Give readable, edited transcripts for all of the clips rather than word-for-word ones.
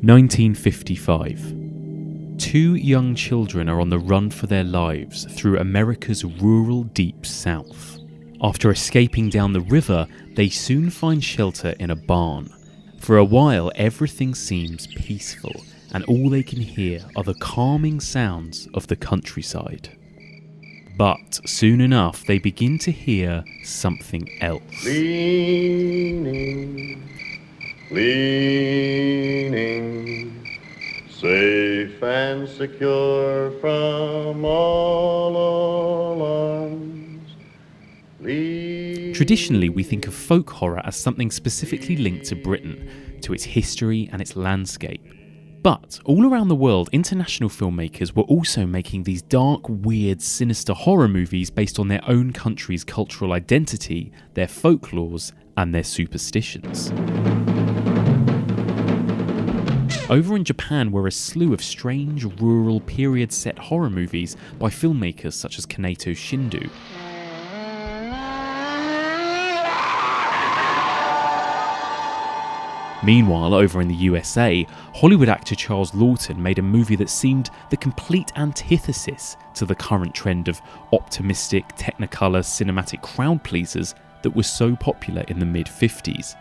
1955. Two young children are on the run for their lives through America's rural deep south. After escaping down the river, they soon find shelter in a barn. For a while, everything seems peaceful, and all they can hear are the calming sounds of the countryside. But soon enough, they begin to hear something else. Leaning, safe and secure from all alarms. Traditionally, we think of folk horror as something specifically linked to Britain, to its history and its landscape. But all around the world, international filmmakers were also making these dark, weird, sinister horror movies based on their own country's cultural identity, their folklores, and their superstitions. Over in Japan were a slew of strange, rural, period-set horror movies by filmmakers such as Kaneto Shindu. Meanwhile, over in the USA, Hollywood actor Charles Lawton made a movie that seemed the complete antithesis to the current trend of optimistic, technicolor, cinematic crowd pleasers that was so popular in the mid-50s.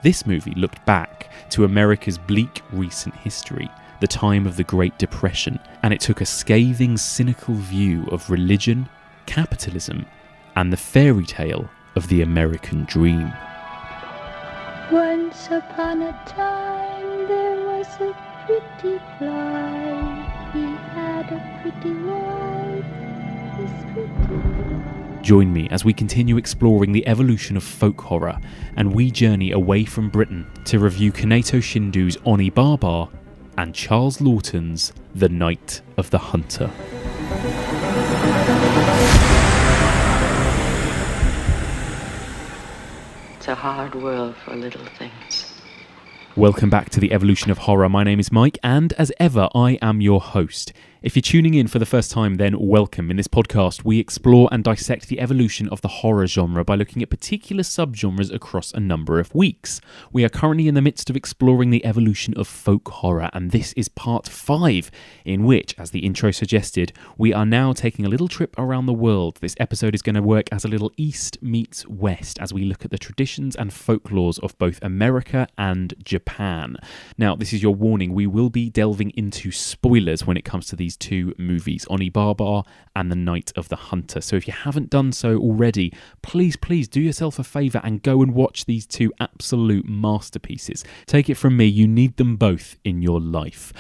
This movie looked back to America's bleak recent history, the time of the Great Depression, and it took a scathing, cynical view of religion, capitalism, and the fairy tale of the American dream. Once upon a time there was a pretty fly. He had a pretty wife. This pretty fly. Join me as we continue exploring the evolution of folk horror, and we journey away from Britain to review Kaneto Shindu's Onibaba and Charles Lawton's The Night of the Hunter. It's a hard world for little things. Welcome back to the Evolution of Horror. My name is Mike, and as ever, I am your host. If you're tuning in for the first time, then welcome. In this podcast, we explore and dissect the evolution of the horror genre by looking at particular subgenres across a number of weeks. We are currently in the midst of exploring the evolution of folk horror, and this is part 5, in which, as the intro suggested, we are now taking a little trip around the world. This episode is going to work as a little East meets West as we look at the traditions and folklores of both America and Japan. Now, this is your warning. We will be delving into spoilers when it comes to these two movies, Onibaba and The Night of the Hunter. So if you haven't done so already, please do yourself a favour and go and watch these two absolute masterpieces. Take it from me, you need them both in your life.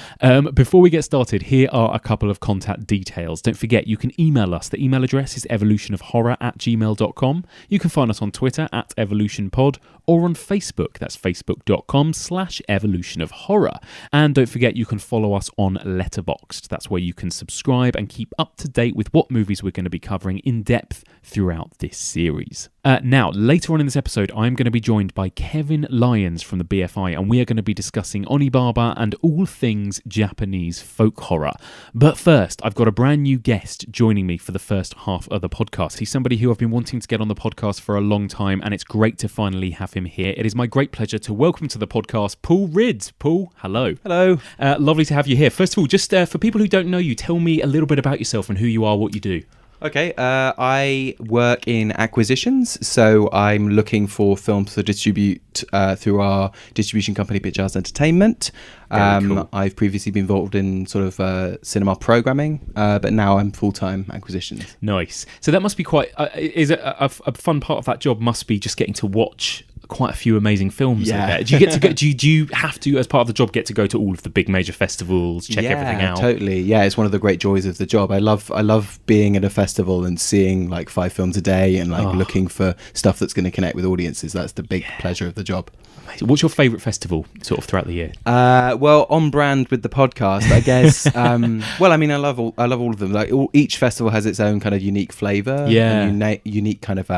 Before we get started, here are a couple of contact details. Don't forget, you can email us. The email address is evolutionofhorror@gmail.com. You can find us on Twitter @evolutionpod or on Facebook. That's facebook.com/evolutionofhorror. And don't forget, you can follow us on Letterboxd. That's where you can subscribe and keep up to date with what movies we're going to be covering in depth throughout this series. Now, later on in this episode, I'm going to be joined by Kevin Lyons from the BFI, and we are going to be discussing Onibaba and all things Japanese folk horror. But first, I've got a brand new guest joining me for the first half of the podcast. He's somebody who I've been wanting to get on the podcast for a long time, and it's great to finally have him here. It is my great pleasure to welcome to the podcast Paul Rids. Paul, hello. Hello. Lovely to have you here. First of all, just for people who don't know you, tell me a little bit about yourself and who you are, what you do. Okay, I work in acquisitions, so I'm looking for films to distribute through our distribution company, Pitch House Entertainment. Cool. I've previously been involved in sort of cinema programming, but now I'm full-time acquisitions. Nice. So that must be quite... is it a fun part of that job must be just getting to watch quite a few amazing films. Yeah. I bet. Do you get to go? Do you have to, as part of the job, get to go to all of the big major festivals, check everything out? Totally. Yeah, it's one of the great joys of the job. I love being at a festival and seeing like 5 films a day and like looking for stuff that's going to connect with audiences. That's the big pleasure of the job. Amazing. What's your favourite festival sort of throughout the year? Well, on brand with the podcast, I guess. Well, I mean, I love all of them. Like each festival has its own kind of unique flavour. Yeah. And unique kind of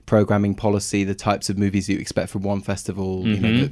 programming policy, the types of movies you expect from one festival, you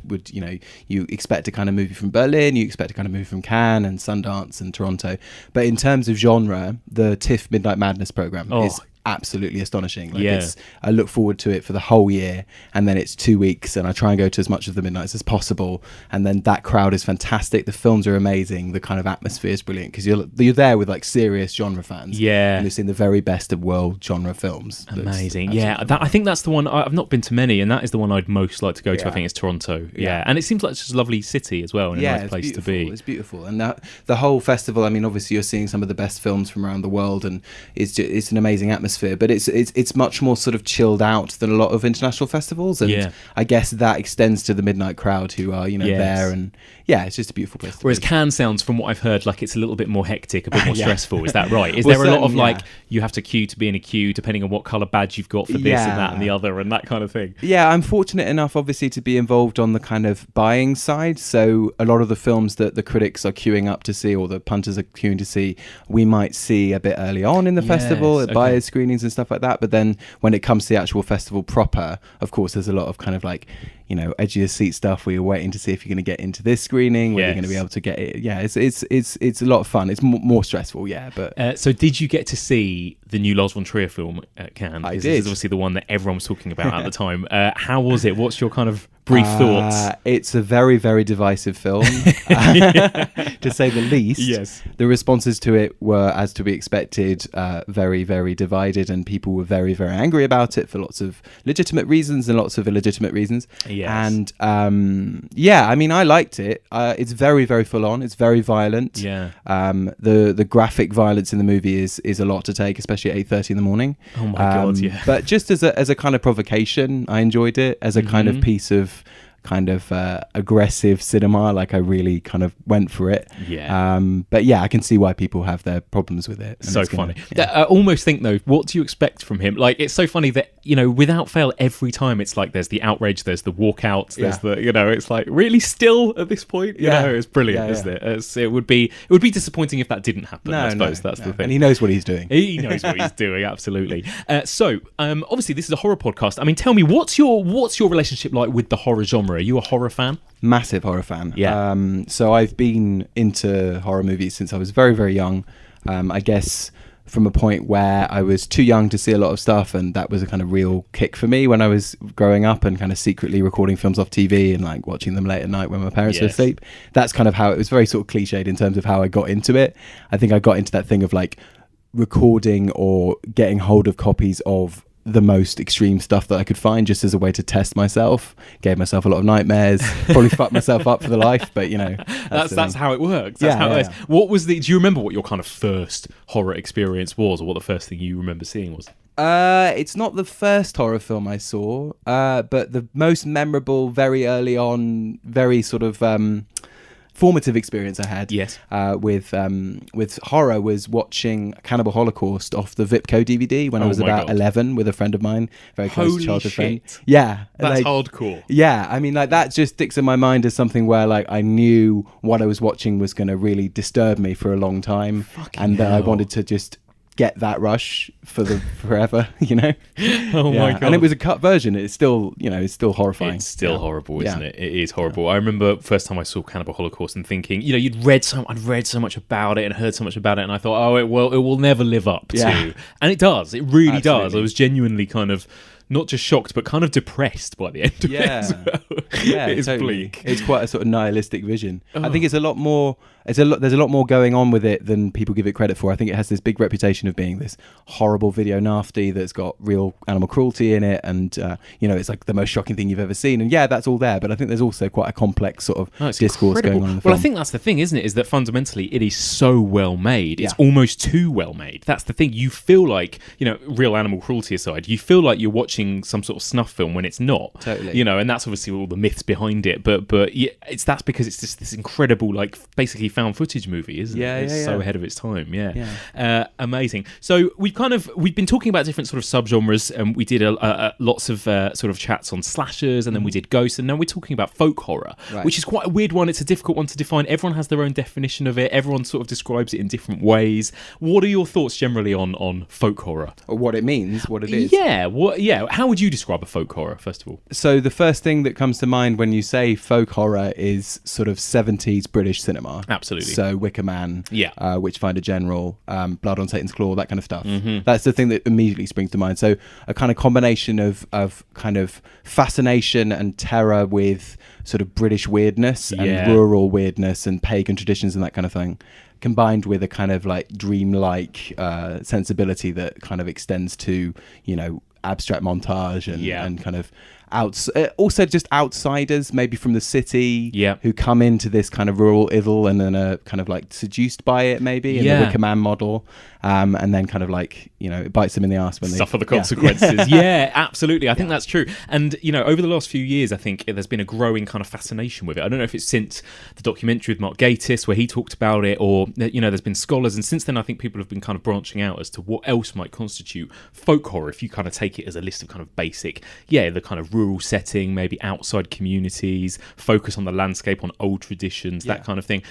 expect a kind of movie from Berlin, you expect a kind of movie from Cannes and Sundance and Toronto. But in terms of genre, the TIFF Midnight Madness program is absolutely astonishing. Like Yeah. I look forward to it for the whole year, and then it's 2 weeks, and I try and go to as much of the midnights as possible. And then that crowd is fantastic. The films are amazing. The kind of atmosphere is brilliant because you're there with like serious genre fans. Yeah. And you're seeing the very best of world genre films. That's Amazing. absolutely Yeah, I think that's the one. I've not been to many, and that is the one I'd most like to go to. I Yeah. think it's Toronto. Yeah. Yeah. And it seems like it's just a lovely city as well, and a nice it's place beautiful. to be. It's beautiful, and the whole festival. I mean, obviously, you're seeing some of the best films from around the world, and it's an amazing atmosphere. But it's much more sort of chilled out than a lot of international festivals, and Yeah. I guess that extends to the midnight crowd who are Yes. there, and yeah, it's just a beautiful place. Whereas to be. Cannes sounds, from what I've heard, like it's a little bit more hectic, a bit more Yeah. stressful. Is that right? Is Well, there a lot of certain- like yeah. you have to queue to be in a queue, depending on what colour badge you've got for this and that and the other and that kind of thing? Yeah, I'm fortunate enough, obviously, to be involved on the kind of buying side. So a lot of the films that the critics are queuing up to see, or the punters are queuing to see, we might see a bit early on in the festival, at okay. buyers screenings and stuff like that. But then when it comes to the actual festival proper, of course, there's a lot of kind of like, edge of your seat stuff where you're waiting to see if you're going to get into this screening, where you're going to be Yes. able to get it. Yeah, it's a lot of fun. It's more stressful, yeah. But So did you get to see the new Lars von Trier film at Cannes? I This did. is obviously the one that everyone was talking about at the time. How was it? What's your kind of brief thoughts? It's a very, very divisive film, to say the least. Yes. The responses to it were, as to be expected, very, very divided, and people were very, very angry about it for lots of legitimate reasons and lots of illegitimate reasons. Yes. And I mean, I liked it. It's very, very full on. It's very violent. Yeah. The graphic violence in the movie is a lot to take, especially at 8:30 in the morning. Oh my God, yeah. But just as a kind of provocation, I enjoyed it. As a kind of piece of aggressive cinema, like I really kind of went for it. Yeah. But yeah, I can see why people have their problems with it. And So it's gonna- funny. yeah. I almost think though, what do you expect from him? Like, it's so funny that without fail, every time it's like there's the outrage, there's the walkouts, there's the it's like really still at this point. Yeah. It's brilliant, Yeah, isn't it? It would be disappointing if that didn't happen. I suppose that's the thing. And he knows what he's doing. He knows what he's doing, absolutely. So, obviously, this is a horror podcast. I mean, tell me, what's your relationship like with the horror genre? Are you a horror fan? Massive horror fan. Yeah. So I've been into horror movies since I was very, very young. I guess from a point where I was too young to see a lot of stuff, and that was a kind of real kick for me when I was growing up and kind of secretly recording films off TV and like watching them late at night when my parents were Yes. asleep. That's kind of how it was, very sort of cliched in terms of how I got into it. I think I got into that thing of like recording or getting hold of copies of the most extreme stuff that I could find, just as a way to test myself. Gave myself a lot of nightmares, probably fucked myself up for the life, but That's how it works. That's Yeah, how it yeah. is. What was do you remember what your kind of first horror experience was, or what the first thing you remember seeing was? It's not the first horror film I saw, but the most memorable, very early on, very sort of formative experience I had. Yes. With horror was watching Cannibal Holocaust off the Vipco DVD when I Oh was my about God. 11 with a friend of mine, very close Holy childhood friend. shit. Yeah, That's like, hardcore. Yeah, I mean, like that just sticks in my mind as something where like I knew what I was watching was going to really disturb me for a long time, and that I hell. wanted to just get that rush for the forever, Oh my God. And it was a cut version. It's still, it's still horrifying. It's still Yeah. horrible, isn't Yeah. it? It is horrible. I remember first time I saw Cannibal Holocaust and thinking, I'd read so much about it and heard so much about it, and I thought, oh, it will never live up Yeah. to, and it does. It really does. Absolutely. I was genuinely kind of not just shocked, but kind of depressed by the end of it. Yeah. As well. Yeah, It is totally. bleak. It's quite a sort of nihilistic vision. I think it's a lot more. There's a lot more going on with it than people give it credit for. I think it has this big reputation of being this horrible video nasty that's got real animal cruelty in it, and it's like the most shocking thing you've ever seen. And yeah, that's all there. But I think there's also quite a complex sort of It's discourse incredible. going on in the Well, film. I think that's the thing, isn't it? Is that fundamentally it is so well made. It's Yeah. almost too well made. That's the thing. You feel like, real animal cruelty aside, you feel like you're watching some sort of snuff film when it's not. Totally. And that's obviously all the myths behind it. But yeah, that's because it's just this incredible, like, basically found footage movie, isn't Yeah, it? It's yeah, so yeah. ahead of its time. Yeah. Yeah. Amazing. So we've been talking about different sort of subgenres, and we did lots of sort of chats on slashers, and then we did ghosts, and now we're talking about folk horror, Right. which is quite a weird one. It's a difficult one to define. Everyone has their own definition of it. Everyone sort of describes it in different ways. What are your thoughts generally on folk horror? Or what it means, what it is. Yeah. How would you describe a folk horror, first of all? So the first thing that comes to mind when you say folk horror is sort of 70s British cinema. Absolutely. So Wicker Man, Yeah. Witchfinder General, Blood on Satan's Claw, that kind of stuff. Mm-hmm. That's the thing that immediately springs to mind. So a kind of combination of kind of fascination and terror with sort of British weirdness and rural weirdness and pagan traditions and that kind of thing, combined with a kind of like dreamlike sensibility that kind of extends to, you know, abstract montage and kind of also just outsiders maybe from the city who come into this kind of rural idyll and then are kind of like seduced by it maybe in the Wicker Man model, and then kind of like, you know, it bites them in the ass when they suffer the consequences. Yeah, absolutely. I think that's true. And, you know, over the last few years, I think there's been a growing kind of fascination with it. I don't know if it's since the documentary with Mark Gatiss where he talked about it, or, you know, there's been scholars, and since then I think people have been kind of branching out as to what else might constitute folk horror, if you kind of take it as a list of kind of basic, the kind of rural setting, maybe outside communities, focus on the landscape, on old traditions, that kind of thing.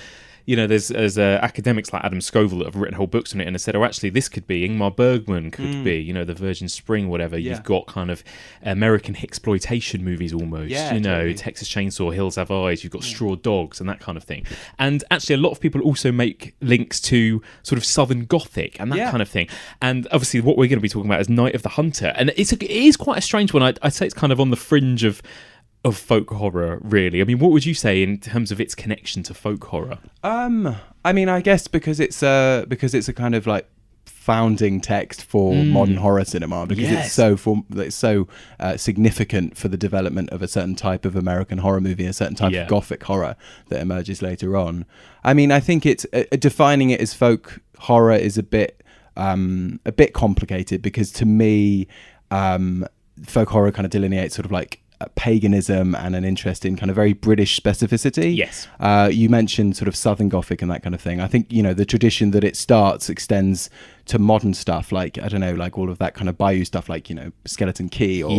You know, there's academics like Adam Scoville that have written whole books on it and have said, oh, actually, this could be Ingmar Bergman, could be, you know, the Virgin Spring, whatever. You've got kind of American exploitation movies almost, you know, totally. Texas Chainsaw, Hills Have Eyes, you've got Straw Dogs and that kind of thing. And actually, a lot of people also make links to sort of Southern Gothic and that kind of thing. And obviously, what we're going to be talking about is Night of the Hunter. And it is quite a strange one. I'd say it's kind of on the fringe of folk horror, really. I mean, what would you say in terms of its connection to folk horror? I mean, I guess because it's a kind of like founding text for modern horror cinema, because it's so significant for the development of a certain type of American horror movie, a certain type of Gothic horror that emerges later on. I mean, I think it's defining it as folk horror is a bit complicated, because to me, folk horror kind of delineates sort of like paganism and an interest in kind of very British specificity. Yes. You mentioned sort of Southern Gothic and that kind of thing. I think, you know, the tradition that it starts extends to modern stuff, like, I don't know, like all of that kind of Bayou stuff, like, you know, Skeleton Key or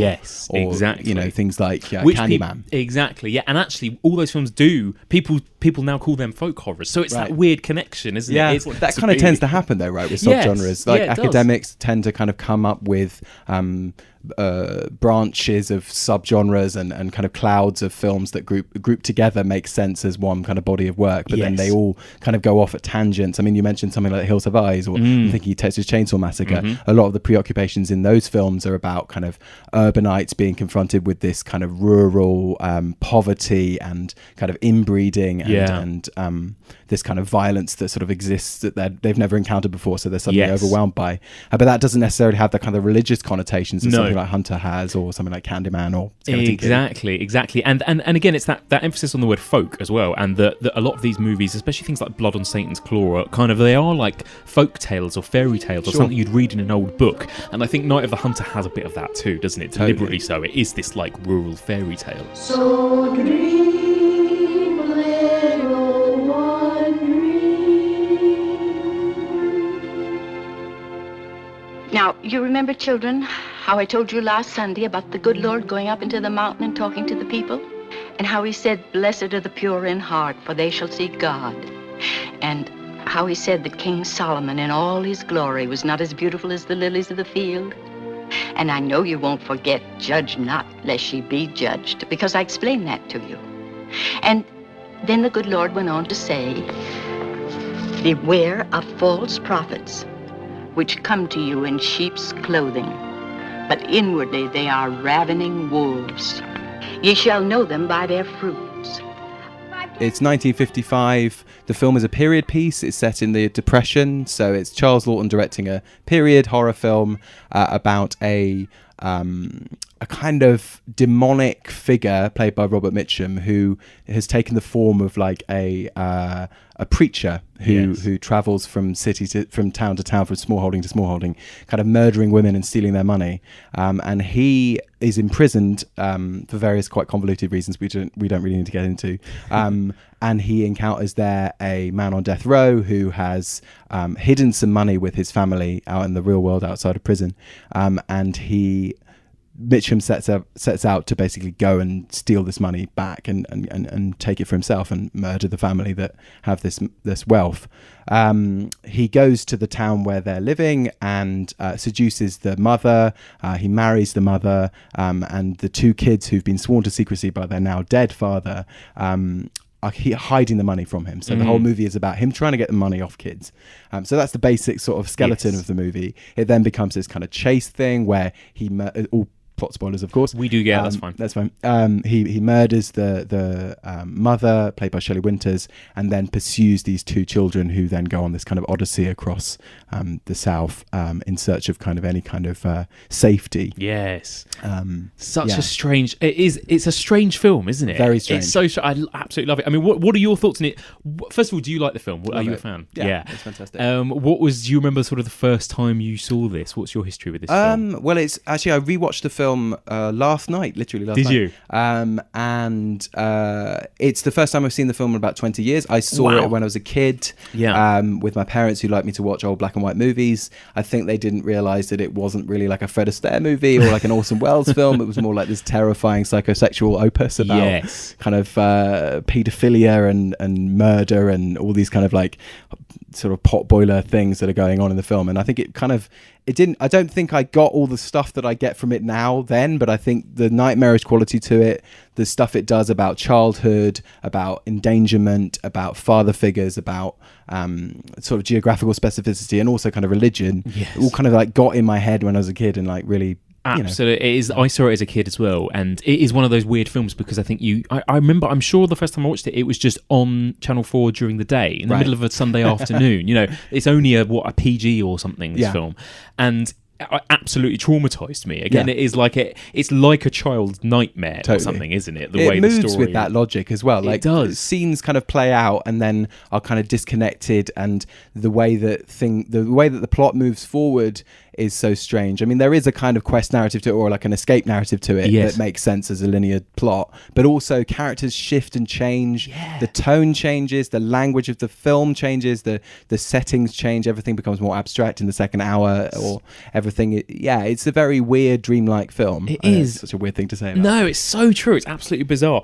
exactly, you know, things like Candyman. Exactly, yeah. And actually all those films people now call them folk horrors, so it's that weird connection, isn't it? That kind of tends to happen though, right, with subgenres. Like academics tend to kind of come up with branches of subgenres and kind of clouds of films that group together make sense as one kind of body of work, but then they all kind of go off at tangents. I mean, you mentioned something like Hills Have Eyes, or I'm thinking Texas Chainsaw Massacre. A lot of the preoccupations in those films are about kind of urbanites being confronted with this kind of rural poverty and kind of inbreeding and this kind of violence that sort of exists that they've never encountered before, so they're suddenly overwhelmed by. But that doesn't necessarily have the kind of religious connotations that something like Hunter has, or something like Candyman or Skeleton Kid. Exactly. And again, it's that emphasis on the word folk as well, and that a lot of these movies, especially things like Blood on Satan's Claw, are kind of, they are like folk tales or fairy tales or something you'd read in an old book. And I think Night of the Hunter has a bit of that too, doesn't it? Deliberately so. It is this like rural fairy tale. So dream, little one, dream. Now, you remember, children, how I told you last Sunday about the good Lord going up into the mountain and talking to the people? And how he said, "Blessed are the pure in heart, for they shall see God." And how he said that King Solomon in all his glory was not as beautiful as the lilies of the field. And I know you won't forget, "Judge not, lest ye be judged," because I explained that to you. And then the good Lord went on to say, "Beware of false prophets, which come to you in sheep's clothing, but inwardly they are ravening wolves. Ye shall know them by their fruits." It's 1955. The film is a period piece. It's set in the Depression, so it's Charles Laughton directing a period horror film about a kind of demonic figure played by Robert Mitchum, who has taken the form of like a preacher who travels from town to town, from small holding to small holding, kind of murdering women and stealing their money. And he is imprisoned for various quite convoluted reasons we don't really need to get into. And he encounters there a man on death row who has hidden some money with his family out in the real world outside of prison. And he Mitchum sets out to basically go and steal this money back and take it for himself and murder the family that have this wealth. He goes to the town where they're living and seduces the mother. He marries the mother, and the two kids who've been sworn to secrecy by their now dead father are hiding the money from him. So the whole movie is about him trying to get the money off kids. So that's the basic sort of skeleton of the movie. It then becomes this kind of chase thing where all plot spoilers, of course. We do get that's fine. He murders the mother, played by Shelley Winters, and then pursues these two children who then go on this kind of odyssey across the south in search of kind of any kind of safety. Yes. A strange. It's a strange film, isn't it? Very strange. It's so. I absolutely love it. I mean, what are your thoughts on it? First of all, do you like the film? Are you a fan? Yeah, it's fantastic. Do you remember sort of the first time you saw this? What's your history with this film? Well, it's actually, I rewatched the film last night, literally last night. Did you? And it's the first time I've seen the film in about 20 years. I saw it when I was a kid with my parents, who liked me to watch old black and white movies. I think they didn't realise that it wasn't really like a Fred Astaire movie or like an Orson Welles film. It was more like this terrifying psychosexual opus about kind of paedophilia and murder and all these kind of like sort of potboiler things that are going on in the film. And I think I don't think I got all the stuff that I get from it now then, but I think the nightmarish quality to it, the stuff it does about childhood, about endangerment, about father figures, about sort of geographical specificity, and also kind of religion, all kind of like got in my head when I was a kid and like really... Absolutely, it is. I saw it as a kid as well, and it is one of those weird films because I think I remember. I'm sure the first time I watched it, it was just on Channel 4 during the day in the middle of a Sunday afternoon. It's only a PG or something. This film, and it absolutely traumatized me. Again, it is like it's like a child's nightmare or something, isn't it? The way it moves the story with that logic as well. Like, it does. Scenes kind of play out and then are kind of disconnected, and the way that the plot moves forward is so strange. I mean, there is a kind of quest narrative to it, or like an escape narrative to it that makes sense as a linear plot, but also characters shift and change. The tone changes, the language of the film changes, the settings change, everything becomes more abstract in the second hour, or everything. It's a very weird, dreamlike film. It is. It's such a weird thing to say about. No, it's so true. It's absolutely bizarre.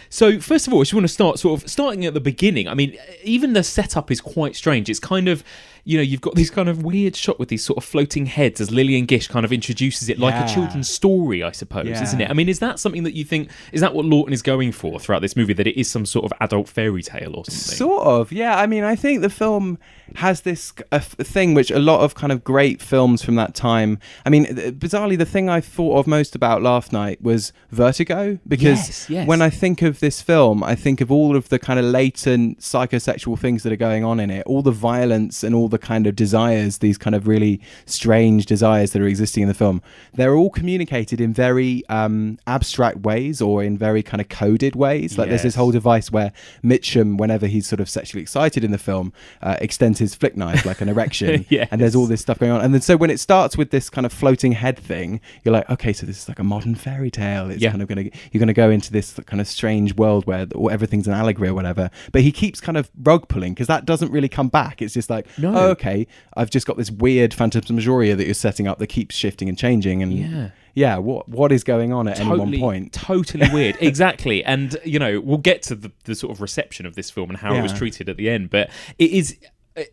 So first of all, I just want to starting at the beginning. I mean, even the setup is quite strange. It's kind of, you've got this kind of weird shot with these sort of floating heads as Lillian Gish kind of introduces it like a children's story, I suppose, isn't it? I mean, is that something that you think, is that what Lawton is going for throughout this movie, that it is some sort of adult fairy tale or something? Sort of, yeah. I mean, I think the film has this thing which a lot of kind of great films from that time, I mean, bizarrely, the thing I thought of most about last night was Vertigo, because when I think of this film, I think of all of the kind of latent psychosexual things that are going on in it, all the violence and all the kind of desires, these kind of really strange desires that are existing in the film. They're all communicated in very abstract ways, or in very kind of coded ways. Like there's this whole device where Mitchum, whenever he's sort of sexually excited in the film, extends his flick knife like an erection. And there's all this stuff going on. And then so when it starts with this kind of floating head thing, you're like, okay, so this is like a modern fairy tale. It's kind of you're going to go into this kind of strange world where everything's an allegory or whatever. But he keeps kind of rug pulling, because that doesn't really come back. It's just like, oh, okay, I've just got this weird phantasmagoria that you're setting up that keeps shifting and changing, and what is going on at any one point? Totally weird. Exactly. And we'll get to the sort of reception of this film and how it was treated at the end, but it is,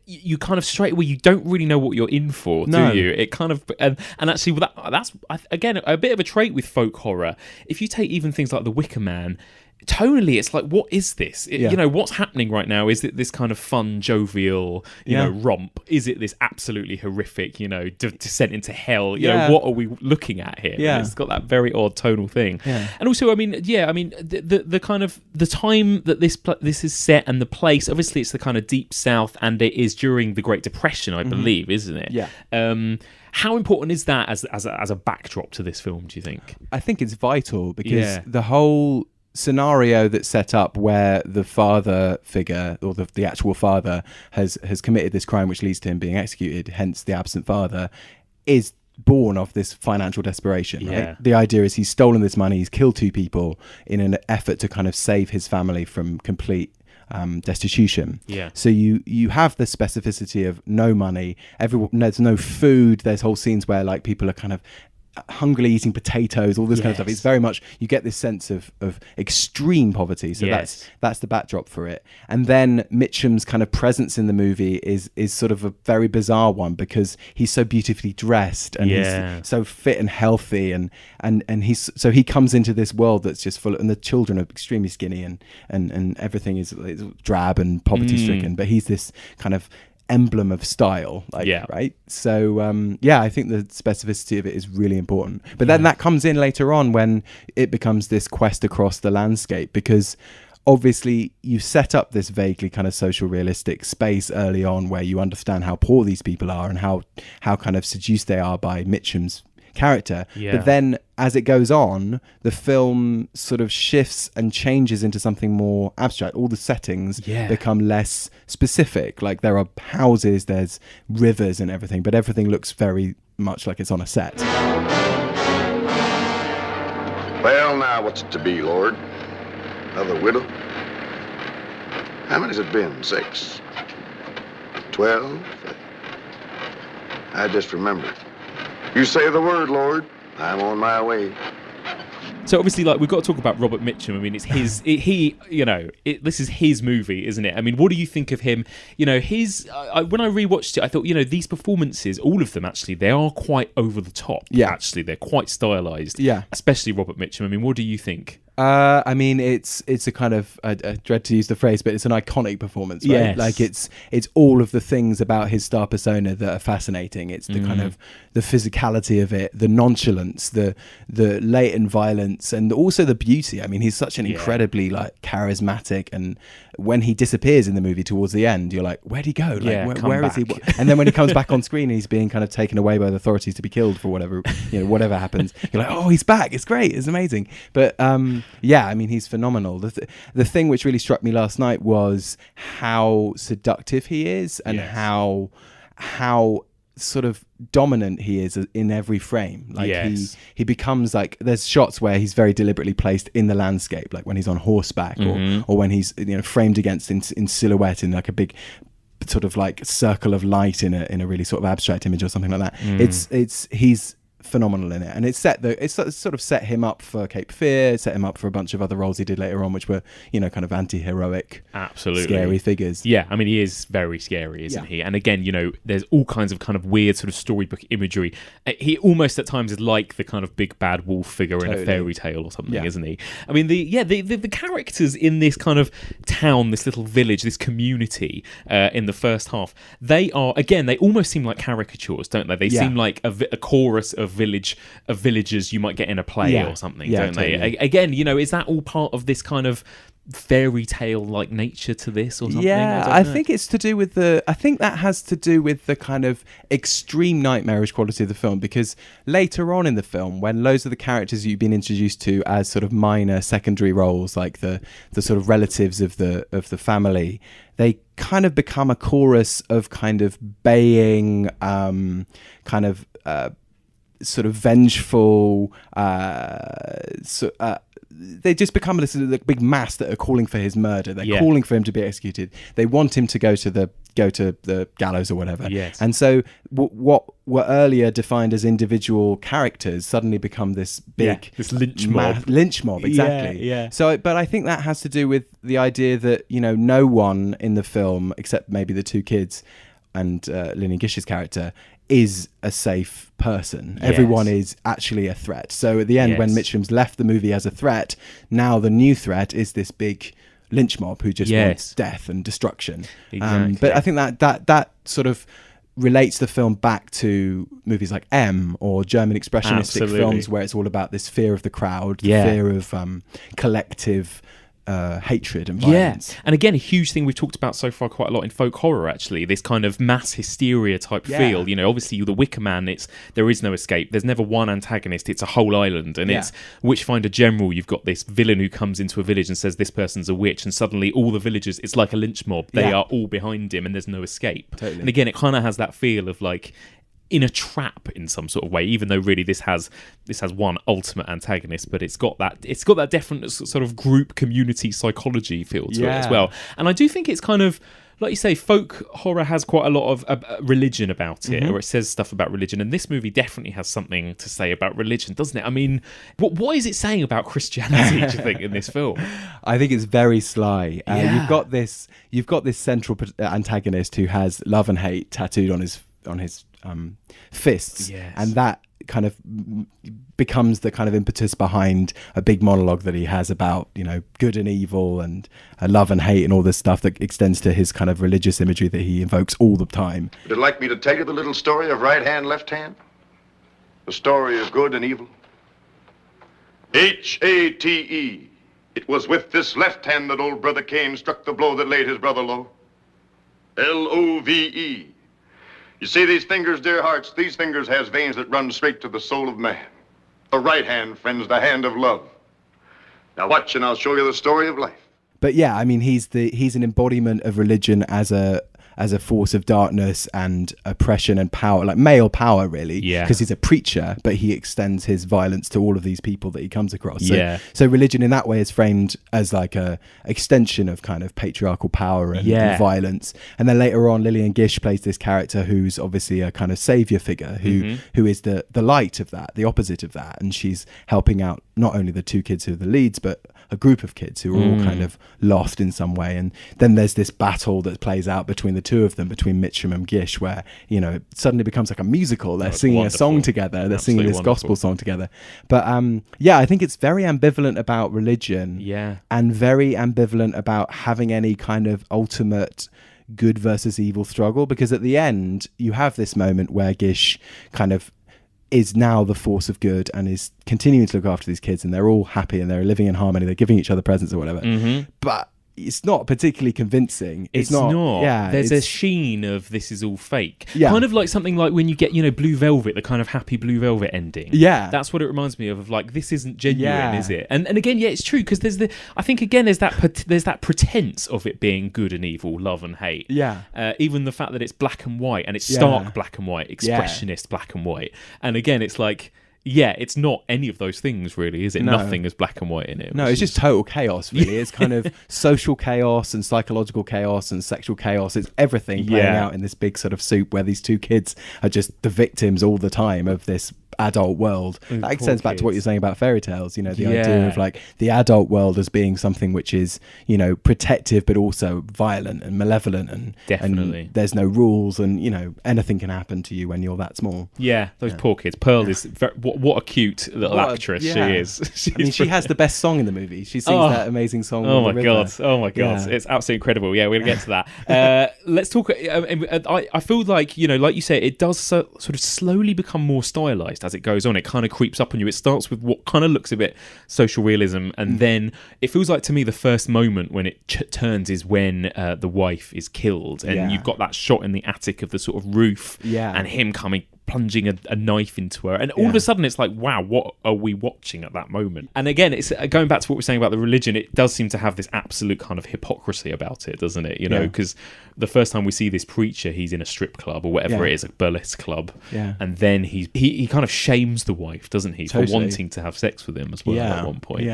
you kind of straight away, you don't really know what you're in for, do you? It kind of, and actually that's again a bit of a trait with folk horror. If you take even things like The Wicker Man, tonally it's like, what is this? What's happening right now? Is it this kind of fun, jovial, romp? Is it this absolutely horrific, descent into hell? What are we looking at here? And it's got that very odd tonal thing. And also, the kind of the time that this is set and the place, obviously it's the kind of deep south, and it is during the Great Depression, I believe, isn't it? How important is that as a backdrop to this film, do you think? I think it's vital, because the whole scenario that's set up where the father figure, or the actual father, has committed this crime which leads to him being executed, hence the absent father, is born of this financial desperation, right? The idea is he's stolen this money, he's killed two people in an effort to kind of save his family from complete destitution. So you have the specificity of no money, there's no food, there's whole scenes where like people are kind of hungrily eating potatoes, all this kind of stuff. It's very much, you get this sense of extreme poverty. So that's the backdrop for it. And then Mitchum's kind of presence in the movie is sort of a very bizarre one, because he's so beautifully dressed and he's so fit and healthy, and he comes into this world that's just full of, and the children are extremely skinny and everything is drab and poverty stricken, but he's this kind of emblem of style, right? So I think the specificity of it is really important, but then that comes in later on when it becomes this quest across the landscape, because obviously you set up this vaguely kind of social realistic space early on where you understand how poor these people are and how kind of seduced they are by Mitchum's character. But then as it goes on, the film sort of shifts and changes into something more abstract. All the settings become less specific. Like there are houses, there's rivers and everything, but everything looks very much like it's on a set. Well, now, what's it to be, Lord? Another widow? How many's it been? 6? 12? I just remembered. You say the word, Lord. I'm on my way. So obviously, like, we've got to talk about Robert Mitchum. I mean, it's his, this is his movie, isn't it? I mean, what do you think of him? You know, when I rewatched it, I thought, these performances, all of them actually, they are quite over the top. Yeah. Actually, they're quite stylized. Yeah. Especially Robert Mitchum. I mean, what do you think? I mean, it's a kind of, I dread to use the phrase, but it's an iconic performance, right? Yes. Like it's all of the things about his star persona that are fascinating. It's the kind of the physicality of it, the nonchalance, the latent violence, and also the beauty. I mean, he's such an incredibly like charismatic, and when he disappears in the movie towards the end, you're like, where'd he go? Like, where is he? And then when he comes back on screen, he's being kind of taken away by the authorities to be killed for whatever happens. You're like, oh, he's back. It's great. It's amazing. But I mean, he's phenomenal. The thing which really struck me last night was how seductive he is, and how sort of dominant he is in every frame. Like he becomes like, there's shots where he's very deliberately placed in the landscape, like when he's on horseback or when he's framed against in silhouette in like a big sort of like circle of light in a really sort of abstract image or something like that. He's phenomenal in it, and it's sort of set him up for Cape Fear, set him up for a bunch of other roles he did later on, which were kind of anti-heroic, absolutely scary figures. I mean, he is very scary, isn't he? And again, there's all kinds of kind of weird sort of storybook imagery. He almost at times is like the kind of big bad wolf figure in a fairy tale or something, isn't he? I mean, the characters in this kind of town, this little village, this community in the first half, they almost seem like caricatures, don't they? They seem like a chorus of villagers you might get in a play or something, don't they? Again, is that all part of this kind of fairy tale like nature to this or something? I think it's to do with I think that has to do with the kind of extreme nightmarish quality of the film, because later on in the film, when loads of the characters you've been introduced to as sort of minor secondary roles, like the sort of relatives of the family, they kind of become a chorus of kind of baying, kind of sort of vengeful, they just become this big mass that are calling for his murder. They're calling for him to be executed. They want him to go to the gallows or whatever. And so what were earlier defined as individual characters suddenly become this big this lynch mob. Lynch mob, exactly. So, but I think that has to do with the idea that no one in the film, except maybe the two kids and Lillian Gish's character, is a safe person. Everyone is actually a threat. So at the end, when Mitchum's left the movie as a threat, now the new threat is this big lynch mob who just wants death and destruction. Exactly. But I think that sort of relates the film back to movies like M or German expressionistic films, where it's all about this fear of the crowd, fear of collective hatred and violence. And again, a huge thing we've talked about so far quite a lot in folk horror, actually, this kind of mass hysteria type feel. Obviously the Wicker Man, there is no escape, there's never one antagonist, it's a whole island, and it's Witchfinder General. You've got this villain who comes into a village and says this person's a witch, and suddenly all the villagers, it's like a lynch mob, they are all behind him and there's no escape. And again, it kind of has that feel of like in a trap in some sort of way, even though really this has one ultimate antagonist, but it's got that definite sort of group community psychology feel to it as well. And I do think it's kind of, like you say, folk horror has quite a lot of religion about it, or it says stuff about religion, and this movie definitely has something to say about religion, doesn't it? I mean, what is it saying about Christianity, do you think, in this film? I think it's very sly. You've got this central antagonist who has love and hate tattooed on his fists, and that kind of becomes the kind of impetus behind a big monologue that he has about, you know, good and evil and love and hate and all this stuff that extends to his kind of religious imagery that he invokes all the time. Would you like me to tell you the little story of right hand, left hand? The story of good and evil? H-A-T-E. It was with this left hand that old brother Cain struck the blow that laid his brother low. L-O-V-E. You see these fingers, dear hearts? These fingers has veins that run straight to the soul of man. The right hand, friends, the hand of love. Now watch and I'll show you the story of life. But yeah, I mean, he's an embodiment of religion as a force of darkness and oppression and power, like male power, really. Yeah. Because he's a preacher, but he extends his violence to all of these people that he comes across. So religion in that way is framed as like a extension of kind of patriarchal power and violence. And then later on, Lillian Gish plays this character who's obviously a kind of savior figure who is the light of that, the opposite of that. And she's helping out not only the two kids who are the leads, but a group of kids who are all kind of lost in some way. And then there's this battle that plays out between the two of them, between Mitchum and Gish, where, you know, it suddenly becomes like a musical. They're singing a song together. They're singing this gospel song together. But I think it's very ambivalent about religion, and very ambivalent about having any kind of ultimate good versus evil struggle, because at the end you have this moment where Gish kind of is now the force of good and is continuing to look after these kids, and they're all happy and they're living in harmony, they're giving each other presents or whatever. But it's not particularly convincing. It's not. Yeah, there's a sheen of this is all fake. Yeah. Kind of like something like when you get, you know, Blue Velvet, the kind of happy Blue Velvet ending. Yeah. That's what it reminds me of like, this isn't genuine, is it? And again, it's true, because there's that pretense of it being good and evil, love and hate. Yeah. Even the fact that it's black and white, and it's stark black and white, expressionist black and white. And again, it's like, it's not any of those things, really, is it? No. Nothing is black and white in it. No, it's just total chaos, really. It's kind of social chaos and psychological chaos and sexual chaos. It's everything playing out in this big sort of soup where these two kids are just the victims all the time of this adult world. That extends back to what you're saying about fairy tales, you know, the idea of like the adult world as being something which is, you know, protective but also violent and malevolent, and definitely and there's no rules, and, you know, anything can happen to you when you're that small. Those poor kids. Pearl is what a cute little actress she is. I mean, she has the best song in the movie. She sings that amazing song. Oh my god, it's absolutely incredible. We're gonna get to that. Let's talk. I feel like, you know, like you say, it does sort of slowly become more stylized as it goes on. It kind of creeps up on you. It starts with what kind of looks a bit social realism, and then it feels like, to me, the first moment when it turns is when the wife is killed, and you've got that shot in the attic of the sort of roof, and him plunging a knife into her, and all of a sudden it's like, wow, what are we watching at that moment? And again, it's going back to what we're saying about the religion. It does seem to have this absolute kind of hypocrisy about it, doesn't it? You know, because the first time we see this preacher, he's in a strip club or whatever it is, a burlesque club, and then he kind of shames the wife, doesn't he, for wanting to have sex with him as well at one point.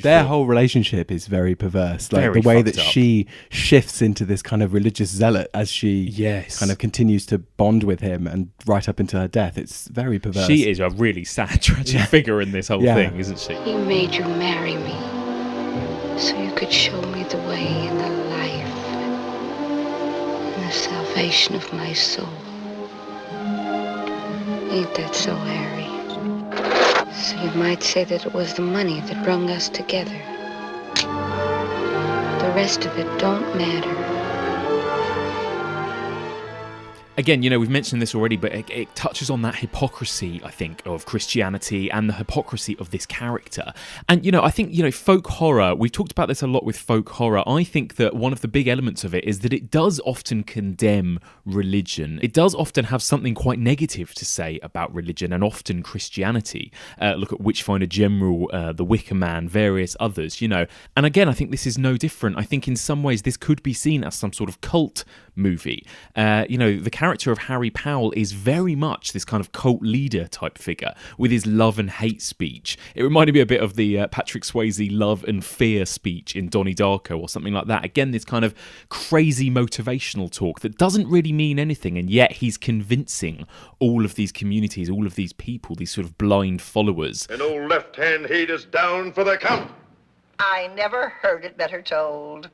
Their whole relationship is very perverse, like the way that she shifts into this kind of religious zealot as she kind of continues to bond with him, and right up into her death. It's very perverse. She is a really sad, tragic figure in this whole thing, isn't she? He made you marry me so you could show me the way and the life and the salvation of my soul. Ain't that so, Harry? So you might say that it was the money that brung us together. The rest of it don't matter. Again, you know, we've mentioned this already, but it touches on that hypocrisy, I think, of Christianity and the hypocrisy of this character. And, you know, I think, you know, folk horror, we've talked about this a lot with folk horror. I think that one of the big elements of it is that it does often condemn religion. It does often have something quite negative to say about religion, and often Christianity. Look at Witchfinder General, The Wicker Man, various others, you know. And again, I think this is no different. I think in some ways this could be seen as some sort of cult movie. You know, the character character of Harry Powell is very much this kind of cult leader type figure with his love and hate speech. It reminded me a bit of the Patrick Swayze love and fear speech in Donnie Darko or something like that. Again, this kind of crazy motivational talk that doesn't really mean anything, and yet he's convincing all of these communities, all of these people, these sort of blind followers. And old left-hand hate is down for the count. I never heard it better told.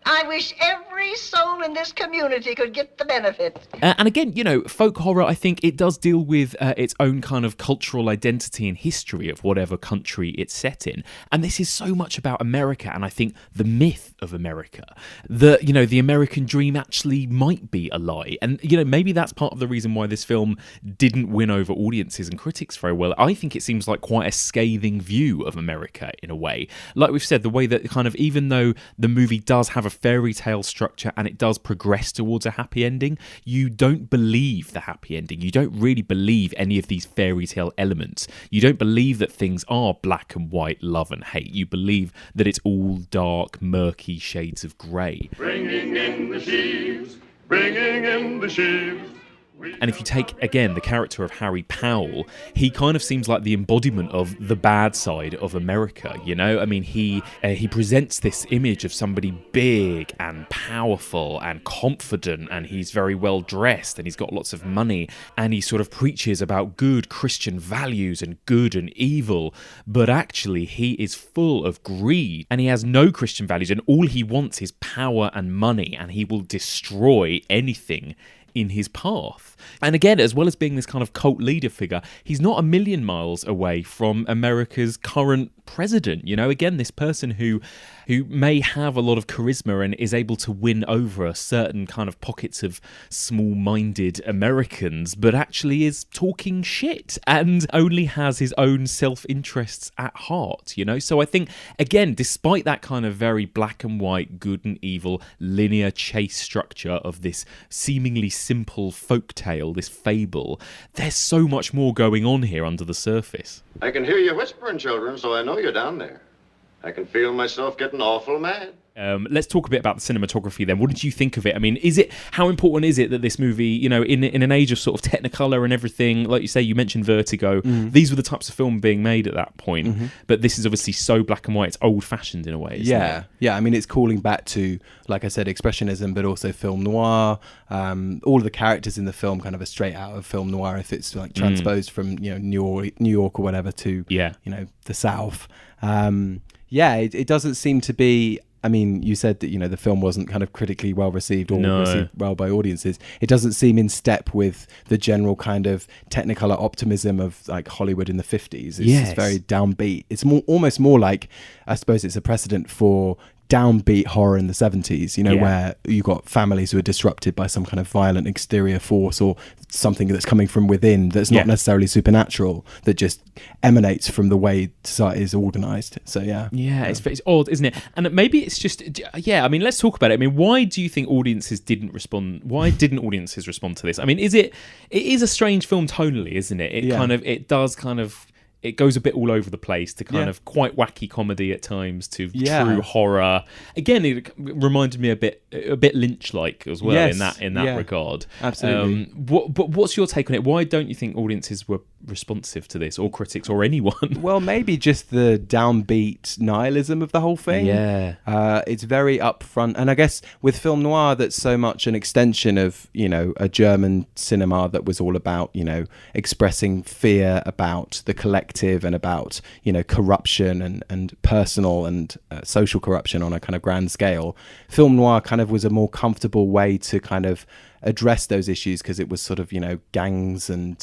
I wish every soul in this community could get the benefit. And again, you know, folk horror, I think it does deal with its own kind of cultural identity and history of whatever country it's set in. And this is so much about America, and I think the myth of America, that, you know, the American dream actually might be a lie. And, you know, maybe that's part of the reason why this film didn't win over audiences and critics very well. I think it seems like quite a scathing view of America in a way. Like we've said, the way that kind of, even though the movie does have a fairy tale structure and it does progress towards a happy ending, you don't believe the happy ending. You don't really believe any of these fairy tale elements. You don't believe that things are black and white, love and hate. You believe that it's all dark, murky shades of grey. Bringing in the sheaves, bringing in the sheaves. And if you take, again, the character of Harry Powell, he kind of seems like the embodiment of the bad side of America, you know? I mean, he presents this image of somebody big and powerful and confident, and he's very well dressed and he's got lots of money, and he sort of preaches about good Christian values and good and evil, but actually he is full of greed and he has no Christian values, and all he wants is power and money, and he will destroy anything in his path. And again, as well as being this kind of cult leader figure, he's not a million miles away from America's current president. You know, again, this person who may have a lot of charisma and is able to win over certain kind of pockets of small-minded Americans, but actually is talking shit and only has his own self-interests at heart, you know? So I think, again, despite that kind of very black and white, good and evil, linear chase structure of this seemingly simple folk tale, this fable, there's so much more going on here under the surface. I can hear you whispering, children, so I know you're down there. I can feel myself getting awful mad. Let's talk a bit about the cinematography then. What did you think of it? I mean, how important is it that this movie, you know, in an age of sort of Technicolor and everything, like you say, you mentioned Vertigo, these were the types of film being made at that point, but this is obviously so black and white, it's old-fashioned in a way, isn't it? Yeah, I mean, it's calling back to, like I said, expressionism, but also film noir. All of the characters in the film kind of are straight out of film noir if it's like transposed from, you know, New York or whatever to, you know, the South. It doesn't seem to be... I mean, you said that, you know, the film wasn't kind of critically well received or received well by audiences. It doesn't seem in step with the general kind of Technicolor optimism of like Hollywood in the 50s. It's very downbeat. It's almost more like, I suppose it's a precedent for downbeat horror in the 70s, you know, where you got families who are disrupted by some kind of violent exterior force or something that's coming from within that's not necessarily supernatural, that just emanates from the way society is organized. So it's odd, isn't it? And maybe it's just I mean, let's talk about it. I mean, why do you think audiences didn't respond? Why didn't audiences respond to this? I mean, it is a strange film tonally, isn't it? It goes a bit all over the place to kind of quite wacky comedy at times to true horror. Again, it reminded me a bit Lynch-like as well in that regard. Absolutely. But what's your take on it? Why don't you think audiences were responsive to this, or critics, or anyone? Well, maybe just the downbeat nihilism of the whole thing. It's very upfront, and I guess with film noir, that's so much an extension of, you know, a German cinema that was all about, you know, expressing fear about the collective and about, you know, corruption and personal and social corruption on a kind of grand scale. Film noir kind of was a more comfortable way to kind of address those issues, because it was sort of, you know, gangs and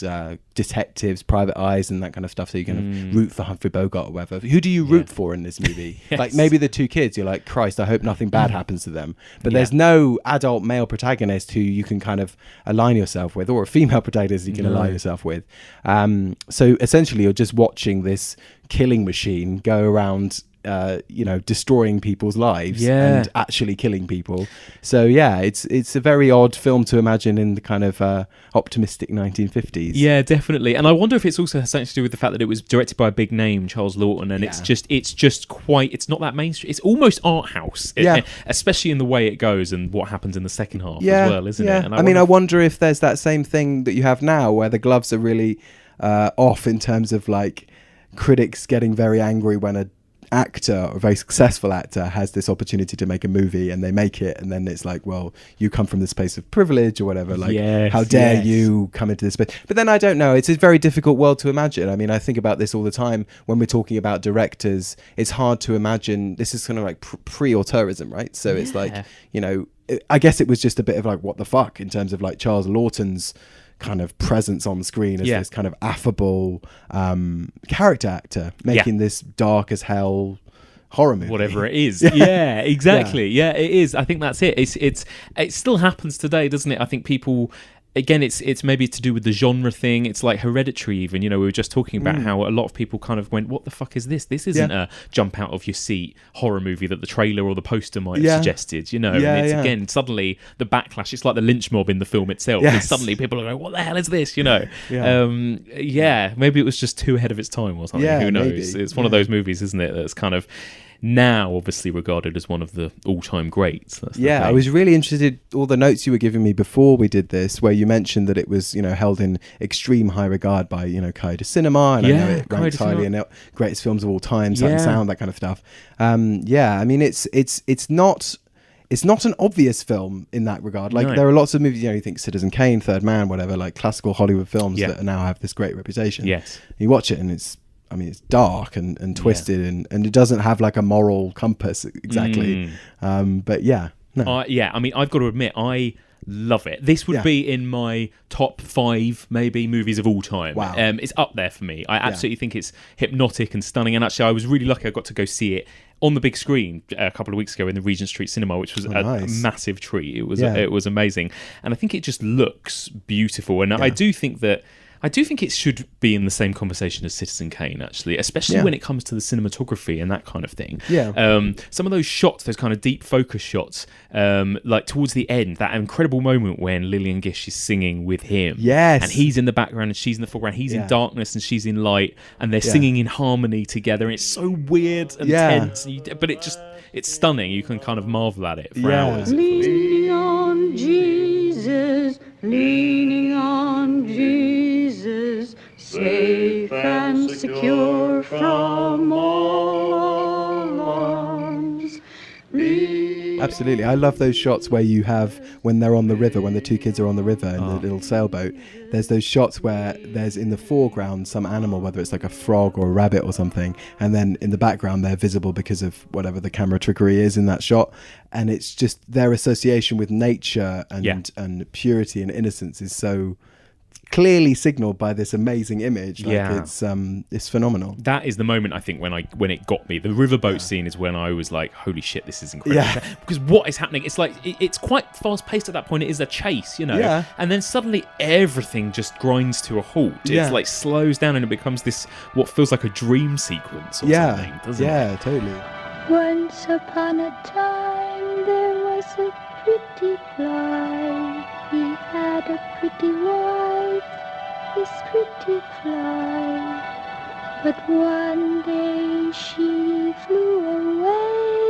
detectives, private eyes and that kind of stuff, so you can root for Humphrey Bogart or whatever. Who do you root for in this movie? Like maybe the two kids, you're like, Christ, I hope nothing bad happens to them, but there's no adult male protagonist who you can kind of align yourself with, or a female protagonist you can align yourself with. So essentially you're just watching this killing machine go around destroying people's lives Yeah. and actually killing people. So yeah, it's a very odd film to imagine in the kind of optimistic 1950s. Yeah, definitely. And I wonder if it's also has something to do with the fact that it was directed by a big name, Charles Lawton, and it's not that mainstream. It's almost art house, especially in the way it goes and what happens in the second half as well, isn't it? And I wonder if there's that same thing that you have now where the gloves are really off in terms of like critics getting very angry when a actor, a very successful actor, has this opportunity to make a movie and they make it, and then it's like, well, you come from this space of privilege or whatever, like how dare you come into this space. But then I don't know, it's a very difficult world to imagine. I mean, I think about this all the time when we're talking about directors. It's hard to imagine, this is kind of like pre-auteurism, right? So it's like, I guess it was just a bit of like, what the fuck, in terms of like Charles Lawton's kind of presence on screen as this kind of affable character actor making this dark as hell horror movie, whatever it is. Yeah, exactly. Yeah, it is. I think that's it. It still happens today, doesn't it? I think people, again, it's maybe to do with the genre thing. It's like Hereditary even, we were just talking about how a lot of people kind of went, what the fuck is this? This isn't a jump out of your seat horror movie that the trailer or the poster might have suggested, and it's again, suddenly the backlash, it's like the lynch mob in the film itself. And suddenly people are going, what the hell is this? Maybe it was just too ahead of its time or something. Who knows? Maybe. It's one of those movies, isn't it, that's kind of now obviously regarded as one of the all-time greats. I was really interested, all the notes you were giving me before we did this, where you mentioned that it was held in extreme high regard by Kaido Cinema, and I know it ranks highly in greatest films of all time, Sight and Sound, that kind of stuff. I mean, it's not an obvious film in that regard. Like there are lots of movies, you think Citizen Kane, Third Man, whatever, like classical Hollywood films that now have this great reputation. Yes, you watch it and it's dark and twisted and it doesn't have like a moral compass exactly. But I mean, I've got to admit, I love it. This would be in my top 5 maybe movies of all time. Wow. It's up there for me. I absolutely think it's hypnotic and stunning, and actually I was really lucky I got to go see it on the big screen a couple of weeks ago in the Regent Street Cinema, which was a massive treat. It was amazing, and I think it just looks beautiful, and I do think it should be in the same conversation as Citizen Kane, actually, especially when it comes to the cinematography and that kind of thing. Some of those shots, those kind of deep focus shots, like towards the end, that incredible moment when Lillian Gish is singing with him. Yes. And he's in the background and she's in the foreground. He's in darkness and she's in light, and they're singing in harmony together. And it's so weird and tense. But it's stunning. You can kind of marvel at it for hours. Leaning on Jesus, leaning on Jesus, safe and secure from all alarms. Absolutely. I love those shots where you have, when they're on the river, when the two kids are on the river in the little sailboat, there's those shots where there's in the foreground some animal, whether it's like a frog or a rabbit or something, and then in the background they're visible because of whatever the camera trickery is in that shot, and it's just their association with nature and purity and innocence is so clearly signaled by this amazing image. It's phenomenal. That is the moment, I think, when it got me. The riverboat scene is when I was like, holy shit, this is incredible. Because what is happening, it's like it's quite fast paced at that point. It is a chase, and then suddenly everything just grinds to a halt. It's like slows down and it becomes this what feels like a dream sequence or something, doesn't it? Totally. Once upon a time there was a pretty fly. He had a pretty wife, his pretty fly. But one day she flew away,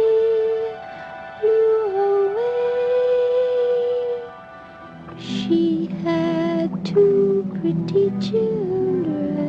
She had 2 pretty children.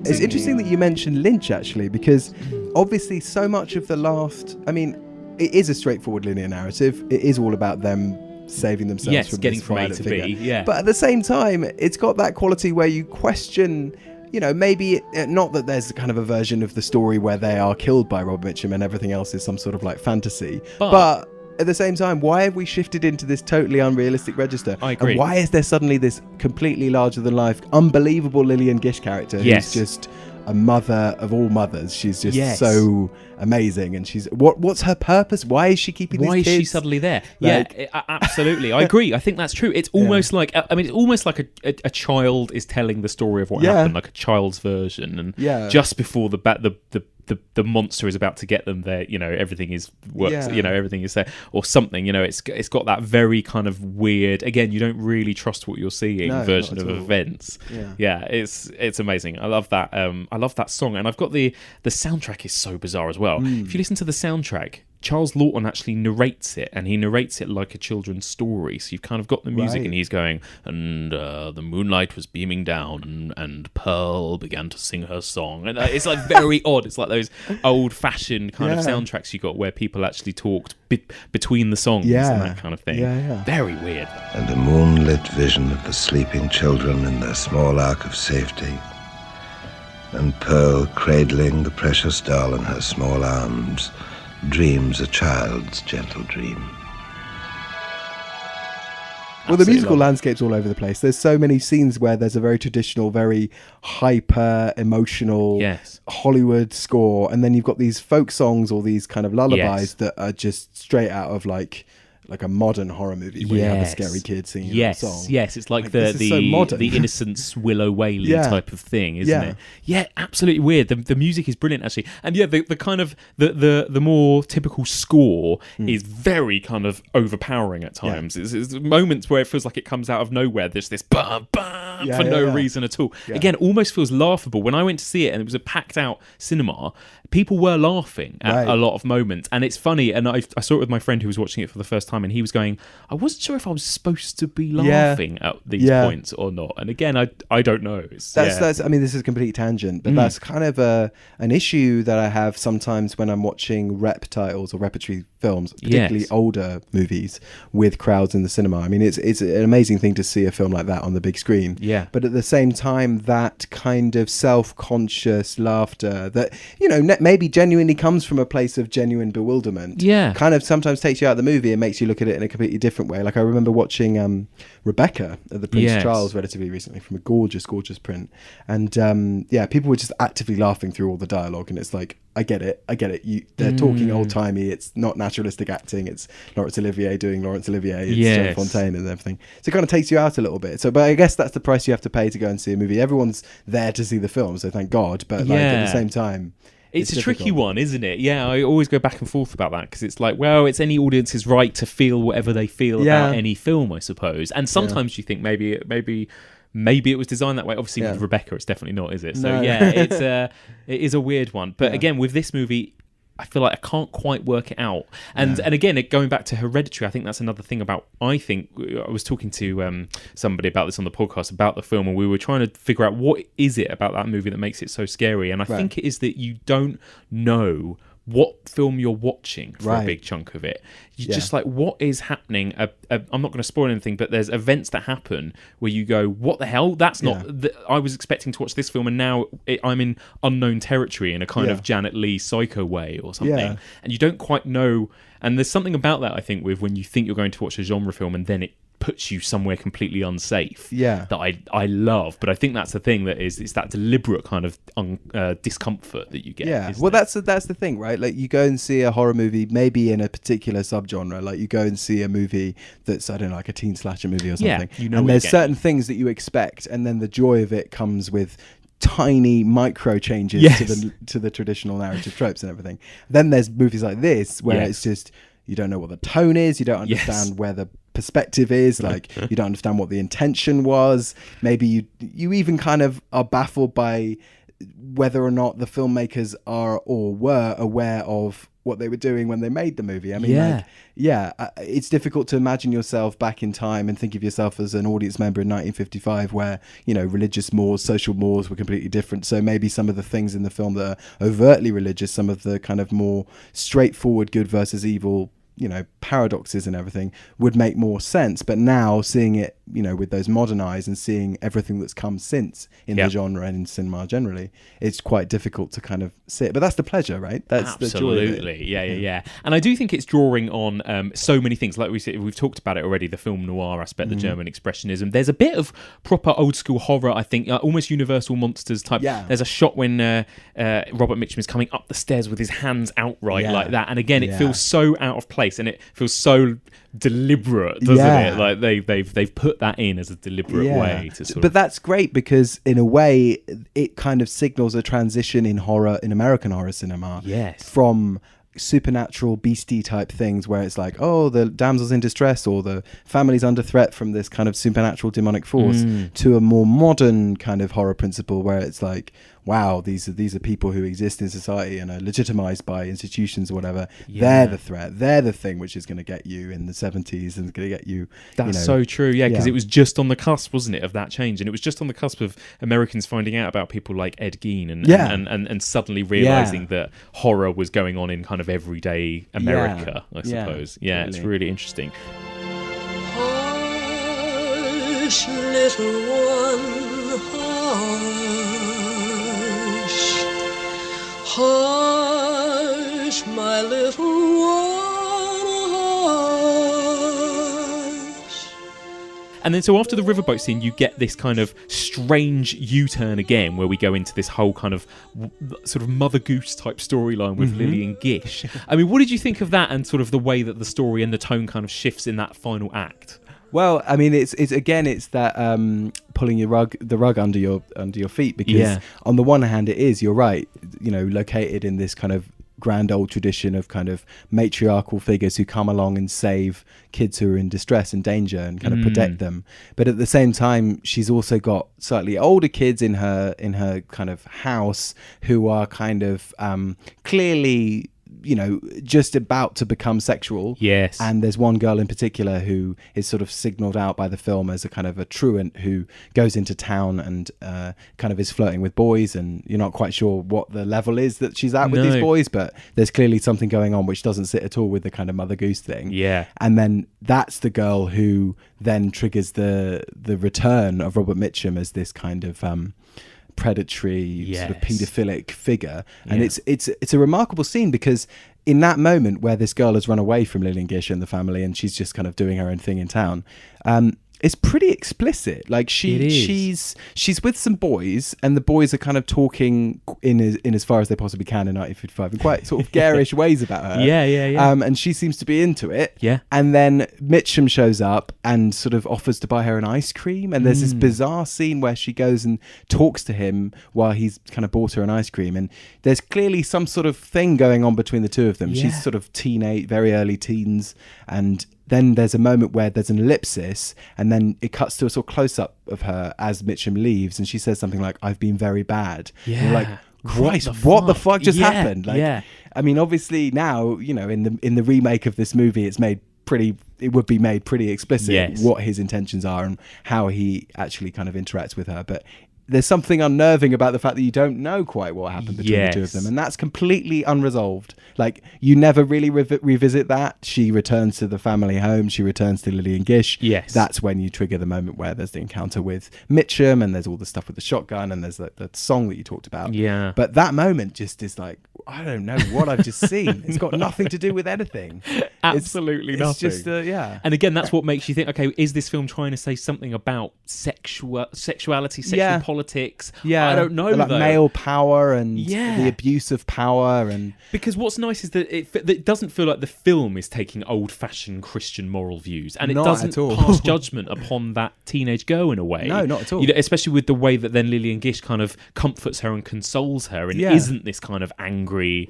It's interesting that you mentioned Lynch, actually, because obviously so much of the last, I mean, it is a straightforward linear narrative. It is all about them saving themselves from getting this from A violent to figure. B. But at the same time, it's got that quality where you question, maybe not that there's kind of a version of the story where they are killed by Rob Mitchum and everything else is some sort of like fantasy. But at the same time, why have we shifted into this totally unrealistic register? I agree. And why is there suddenly this completely larger than life, unbelievable Lillian Gish character who's just a mother of all mothers? She's just so amazing, and she's what's her purpose? Why is she keeping these kids? Why is she suddenly there? Absolutely. I agree. I think that's true. It's almost like it's almost like a child is telling the story of what happened, like a child's version, and just before the the monster is about to get them there, everything is works, Yeah. everything is there or something, it's got that very kind of weird, again, you don't really trust what you're seeing version of events. It's amazing. I love that song, and I've got the soundtrack is so bizarre as well. If you listen to the soundtrack, Charles Lawton actually narrates it, and he narrates it like a children's story. So you've kind of got the music, and he's going, and the moonlight was beaming down, and Pearl began to sing her song. And it's like very odd. It's like those old-fashioned kind of soundtracks you got where people actually talked between the songs and that kind of thing. Very weird. And a moonlit vision of the sleeping children in their small ark of safety, and Pearl cradling the precious doll in her small arms, dreams a child's gentle dream. Well, the musical landscape's all over the place. There's so many scenes where there's a very traditional, very hyper emotional Hollywood score, and then you've got these folk songs or these kind of lullabies that are just straight out of like a modern horror movie where you have a scary kid singing a song. Yes, it's like the Innocence Willow Whaley type of thing, isn't it? Yeah, absolutely weird. The music is brilliant actually, and the kind of the more typical score is very kind of overpowering at times. It's moments where it feels like it comes out of nowhere. There's this bam bam for no reason at all. Again, almost feels laughable. When I went to see it and it was a packed out cinema, people were laughing at a lot of moments, and it's funny. And I saw it with my friend who was watching it for the first time, and he was going, I wasn't sure if I was supposed to be laughing at these points or not. And again, I don't know. That's I mean, this is a complete tangent, but that's kind of an issue that I have sometimes when I'm watching rep titles or repertory films, particularly older movies with crowds in the cinema. I mean, it's an amazing thing to see a film like that on the big screen. Yeah. But at the same time, that kind of self-conscious laughter that, maybe genuinely comes from a place of genuine bewilderment. Yeah. Kind of sometimes takes you out of the movie and makes you look at it in a completely different way. Like I remember watching Rebecca at the Prince Charles relatively recently from a gorgeous print. And people were just actively laughing through all the dialogue, and it's like, I get it. They're talking old-timey. It's not naturalistic acting. It's Laurence Olivier doing Laurence Olivier. It's John Fontaine and everything. So it kind of takes you out a little bit. So, but I guess that's the price you have to pay to go and see a movie. Everyone's there to see the film, so thank God. But at the same time, it's a tricky one, isn't it? Yeah, I always go back and forth about that because it's like, well, it's any audience's right to feel whatever they feel about any film, I suppose. And sometimes you think maybe it was designed that way. Obviously, with Rebecca, it's definitely not, is it? So it is a weird one. But again, with this movie, I feel like I can't quite work it out. And again, going back to Hereditary, I think that's another thing about, I was talking to somebody about this on the podcast about the film, and we were trying to figure out what is it about that movie that makes it so scary. And I think it is that you don't know what film you're watching for a big chunk of it. You just like, what is happening? I'm not going to spoil anything, but there's events that happen where you go, what the hell? That's not... I was expecting to watch this film, and now I'm in unknown territory in a kind of Janet Leigh Psycho way or something. And you don't quite know... And there's something about that, I think, with when you think you're going to watch a genre film and then it puts you somewhere completely unsafe. That I love, but I think that's the thing that it's that deliberate kind of discomfort that you get. Well, that's the thing, right? Like you go and see a horror movie, maybe in a particular subgenre. Like you go and see a movie that's, I don't know, like a teen slasher movie or something. And there's certain things that you expect, and then the joy of it comes with tiny micro changes to the traditional narrative tropes and everything. Then there's movies like this where it's just, you don't know what the tone is, you don't understand where the perspective is, like you don't understand what the intention was. Maybe you even kind of are baffled by whether or not the filmmakers are or were aware of what they were doing when they made the movie. I mean, it's difficult to imagine yourself back in time and think of yourself as an audience member in 1955 where, religious mores, social mores were completely different. So maybe some of the things in the film that are overtly religious, some of the kind of more straightforward good versus evil, paradoxes and everything would make more sense. But now seeing it, with those modern eyes and seeing everything that's come since in the genre and in cinema generally, it's quite difficult to kind of see it. But that's the pleasure, right? That's absolutely the joy of it. Yeah. And I do think it's drawing on so many things. Like we've talked about it already, the film noir aspect, the German expressionism. There's a bit of proper old school horror, I think, almost Universal Monsters type. There's a shot when Robert Mitchum is coming up the stairs with his hands outright like that. And again, it feels so out of place, and it feels so deliberate, doesn't it? Like they've put that in as a deliberate way to sort But that's great because in a way it kind of signals a transition in American horror cinema. Yes. From supernatural beastie type things where it's like, oh, the damsel's in distress or the family's under threat from this kind of supernatural demonic force, to a more modern kind of horror principle where it's like, wow, these are people who exist in society and are legitimized by institutions or whatever. They're the threat. They're the thing which is going to get you in the 70s and going to get you. That's so true. Yeah, because it was just on the cusp, wasn't it, of that change, and it was just on the cusp of Americans finding out about people like Ed Gein and suddenly realizing that horror was going on in kind of everyday America. I suppose. Yeah, totally. It's really interesting. Hush, little one, hush, my little one, hush. And then so after the riverboat scene, you get this kind of strange U-turn again, where we go into this whole kind of sort of Mother Goose type storyline with Lillian Gish. I mean, what did you think of that, and sort of the way that the story and the tone kind of shifts in that final act? Well, I mean, it's that pulling the rug under your feet, because on the one hand, it is, you're right, located in this kind of grand old tradition of kind of matriarchal figures who come along and save kids who are in distress and danger and kind of protect them. But at the same time, she's also got slightly older kids in her kind of house who are kind of clearly, just about to become sexual. Yes. And there's one girl in particular who is sort of signaled out by the film as a kind of a truant who goes into town and kind of is flirting with boys, and you're not quite sure what the level is that she's at with these boys, but there's clearly something going on which doesn't sit at all with the kind of Mother Goose thing. Yeah. And then that's the girl who then triggers the return of Robert Mitchum as this kind of predatory sort of paedophilic figure, and it's a remarkable scene, because in that moment where this girl has run away from Lillian Gish and the family and she's just kind of doing her own thing in town, it's pretty explicit. Like she's with some boys, and the boys are kind of talking in as far as they possibly can in 1955 in quite sort of garish ways about her. Yeah. And she seems to be into it. Yeah. And then Mitchum shows up and sort of offers to buy her an ice cream. And there's this bizarre scene where she goes and talks to him while he's kind of bought her an ice cream. And there's clearly some sort of thing going on between the two of them. Yeah. She's sort of very early teens, and then there's a moment where there's an ellipsis, and then it cuts to a sort of close-up of her as Mitchum leaves, and she says something like, "I've been very bad." Yeah. And you're like, Christ, what the fuck just happened? Like, I mean, obviously now, in the remake of this movie, it would be made pretty explicit what his intentions are and how he actually kind of interacts with her. But there's something unnerving about the fact that you don't know quite what happened between the two of them, and that's completely unresolved. Like, you never really revisit that. She returns to the family home, she returns to Lillian Gish. Yes. That's when you trigger the moment where there's the encounter with Mitchum, and there's all the stuff with the shotgun, and there's the song that you talked about. Yeah. But that moment just is like, I don't know what I've just seen. It's got nothing to do with anything. Absolutely nothing. It's just, And again, that's what makes you think, okay, is this film trying to say something about sexuality, sexual politics? Yeah. I don't know, like though. Male power and the abuse of power. And because what's nice is that it doesn't feel like the film is taking old-fashioned Christian moral views, and it doesn't pass judgment upon that teenage girl in a way. No, not at all. Especially with the way that then Lillian Gish kind of comforts her and consoles her, and isn't this kind of angry,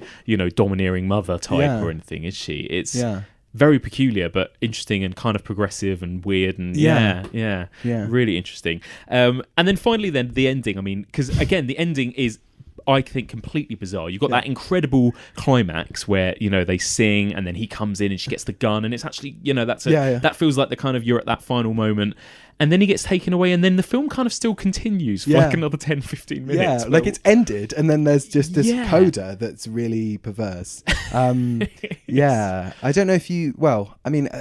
domineering mother type or anything, is she? It's very peculiar, but interesting and kind of progressive and weird, and really interesting. And then finally, the ending. I mean, because again, the ending is, I think, completely bizarre. You've got that incredible climax where, they sing, and then he comes in and she gets the gun, and it's actually, that feels like the kind of, you're at that final moment. And then he gets taken away, and then the film kind of still continues for like another 10, 15 minutes. Yeah, like it's ended, and then there's just this coda that's really perverse. I don't know if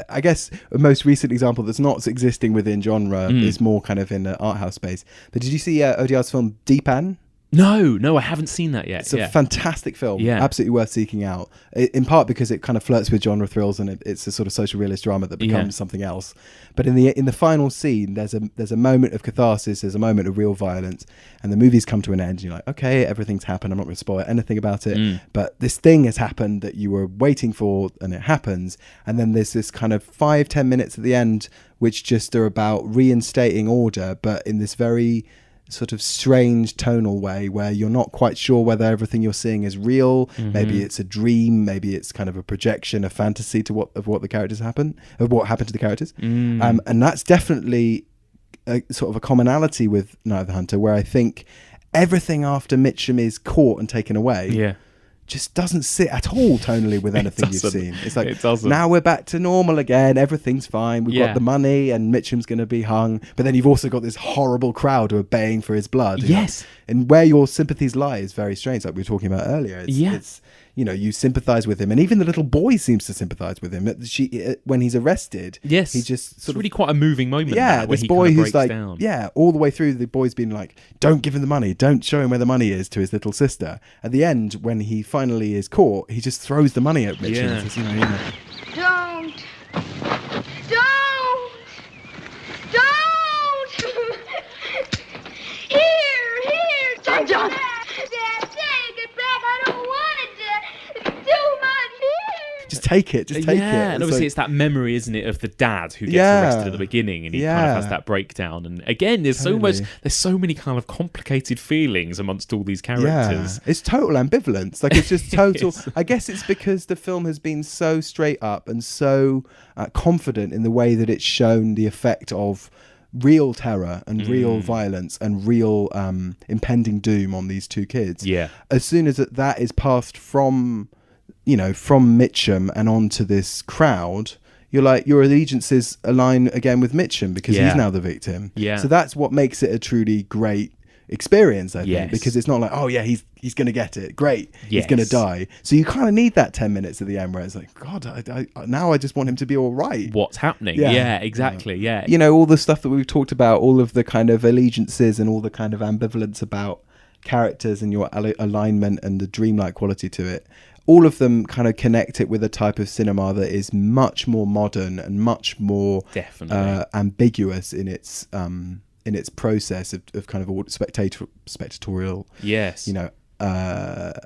I guess a most recent example that's not existing within genre is more kind of in the art house space. But did you see Odiar's film Deepan? No, I haven't seen that yet. It's a fantastic film. Yeah. Absolutely worth seeking out. In part because it kind of flirts with genre thrills, and it's a sort of social realist drama that becomes something else. But in the final scene, there's a moment of catharsis. There's a moment of real violence, and the movie's come to an end. And you're like, okay, everything's happened. I'm not going to spoil anything about it, but this thing has happened that you were waiting for, and it happens. And then there's this kind of 5-10 minutes at the end, which just are about reinstating order, but in this very sort of strange tonal way where you're not quite sure whether everything you're seeing is real. Maybe it's a dream, maybe it's kind of a projection, a fantasy to what happened to the characters. And that's definitely a sort of a commonality with Night of the Hunter, where I think everything after Mitchum is caught and taken away just doesn't sit at all tonally with anything you've seen. It's like, now we're back to normal again, everything's fine, we've got the money and Mitchum's going to be hung, but then you've also got this horrible crowd who are baying for his blood. And where your sympathies lie is very strange, like we were talking about earlier. It's you know, you sympathise with him, and even the little boy seems to sympathise with him. When he's arrested, he just it's really quite a moving moment. This boy who's like, all the way through, the boy's been like, don't give him the money, don't show him where the money is, to his little sister. At the end, when he finally is caught, he just throws the money at Mitchell and says, Don't! Here! John! Dad, take it back. I don't want it to do much here. Just take it. And obviously it's that memory, isn't it, of the dad who gets arrested at the beginning, and he kind of has that breakdown. And again, there's so many kind of complicated feelings amongst all these characters. It's total ambivalence. Like, it's just total. I guess it's because the film has been so straight up and so confident in the way that it's shown the effect of real terror and real violence and real impending doom on these two kids. As soon as that is passed from Mitchum and onto this crowd, you're like, your allegiances align again with Mitchum because he's now the victim. So that's what makes it a truly great experience, I think, because it's not like, oh yeah, he's going to get it. Great. He's going to die. So you kind of need that 10 minutes at the end where it's like, God, now I just want him to be all right. What's happening? Yeah, exactly. Yeah. You know, all the stuff that we've talked about, all of the kind of allegiances and all the kind of ambivalence about characters and your alignment and the dreamlike quality to it. All of them kind of connect it with a type of cinema that is much more modern and much more ambiguous in its process of kind of spectatorial,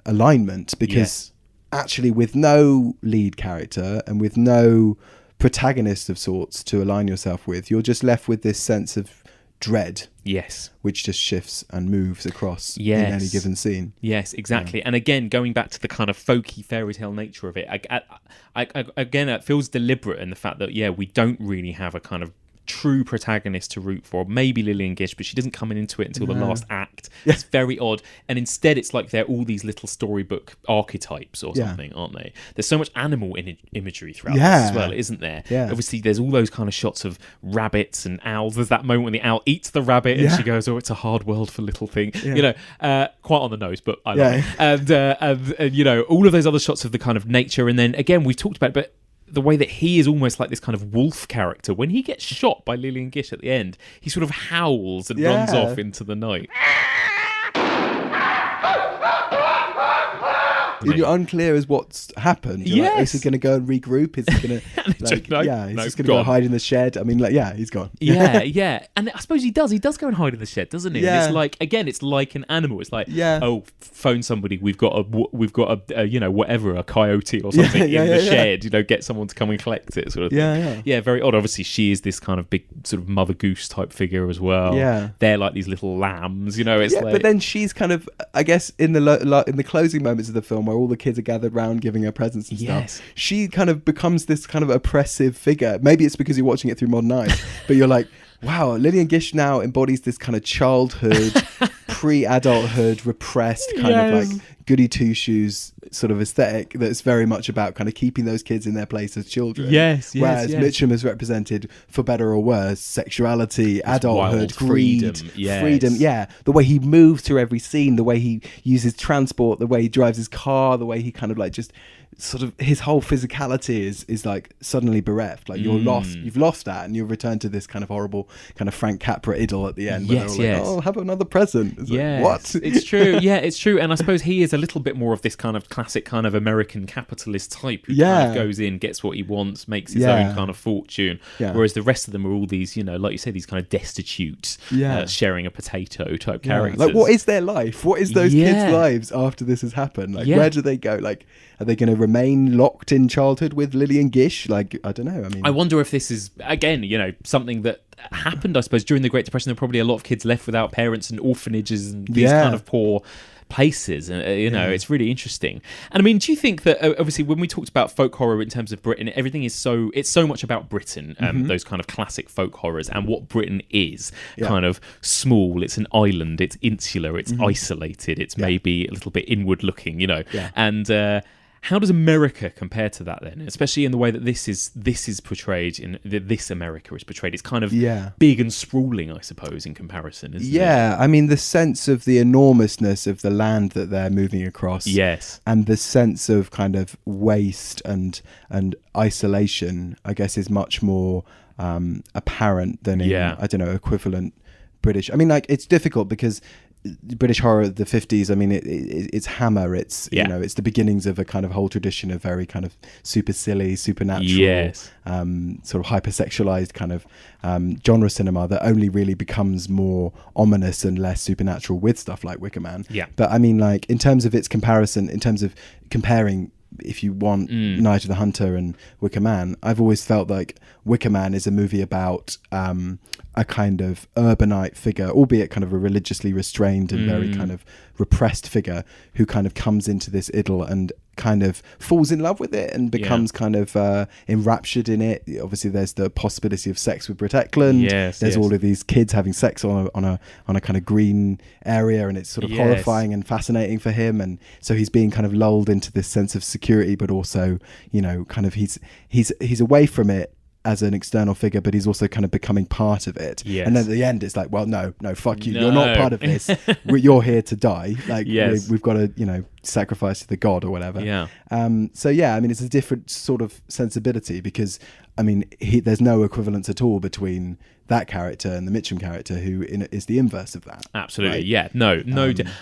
alignment. Because actually, with no lead character and with no protagonist of sorts to align yourself with, you're just left with this sense of dread, which just shifts and moves across in any given scene. Exactly. And again, going back to the kind of folky fairy tale nature of it, again, it feels deliberate in the fact that we don't really have a kind of true protagonist to root for. Maybe Lillian Gish, but she doesn't come into it until the last act. It's very odd, and instead it's like they're all these little storybook archetypes or something, aren't they? There's so much animal imagery throughout this as well, isn't there? Obviously there's all those kind of shots of rabbits and owls. There's that moment when the owl eats the rabbit and she goes, oh, it's a hard world for little thing. Quite on the nose, but I love it. And you know, all of those other shots of the kind of nature. And then again, we've talked about it, but the way that he is almost like this kind of wolf character. When he gets shot by Lillian Gish at the end, he sort of howls and runs off into the night. You're unclear as what's happened. You're like, is he going to go and regroup? Is he going to he's just going to go hide in the shed? I mean, he's gone. And I suppose he does. He does go and hide in the shed, doesn't he? And it's like, again, it's like an animal. It's like, oh, phone somebody. We've got a a coyote or something in the shed. Get someone to come and collect it, sort of thing. Very odd. Obviously, she is this kind of big sort of mother goose type figure as well. They're like these little lambs. It's like, but then she's kind of, I guess, in the closing moments of the film, where all the kids are gathered round giving her presents and stuff, she kind of becomes this kind of oppressive figure. Maybe it's because you're watching it through modern eyes, but you're like, wow, Lillian Gish now embodies this kind of childhood, pre-adulthood, repressed kind of like goody two shoes sort of aesthetic that's very much about kind of keeping those kids in their place as children. Yes, Whereas Mitchum has represented, for better or worse, sexuality, adulthood, greed, freedom. Yeah, the way he moves through every scene, the way he uses transport, the way he drives his car, the way he kind of like just sort of his whole physicality is like suddenly bereft. Like you've lost that, and you've returned to this kind of horrible kind of Frank Capra idyll at the end. Yes, where like, oh, have another present. It's like, what? It's true. Yeah, it's true. And I suppose he is a little bit more of this kind of classic kind of American capitalist type who kind of goes in, gets what he wants, makes his own kind of fortune. Yeah. Whereas the rest of them are all these, you know, like you say, these kind of destitute, sharing a potato type characters. Like, what is their life? What is those kids' lives after this has happened? Like, where do they go? Like, are they going to remain locked in childhood with Lillian Gish? Like, I don't know. I mean, I wonder if this is, again, you know, something that happened, I suppose, during the Great Depression. There were probably a lot of kids left without parents and orphanages and these kind of poor places, and it's really interesting. And I mean, do you think that obviously when we talked about folk horror in terms of Britain, everything is so much about Britain, those kind of classic folk horrors, and what Britain is kind of small, it's an island, it's insular, it's isolated, it's maybe a little bit inward looking, you know, and how does America compare to that then? Especially in the way that this is portrayed, in this America is portrayed. It's kind of big and sprawling, I suppose, in comparison, isn't it? Yeah, I mean, the sense of the enormousness of the land that they're moving across. Yes. And the sense of kind of waste and isolation, I guess, is much more apparent than in, I don't know, equivalent British. I mean, like, it's difficult because British horror of the 50s, I mean, it's Hammer, it's you know, it's the beginnings of a kind of whole tradition of very kind of super silly, supernatural, sort of hypersexualized kind of genre cinema that only really becomes more ominous and less supernatural with stuff like Wicker Man. But I mean, like, in terms of its comparison, in terms of comparing, if you want, Night of the Hunter and Wicker Man, I've always felt like Wicker Man is a movie about a kind of urbanite figure, albeit kind of a religiously restrained and very kind of repressed figure, who kind of comes into this idyll and kind of falls in love with it and becomes kind of enraptured in it. Obviously, there's the possibility of sex with Britt Eklund. There's all of these kids having sex on a kind of green area, and it's sort of horrifying and fascinating for him. And so he's being kind of lulled into this sense of security, but also, you know, kind of he's away from it as an external figure, but he's also kind of becoming part of it. And then at the end, it's like, well, no, fuck you. No. You're not part of this. You're here to die. Like, we've got to, you know, sacrifice to the god or whatever. So yeah, I mean, it's a different sort of sensibility because, I mean, there's no equivalence at all between that character and the Mitchum character, who is the inverse of that. Absolutely, right? No.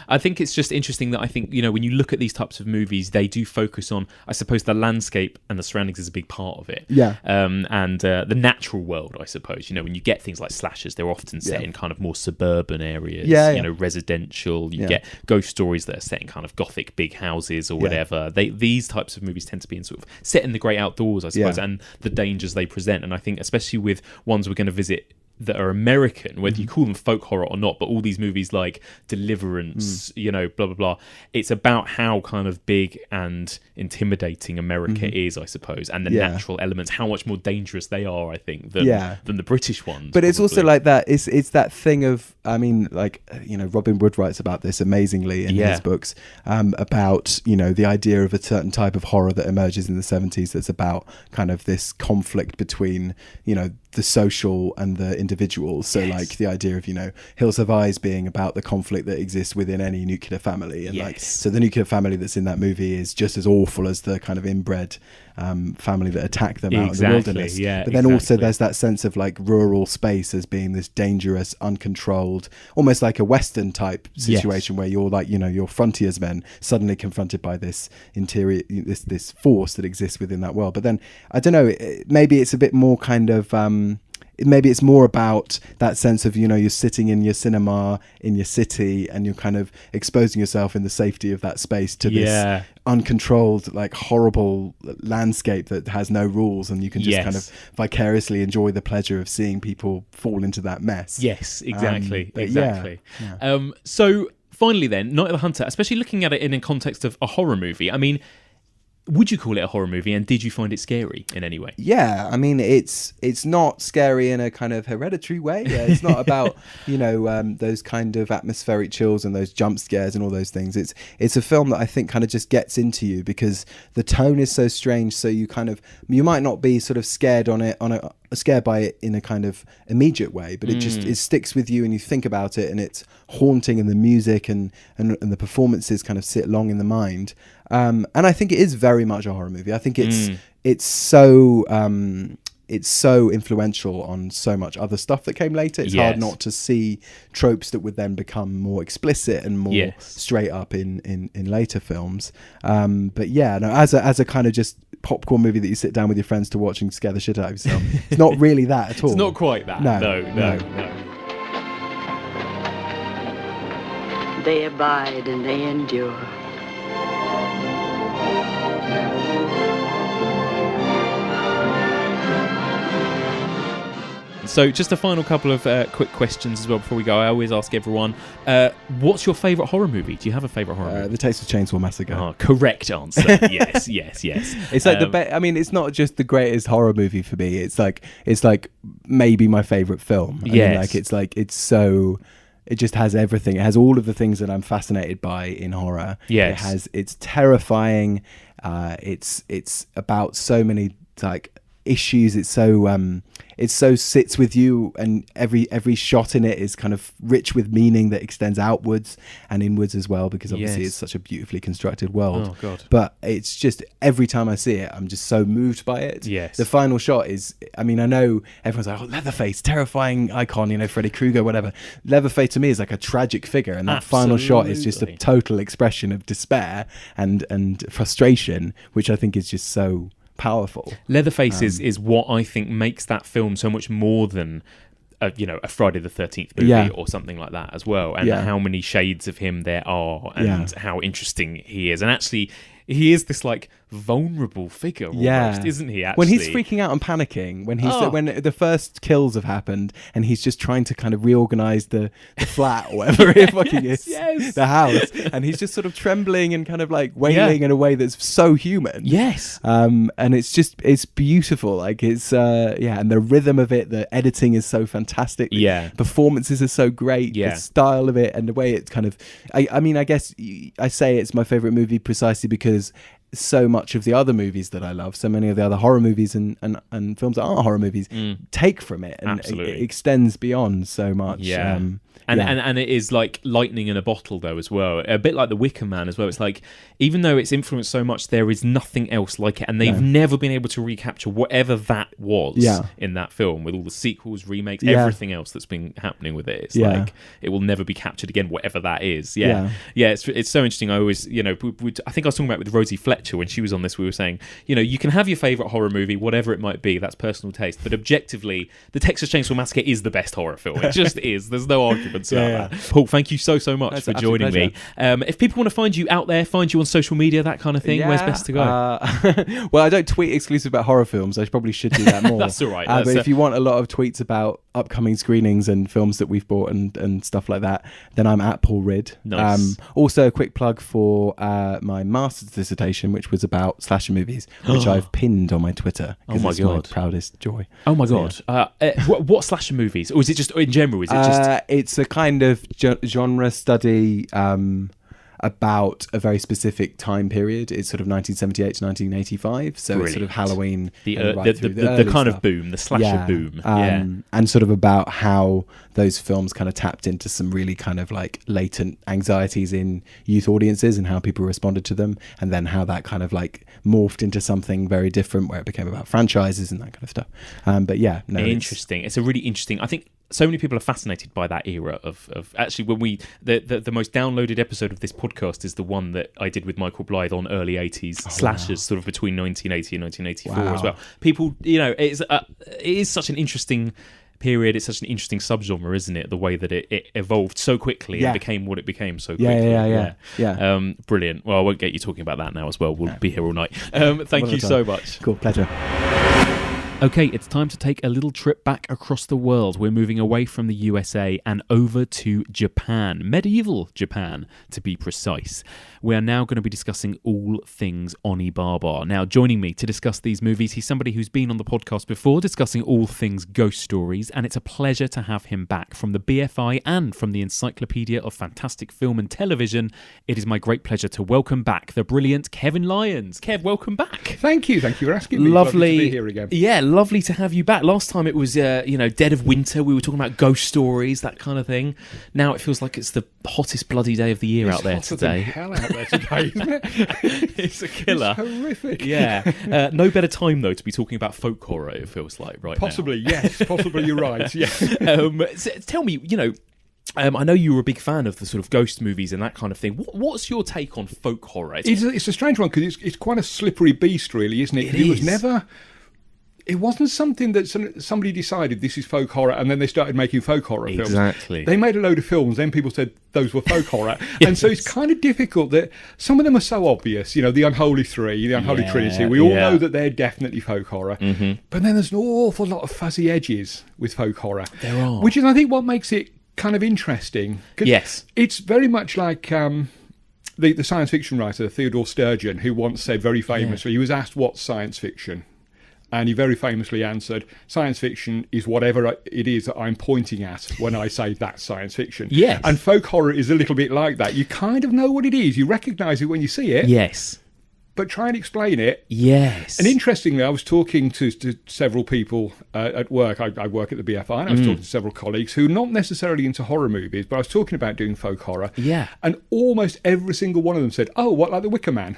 I think it's just interesting that I think, you know, when you look at these types of movies, they do focus on, I suppose, the landscape and the surroundings is a big part of it. And the natural world, I suppose. You know, when you get things like slashers, they're often set in kind of more suburban areas. You know, residential. You get ghost stories that are set in kind of gothic big houses or whatever. These types of movies tend to be in sort of set in the great outdoors, I suppose, and the dangers they present. And I think especially with ones we're going to visit that are American, whether you call them folk horror or not, but all these movies like Deliverance, you know, blah, blah, blah. It's about how kind of big and intimidating America is, I suppose, and the natural elements, how much more dangerous they are, I think, than the British ones. But probably. It's also like that, it's that thing of, I mean, like, you know, Robin Wood writes about this amazingly in his books, about, you know, the idea of a certain type of horror that emerges in the 70s that's about kind of this conflict between, you know, the social and the individual. So like the idea of, you know, Hills Have Eyes being about the conflict that exists within any nuclear family, and like, so the nuclear family that's in that movie is just as awful as the kind of inbred family that attack them out in the wilderness. But then also there's that sense of like rural space as being this dangerous, uncontrolled, almost like a Western type situation where you're like, you know, you're frontiersmen suddenly confronted by this interior, this force that exists within that world. But then I don't know, maybe it's a bit more kind of maybe it's more about that sense of, you know, you're sitting in your cinema in your city and you're kind of exposing yourself in the safety of that space to this uncontrolled, like, horrible landscape that has no rules, and you can just kind of vicariously enjoy the pleasure of seeing people fall into that mess. Exactly. So finally then, Night of the Hunter, especially looking at it in a context of a horror movie, I mean, would you call it a horror movie, and did you find it scary in any way? Yeah, I mean, it's not scary in a kind of hereditary way. Yeah, it's not about those kind of atmospheric chills and those jump scares and all those things. It's a film that I think kind of just gets into you because the tone is so strange. So you might not be sort of scared by it in a kind of immediate way, but it sticks with you and you think about it, and it's haunting, and the music and the performances kind of sit long in the mind. And I think it is very much a horror movie. I think it's so influential on so much other stuff that came later. It's hard not to see tropes that would then become more explicit and more straight up in later films. But yeah, no, as a kind of just popcorn movie that you sit down with your friends to watch and scare the shit out of yourself, it's not really that at all. It's not quite that. No. They abide and they endure. So just a final couple of quick questions as well before we go. I always ask everyone, what's your favourite horror movie? Do you have a favourite horror movie? The Texas Chainsaw Massacre. Oh, correct answer. Yes. It's like I mean, it's not just the greatest horror movie for me. It's like maybe my favourite film. I mean, it just has everything. It has all of the things that I'm fascinated by in horror. Yes. It's terrifying. It's about so many issues. It so sits with you, and every shot in it is kind of rich with meaning that extends outwards and inwards as well, because obviously it's such a beautifully constructed world. Oh God. But it's just, every time I see it, I'm just so moved by it. Yes. The final shot is, I mean, I know everyone's like, oh, Leatherface, terrifying icon, Freddy Krueger, whatever. Leatherface to me is like a tragic figure, and that final shot is just a total expression of despair and frustration, which I think is just so powerful. Leatherface is what I think makes that film so much more than a Friday the 13th movie or something like that as well, and how many shades of him there are, and how interesting he is. And actually, he is this vulnerable figure almost, isn't he? Actually, when he's freaking out and panicking, when the first kills have happened, and he's just trying to kind of reorganize the flat or whatever it fucking is, the house, and he's just sort of trembling and kind of wailing in a way that's so human. Yes. And it's beautiful. It's and the rhythm of it, the editing is so fantastic. The performances are so great. The style of it and the way it's kind of, I mean, I guess I say it's my favorite movie precisely because so much of the other movies that I love, so many of the other horror movies and films that aren't horror movies take from it, and it extends beyond so much. And it is like lightning in a bottle though as well, a bit like The Wicker Man as well. It's like, even though it's influenced so much, there is nothing else like it, and they've never been able to recapture whatever that was in that film, with all the sequels, remakes, everything else that's been happening with it. It's like it will never be captured again, whatever that is. It's so interesting. I always, I think I was talking about it with Rosie Fletcher when she was on this. We were saying, you can have your favourite horror movie, whatever it might be, that's personal taste, but objectively, the Texas Chainsaw Massacre is the best horror film. It just is. There's no arguments about that. Paul, thank you so much for joining me. If people want to find you out there, find you on social media, that kind of thing, where's best to go? Well, I don't tweet exclusive about horror films. I probably should do that more. That's all right. But if you want a lot of tweets about upcoming screenings and films that we've bought and stuff like that, then I'm at Paul Ridd. Nice. Also, a quick plug for my master's dissertation, which was about slasher movies, which I've pinned on my Twitter. Oh my God. My proudest joy. Oh my God. What slasher movies? Or is it just in general? Is it just... It's a kind of genre study about a very specific time period. It's sort of 1978 to 1985, so Brilliant. It's sort of Halloween, the kind of boom, the slasher boom, and sort of about how those films kind of tapped into some really kind of latent anxieties in youth audiences and how people responded to them, and then how that kind of morphed into something very different, where it became about franchises and that kind of stuff. Interesting. It's a really interesting. I think so many people are fascinated by that era of actually, when the most downloaded episode of this podcast is the one that I did with Michael Blythe on early 80s slashers, sort of between 1980 and 1984 as well. People, it is such an interesting period. It's such an interesting subgenre, isn't it? The way that it evolved so quickly and became what it became so quickly. Yeah. Brilliant. Well, I won't get you talking about that now as well. We'll be here all night. Thank you so much. Cool, pleasure. Okay, it's time to take a little trip back across the world. We're moving away from the USA and over to Japan, medieval Japan to be precise. We are now going to be discussing all things Onibaba. Now, joining me to discuss these movies, he's somebody who's been on the podcast before discussing all things ghost stories, and it's a pleasure to have him back from the BFI and from the Encyclopedia of Fantastic Film and Television. It is my great pleasure to welcome back the brilliant Kevin Lyons. Kev, welcome back. Thank you for asking me. Lovely to be here again. Yeah, lovely to have you back. Last time it was, dead of winter. We were talking about ghost stories, that kind of thing. Now it feels like it's the hottest bloody day of the year out there today. It's hell out there today, isn't it? It's a killer. It's horrific. Yeah. No better time, though, to be talking about folk horror, it feels like, right Possibly, now. yes. Possibly, you're right. Yeah. So tell me, I know you were a big fan of the sort of ghost movies and that kind of thing. What's your take on folk horror? It's a strange one because it's quite a slippery beast, really, isn't it? It was never... It wasn't something that somebody decided this is folk horror and then they started making folk horror films. Exactly. They made a load of films, then people said those were folk horror. Yes. And so it's kind of difficult that some of them are so obvious, the Unholy Three, the Unholy Trinity. We all know that they're definitely folk horror. Mm-hmm. But then there's an awful lot of fuzzy edges with folk horror. There are. Which is, I think, what makes it kind of interesting. Yes. It's very much like... the science fiction writer, Theodore Sturgeon, who once said very famously, he was asked what's science fiction. And he very famously answered, science fiction is whatever it is that I'm pointing at when I say that's science fiction. Yes. And folk horror is a little bit like that. You kind of know what it is. You recognise it when you see it. Yes. But try and explain it. Yes. And interestingly, I was talking to several people at work. I work at the BFI, and I was talking to several colleagues who are not necessarily into horror movies, but I was talking about doing folk horror. Yeah. And almost every single one of them said, oh, what, like The Wicker Man?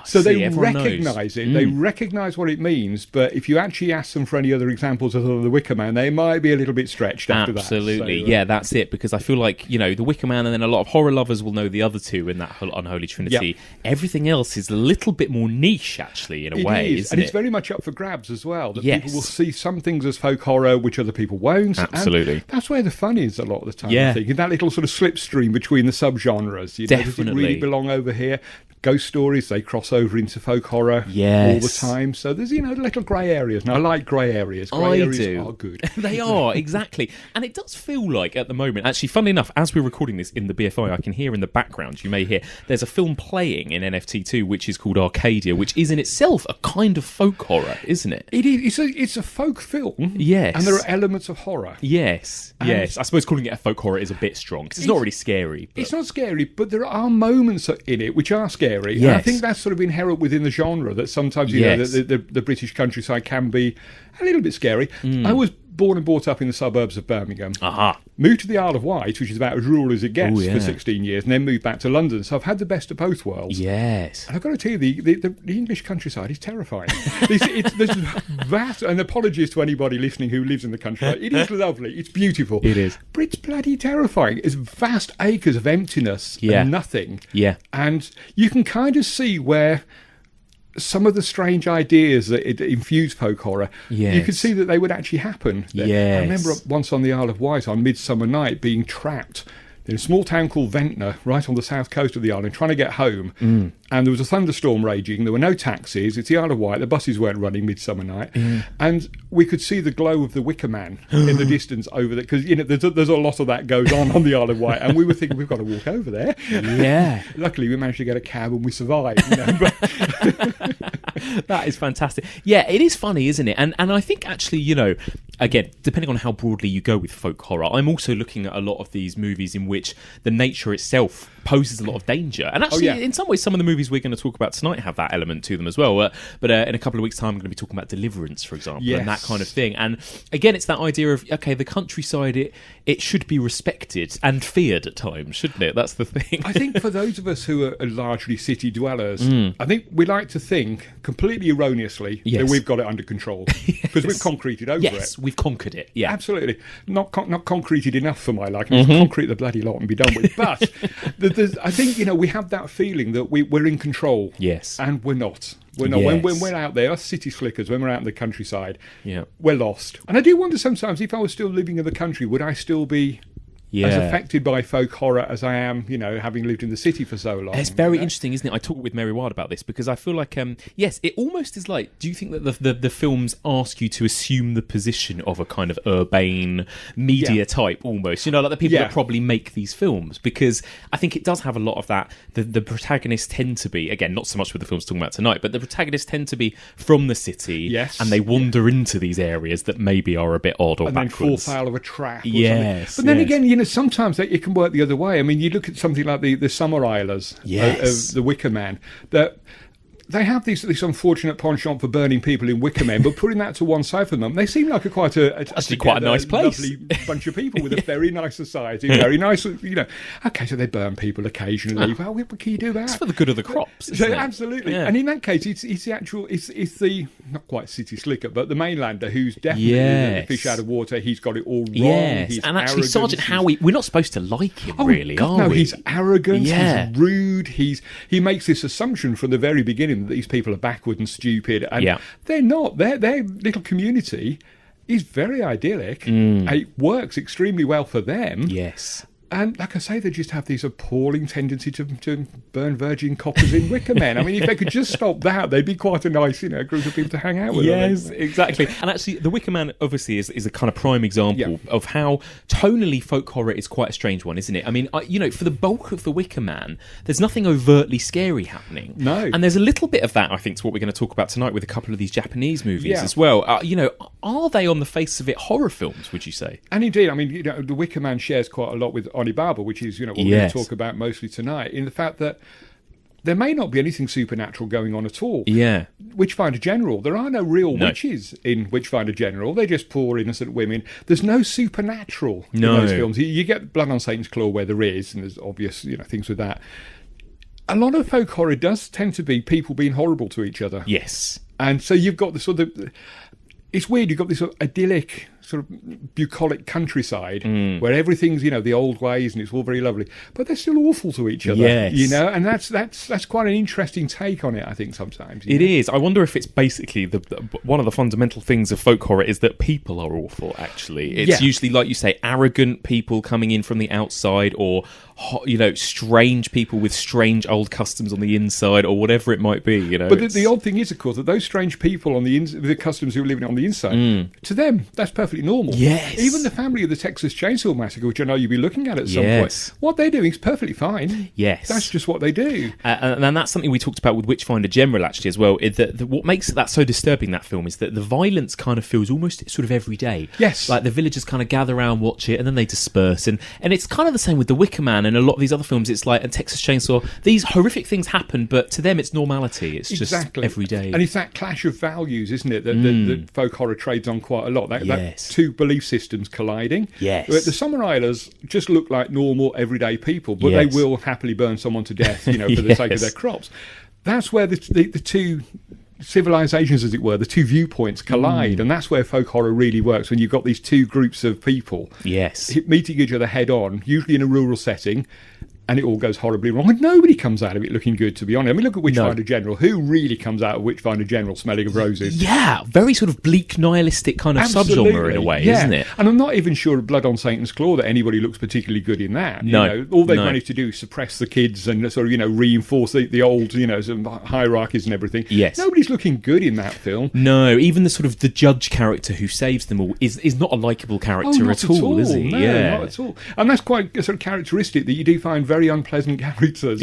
So they recognise it. They recognise what it means, but if you actually ask them for any other examples other than The Wicker Man, they might be a little bit stretched after that. Absolutely. Yeah, that's it, because I feel like, The Wicker Man and then a lot of horror lovers will know the other two in that Unholy Trinity. Yep. Everything else is a little bit more niche, actually, in a way, isn't and it? It's very much up for grabs as well. That people will see some things as folk horror, which other people won't. Absolutely. And that's where the fun is a lot of the time, I think. In that little sort of slipstream between the subgenres. Definitely. Does it really belong over here? Ghost stories, they cross over into folk horror all the time. So there's, little grey areas. And I like grey areas. Grey areas are good. They are, exactly. And it does feel like, at the moment, actually, funnily enough, as we're recording this in the BFI, I can hear in the background, you may hear, there's a film playing in NFT2, which is called Arcadia, which is in itself a kind of folk horror, isn't it? It is. It's a folk film. Yes. And there are elements of horror. Yes. Yes. I suppose calling it a folk horror is a bit strong, because it's not really scary. But... It's not scary, but there are moments in it which are scary. Yes. And I think that's sort of inherent within the genre, that sometimes, the British countryside can be a little bit scary. I was born and brought up in the suburbs of Birmingham. Moved to the Isle of Wight, which is about as rural as it gets, for 16 years, and then moved back to London. So I've had the best of both worlds. Yes. And I've got to tell you, the English countryside is terrifying. There's vast, and apologies to anybody listening who lives in the countryside. It is lovely. It's beautiful. It is. But it's bloody terrifying. It's vast acres of emptiness and nothing. Yeah. And you can kind of see where... some of the strange ideas that it infused folk horror, you could see that they would actually happen. Yes. I remember once on the Isle of Wight on Midsummer Night being trapped in a small town called Ventnor, right on the south coast of the island, trying to get home. And there was a thunderstorm raging. There were no taxis. It's the Isle of Wight. The buses weren't running Midsummer Night. And we could see the glow of the Wicker Man in the distance over there, because there's a lot of that goes on the Isle of Wight. And we were thinking, we've got to walk over there. Yeah. Luckily, we managed to get a cab and we survived. That is fantastic. Yeah, it is funny, isn't it? And I think actually, again, depending on how broadly you go with folk horror, I'm also looking at a lot of these movies in which the nature itself poses a lot of danger. And actually, in some ways, some of the movies we're going to talk about tonight have that element to them as well. But in a couple of weeks' time, I'm going to be talking about Deliverance, for example, and that kind of thing. And again, it's that idea of, okay, the countryside, it should be respected and feared at times, shouldn't it? That's the thing. I think for those of us who are largely city dwellers, I think we like to think, completely erroneously, that we've got it under control. Because we've concreted over it. Yes, we've conquered it, Absolutely. Not concreted enough for my liking. Just concrete the bloody lot and be done with. But I think, we have that feeling that we're in control. Yes. And we're not. We're not. Yes. When we're out there, us city slickers, when we're out in the countryside, we're lost. And I do wonder sometimes, if I was still living in the country, would I still be as affected by folk horror as I am, having lived in the city for so long. It's very interesting, isn't it? I talked with Mary Wild about this because I feel like, yes, it almost is like, do you think that the films ask you to assume the position of a kind of urbane media type almost, like the people that probably make these films? Because I think it does have a lot of that. The protagonists tend to be, again, not so much with the films talking about tonight, but the protagonists tend to be from the city, and they wander into these areas that maybe are a bit odd or backwards. And then fall foul of a trap or something. But then again, sometimes it can work the other way. I mean, you look at something like the Summer Islers of The Wicker Man, that they have this unfortunate penchant for burning people in wicker men, but putting that to one side for them, they seem like quite a nice place, lovely bunch of people with a very nice society, very nice. Okay, so they burn people occasionally. Well, what can you do about? It's for the good of the crops. So, absolutely, and in that case, it's the not quite city slicker, but the mainlander who's definitely the fish out of water. He's got it all wrong. Yes, and actually, Sergeant Howie, we're not supposed to like him, really, are we? No, he's arrogant. He's rude. He makes this assumption from the very beginning that these people are backward and stupid, and they're not. Their little community is very idyllic. It works extremely well for them. Yes. And like I say, they just have this appalling tendency to burn virgin coppers in wicker men. I mean, if they could just stop that, they'd be quite a nice, group of people to hang out with. Yes, exactly. And actually, The Wicker Man obviously is a kind of prime example of how tonally folk horror is quite a strange one, isn't it? I mean, for the bulk of The Wicker Man, there's nothing overtly scary happening. No. And there's a little bit of that, I think, to what we're going to talk about tonight with a couple of these Japanese movies as well. Are they on the face of it horror films, would you say? And indeed, I mean, The Wicker Man shares quite a lot with Onibaba, which is, what we're going to talk about mostly tonight, in the fact that there may not be anything supernatural going on at all. Yeah. Witchfinder General, there are no real witches in Witchfinder General. They're just poor, innocent women. There's no supernatural in those films. You get Blood on Satan's Claw where there is, and there's obvious, things with that. A lot of folk horror does tend to be people being horrible to each other. Yes. And so you've got the sort of... It's weird, you've got this sort of idyllic, sort of bucolic countryside where everything's, the old ways and it's all very lovely, but they're still awful to each other, and that's quite an interesting take on it, I think, sometimes. It is. I wonder if it's basically one of the fundamental things of folk horror is that people are awful, actually. It's usually, like you say, arrogant people coming in from the outside, or strange people with strange old customs on the inside, or whatever it might be. But the odd thing is, of course, that those strange people on the customs who are living on the inside, to them, that's perfectly normal. Yes. Even the family of the Texas Chainsaw Massacre, which I know you'll be looking at some point, what they're doing is perfectly fine. Yes. That's just what they do. And that's something we talked about with Witchfinder General, actually, as well. What makes that so disturbing, that film, is that the violence kind of feels almost sort of every day. Yes. Like the villagers kind of gather around, watch it, and then they disperse. And it's kind of the same with The Wicker Man and a lot of these other films. It's like, and Texas Chainsaw, these horrific things happen, but to them it's normality. It's just every day. And it's that clash of values, isn't it, that folk horror trades on quite a lot. That two belief systems colliding. Yes. The Summer Islers just look like normal, everyday people, but they will happily burn someone to death, for the sake of their crops. That's where the two civilizations, as it were, the two viewpoints collide, and that's where folk horror really works, when you've got these two groups of people meeting each other head on, usually in a rural setting, and it all goes horribly wrong, and nobody comes out of it looking good, to be honest. I mean, look at Witchfinder General. Who really comes out of Witchfinder General smelling of roses? Yeah, very sort of bleak, nihilistic kind of subgenre in a way, isn't it? And I'm not even sure of Blood on Satan's Claw that anybody looks particularly good in that. All they've managed to do is suppress the kids and sort of, reinforce the old, some hierarchies and everything. Yes. Nobody's looking good in that film. No, even the sort of the judge character who saves them all is not a likeable character at all, is he? No, not at all. And that's quite sort of characteristic, that you do find very unpleasant characters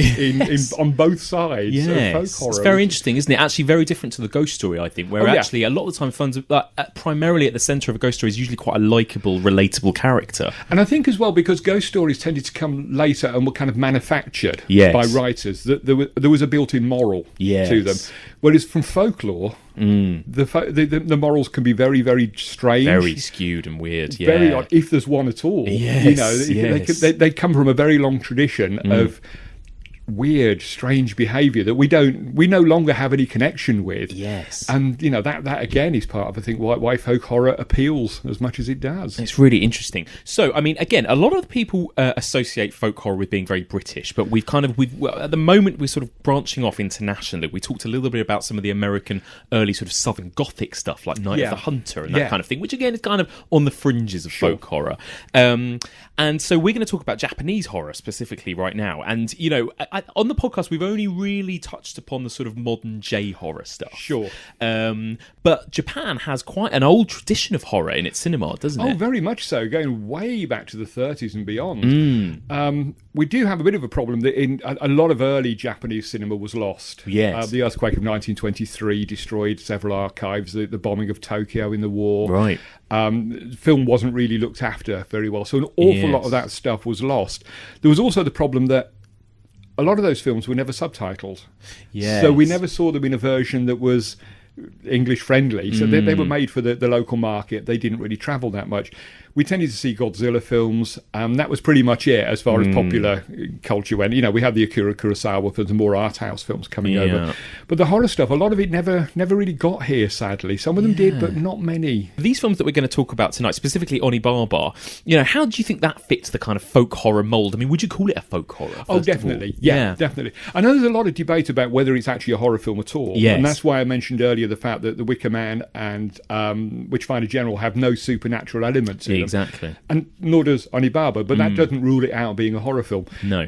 on both sides of folk horror. It's very interesting, isn't it? Actually very different to the ghost story, I think, where actually a lot of the time primarily at the centre of a ghost story is usually quite a likeable, relatable character. And I think as well, because ghost stories tended to come later and were kind of manufactured by writers, that there was a built-in moral to them. Whereas from folklore, the morals can be very, very strange, very skewed and weird. Very odd, if there's one at all. Yes, they come from a very long tradition of weird, strange behaviour that we no longer have any connection with. Yes. And that again is part of, I think, why folk horror appeals as much as it does. It's really interesting. So, I mean, again, a lot of people associate folk horror with being very British, but at the moment we're sort of branching off internationally. We talked a little bit about some of the American early sort of Southern Gothic stuff, like Night of the Hunter and that kind of thing, which again is kind of on the fringes of folk horror. And so we're going to talk about Japanese horror specifically right now. And, on the podcast, we've only really touched upon the sort of modern J-horror stuff. Sure. But Japan has quite an old tradition of horror in its cinema, doesn't it? Oh, very much so, going way back to the 30s and beyond. We do have a bit of a problem that in a lot of early Japanese cinema was lost. Yes. The earthquake of 1923 destroyed several archives, the bombing of Tokyo in the war. Right. Film wasn't really looked after very well, so an awful lot of that stuff was lost. There was also the problem that a lot of those films were never subtitled. Yes. So we never saw them in a version that was English friendly. So they were made for the local market. They didn't really travel that much. We tended to see Godzilla films. That was pretty much it as far as popular culture went. We had the Akira Kurosawa films and more art house films coming over. But the horror stuff, a lot of it never really got here, sadly. Some of them did, but not many. These films that we're going to talk about tonight, specifically Onibaba, how do you think that fits the kind of folk horror mould? I mean, would you call it a folk horror? Oh, definitely. Yeah, definitely. I know there's a lot of debate about whether it's actually a horror film at all. Yes. And that's why I mentioned earlier the fact that The Wicker Man and Witchfinder General have no supernatural elements in them. Exactly. And nor does Onibaba, but that doesn't rule it out being a horror film. No.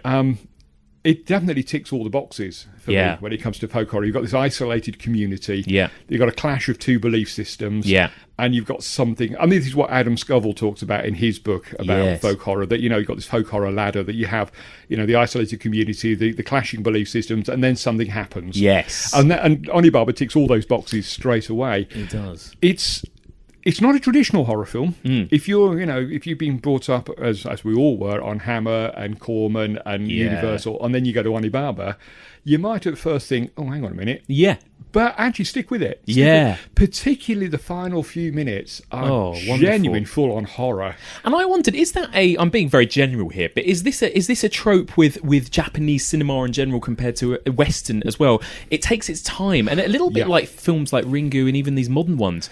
It definitely ticks all the boxes for me when it comes to folk horror. You've got this isolated community. Yeah. You've got a clash of two belief systems. Yeah. And you've got something... I mean, this is what Adam Scoville talks about in his book about folk horror, that, you've got this folk horror ladder, that you have, the isolated community, the clashing belief systems, and then something happens. Yes. And Onibaba ticks all those boxes straight away. It does. It's not a traditional horror film. If you've been brought up as we all were on Hammer and Corman and Universal, and then you go to Onibaba, you might at first think, "Oh, hang on a minute." Yeah. But actually stick with it. Particularly the final few minutes are genuine full-on horror. And I wondered, is that I'm being very general here, but is this a trope with Japanese cinema in general compared to Western as well? It takes its time, and a little bit like films like Ringu and even these modern ones,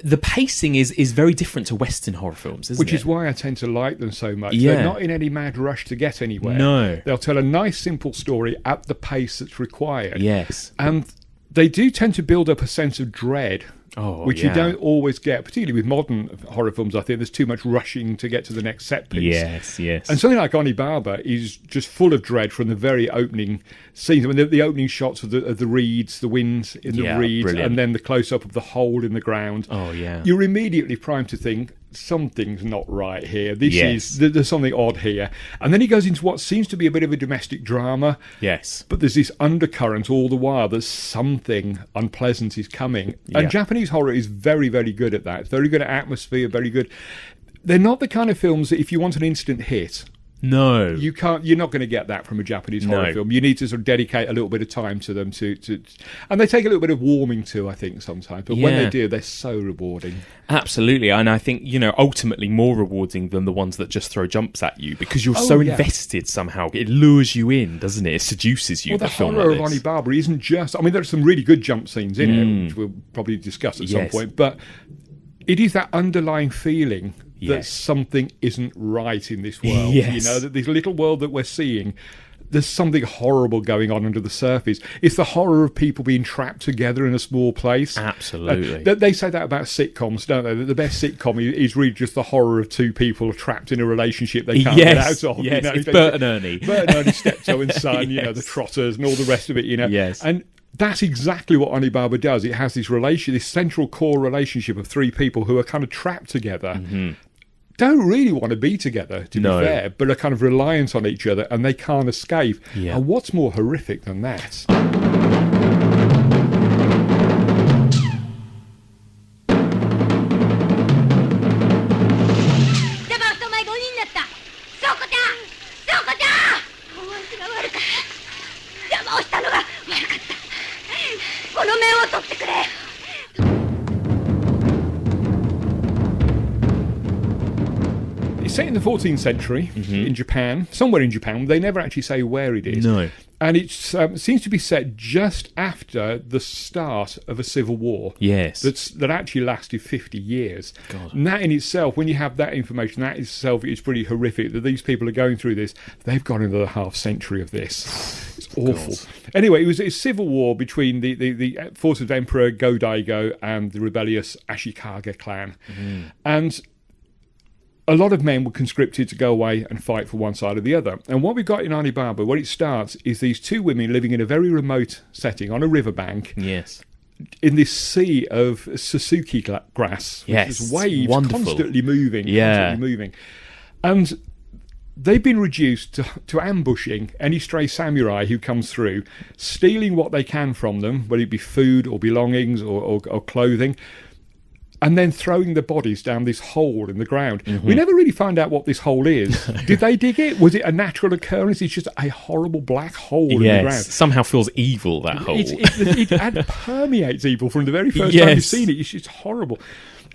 the pacing is very different to Western horror films, isn't it? Which is why I tend to like them so much. Yeah. They're not in any mad rush to get anywhere. No. They'll tell a nice, simple story at the pace that's required. Yes. And they do tend to build up a sense of dread, which you don't always get, particularly with modern horror films. I think there's too much rushing to get to the next set piece. Yes. And something like Onibaba is just full of dread from the very opening scenes. I mean, the opening shots of the reeds, the winds in the reeds, brilliant. and then the close-up of the hole in the ground. Oh, yeah. You're immediately primed to think, something's not right here. There's something odd here. And then he goes into what seems to be a bit of a domestic drama. Yes. But there's this undercurrent all the while that something unpleasant is coming. Yeah. And Japanese horror is very, very good at that. It's very good at atmosphere, very good. They're not the kind of films that if you want an instant hit... No, you're not going to get that from a Japanese horror film. You need to sort of dedicate a little bit of time to them and they take a little bit of warming to, I think, sometimes. But when they do, they're so rewarding. Absolutely, and I think ultimately more rewarding than the ones that just throw jumps at you because you're so invested somehow. It lures you in, doesn't it? It seduces you. Well, the horror of Onibaba isn't just. I mean, there are some really good jump scenes in it, which we'll probably discuss at some point. But it is that underlying feeling that something isn't right in this world. That this little world that we're seeing, there's something horrible going on under the surface. It's the horror of people being trapped together in a small place. Absolutely. They say that about sitcoms, don't they? That the best sitcom is really just the horror of two people trapped in a relationship they can't get out of. Yes, it's Bert and Ernie. Bert and Ernie, Steptoe and Son, the Trotters and all the rest of it, Yes. And that's exactly what Onibaba does. It has this central core relationship of three people who are kind of trapped together. Mm-hmm. Don't really want to be together, to be fair, but are kind of reliant on each other and they can't escape. Yeah. And what's more horrific than that? It's set in the 14th century in Japan, somewhere in Japan. They never actually say where it is. No. And it seems to be set just after the start of a civil war. Yes. That actually lasted 50 years. God. And that in itself, when you have that information, that itself is pretty horrific that these people are going through this. They've got another half century of this. It's awful. God. Anyway, it was a civil war between the forces of Emperor Go-Daigo and the rebellious Ashikaga clan. And a lot of men were conscripted to go away and fight for one side or the other. And what we've got in Onibaba, where it starts, is these two women living in a very remote setting on a riverbank. Yes. In this sea of Suzuki grass, which is waves constantly moving. And they've been reduced to ambushing any stray samurai who comes through, stealing what they can from them, whether it be food or belongings or clothing, and then throwing the bodies down this hole in the ground. We never really find out what this hole is. Did they dig it? Was it a natural occurrence? It's just a horrible black hole in the ground. Somehow feels evil, that hole. It permeates evil from the very first time you've seen it. It's just horrible.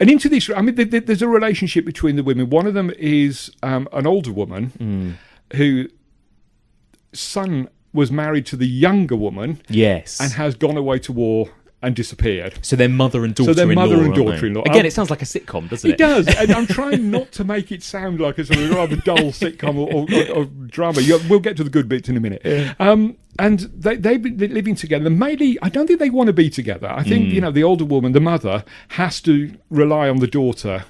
And into this, I mean, there's a relationship between the women. One of them is an older woman whose son was married to the younger woman. Yes. And has gone away to war and disappeared. So they're mother and daughter-in-law. Again, it sounds like a sitcom, doesn't it? It does, and I'm trying not to make it sound like a sort of rather dull sitcom or drama. We'll get to the good bits in a minute. Yeah. And they've been living together. Mainly, I don't think they want to be together. I think, the older woman, the mother, has to rely on the daughter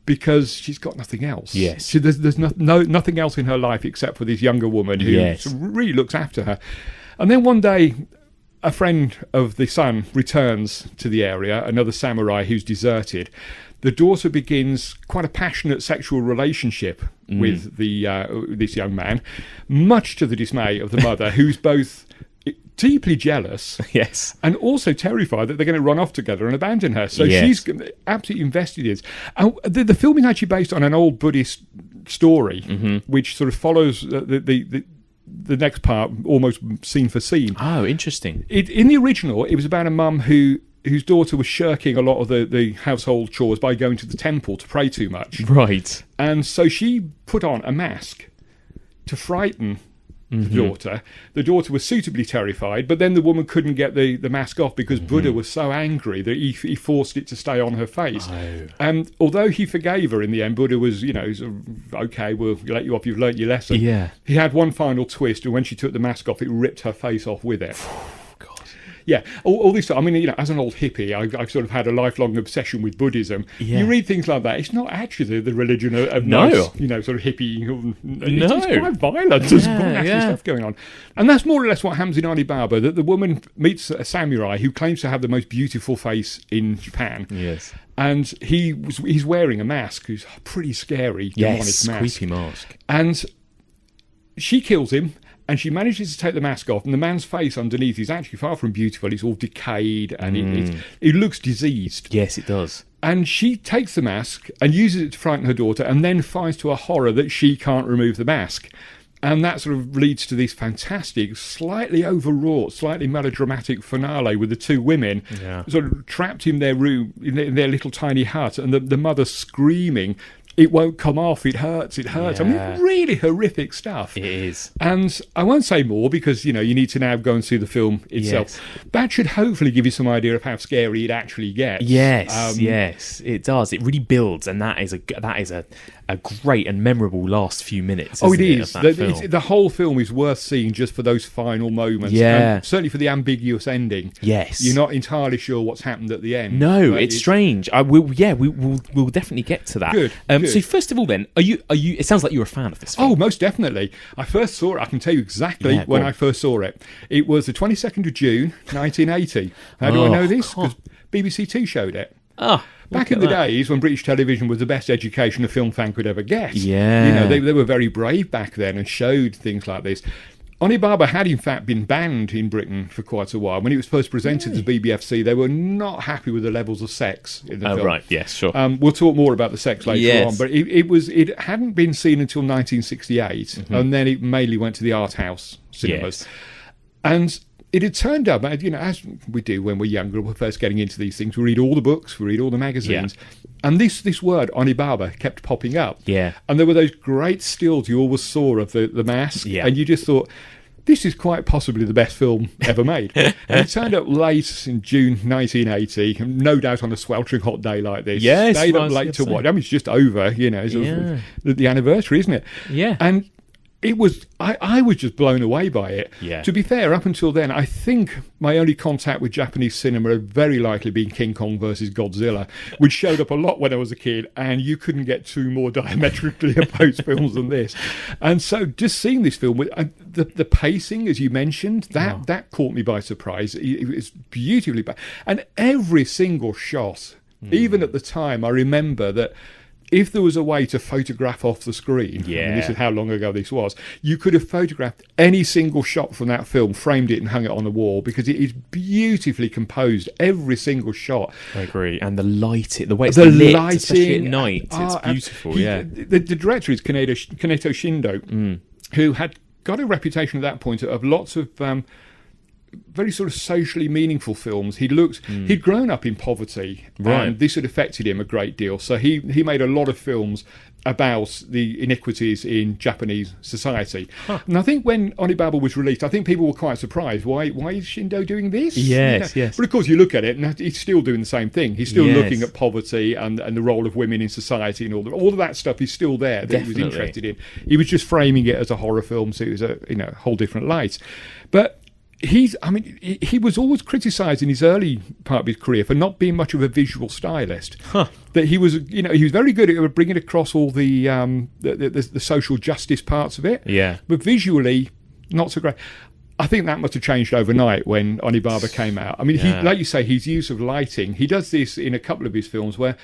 because she's got nothing else. Yes. There's nothing else in her life except for this younger woman who really looks after her. And then one day, a friend of the son returns to the area, another samurai who's deserted. The daughter begins quite a passionate sexual relationship with this young man, much to the dismay of the mother, who's both deeply jealous and also terrified that they're going to run off together and abandon her. So she's absolutely invested in it. The film is actually based on an old Buddhist story, which sort of follows the next part almost scene for scene. Oh, interesting. In the original, it was about a mum whose daughter was shirking a lot of the household chores by going to the temple to pray too much. Right. And so she put on a mask to frighten the daughter. The daughter was suitably terrified, but then the woman couldn't get the mask off because Buddha was so angry that he forced it to stay on her face. Oh. And although he forgave her in the end, Buddha was, sort of, okay, we'll let you off, you've learnt your lesson. Yeah. He had one final twist, and when she took the mask off, it ripped her face off with it. Yeah, all this stuff. I mean, as an old hippie, I've sort of had a lifelong obsession with Buddhism. Yeah. You read things like that. It's not actually the religion of nice, sort of hippie. It's quite violent. There's quite nasty stuff going on. And that's more or less what happens in Onibaba, that the woman meets a samurai who claims to have the most beautiful face in Japan. Yes. And he's wearing a mask, who's a pretty scary, demonic mask. Creepy mask. And she kills him. And she manages to take the mask off, and the man's face underneath is actually far from beautiful. It's all decayed, and it looks diseased. Yes, it does. And she takes the mask and uses it to frighten her daughter, and then finds to her horror that she can't remove the mask. And that sort of leads to this fantastic, slightly overwrought, slightly melodramatic finale with the two women sort of trapped in their room, in their little tiny hut, and the mother screaming, "It won't come off, it hurts, it hurts." Yeah. I mean, really horrific stuff. It is. And I won't say more because, you need to now go and see the film itself. Yes. That should hopefully give you some idea of how scary it actually gets. Yes, yes, it does. It really builds, and that is a great and memorable last few minutes. Oh, it is. The whole film is worth seeing just for those final moments. Yeah. And certainly for the ambiguous ending. Yes. You're not entirely sure what's happened at the end. No, it's strange. We'll definitely get to that. Good. So first of all, then, are you? It sounds like you're a fan of this film. Oh, most definitely. I first saw it. I can tell you exactly when I first saw it. It was the 22nd of June, 1980. How do I know this? Because BBC Two showed it. Back in the days when British television was the best education a film fan could ever get. Yeah. They were very brave back then and showed things like this. Onibaba had in fact been banned in Britain for quite a while. When it was first presented to the BBFC, they were not happy with the levels of sex in the film. Right, yes, sure. We'll talk more about the sex later on, but it hadn't been seen until 1968, and then it mainly went to the art house cinemas. Yes. And it had turned up, as we do when we're younger, we're first getting into these things. We read all the books, we read all the magazines, And this word, Onibaba, kept popping up. Yeah. And there were those great stills you always saw of the mask. Yeah. And you just thought, this is quite possibly the best film ever made. And it turned up late in June 1980, no doubt on a sweltering hot day like this. Yes. Stayed up late to watch. I mean, it's just over, sort of the anniversary, isn't it? Yeah. And it was, I was just blown away by it. Yeah. To be fair, up until then, I think my only contact with Japanese cinema had very likely been King Kong versus Godzilla, which showed up a lot when I was a kid, and you couldn't get two more diametrically opposed films than this. And so just seeing this film, with the pacing, as you mentioned, that caught me by surprise. It was beautifully bad. And every single shot, even at the time, I remember that if there was a way to photograph off the screen, and this is how long ago this was, you could have photographed any single shot from that film, framed it and hung it on the wall, because it is beautifully composed, every single shot. I agree. And the lighting, the way it's lit, lighting, especially at night, it's beautiful, The director is Kaneto Shindo, who had got a reputation at that point of lots of very sort of socially meaningful films. He'd grown up in poverty, and this had affected him a great deal. So he made a lot of films about the iniquities in Japanese society. And I think when Onibaba was released, I think people were quite surprised. Why is Shindo doing this? Yes. But of course, you look at it, and he's still doing the same thing. He's still looking at poverty and the role of women in society, and all of that stuff is still there that he was interested in. He was just framing it as a horror film, so it was a whole different light. But he was always criticised in his early part of his career for not being much of a visual stylist. That he was very good at bringing across all the social justice parts of it. Yeah. But visually, not so great. I think that must have changed overnight when Onibaba came out. I mean, like you say, his use of lighting. He does this in a couple of his films where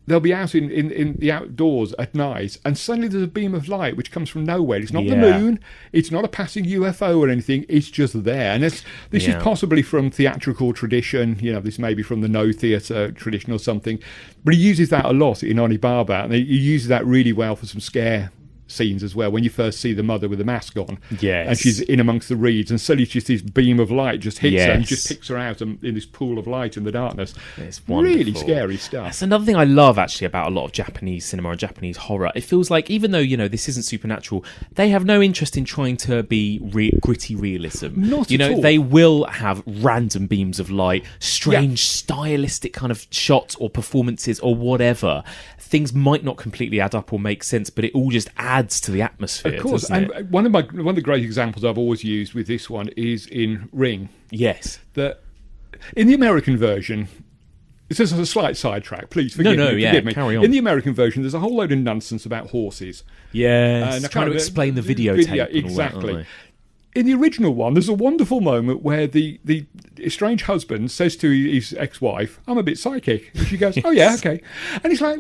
they'll be out in the outdoors at night, and suddenly there's a beam of light which comes from nowhere. It's not the moon, it's not a passing UFO or anything, it's just there. And this is possibly from theatrical tradition, this may be from the no theatre tradition or something, but he uses that a lot in Onibaba, and he uses that really well for some scare scenes as well, when you first see the mother with the mask on, and she's in amongst the reeds, and suddenly just this beam of light just hits her and just picks her out in this pool of light in the darkness. It's wonderful. Really scary stuff. That's another thing I love actually about a lot of Japanese cinema and Japanese horror. It feels like, even though this isn't supernatural, they have no interest in trying to be gritty realism. Not at all. They will have random beams of light, strange stylistic kind of shots or performances or whatever. Things might not completely add up or make sense, but it all just adds to the atmosphere. Of course, and one of the great examples I've always used with this one is in Ring. Yes. That in the American version, this is a slight sidetrack. Please forgive me. Carry on. In the American version, there's a whole load of nonsense about horses. Yes, trying to explain the videotape. Exactly. All that, in the original one, there's a wonderful moment where the estranged husband says to his ex-wife, "I'm a bit psychic." And she goes, "Oh yeah, okay." And he's like,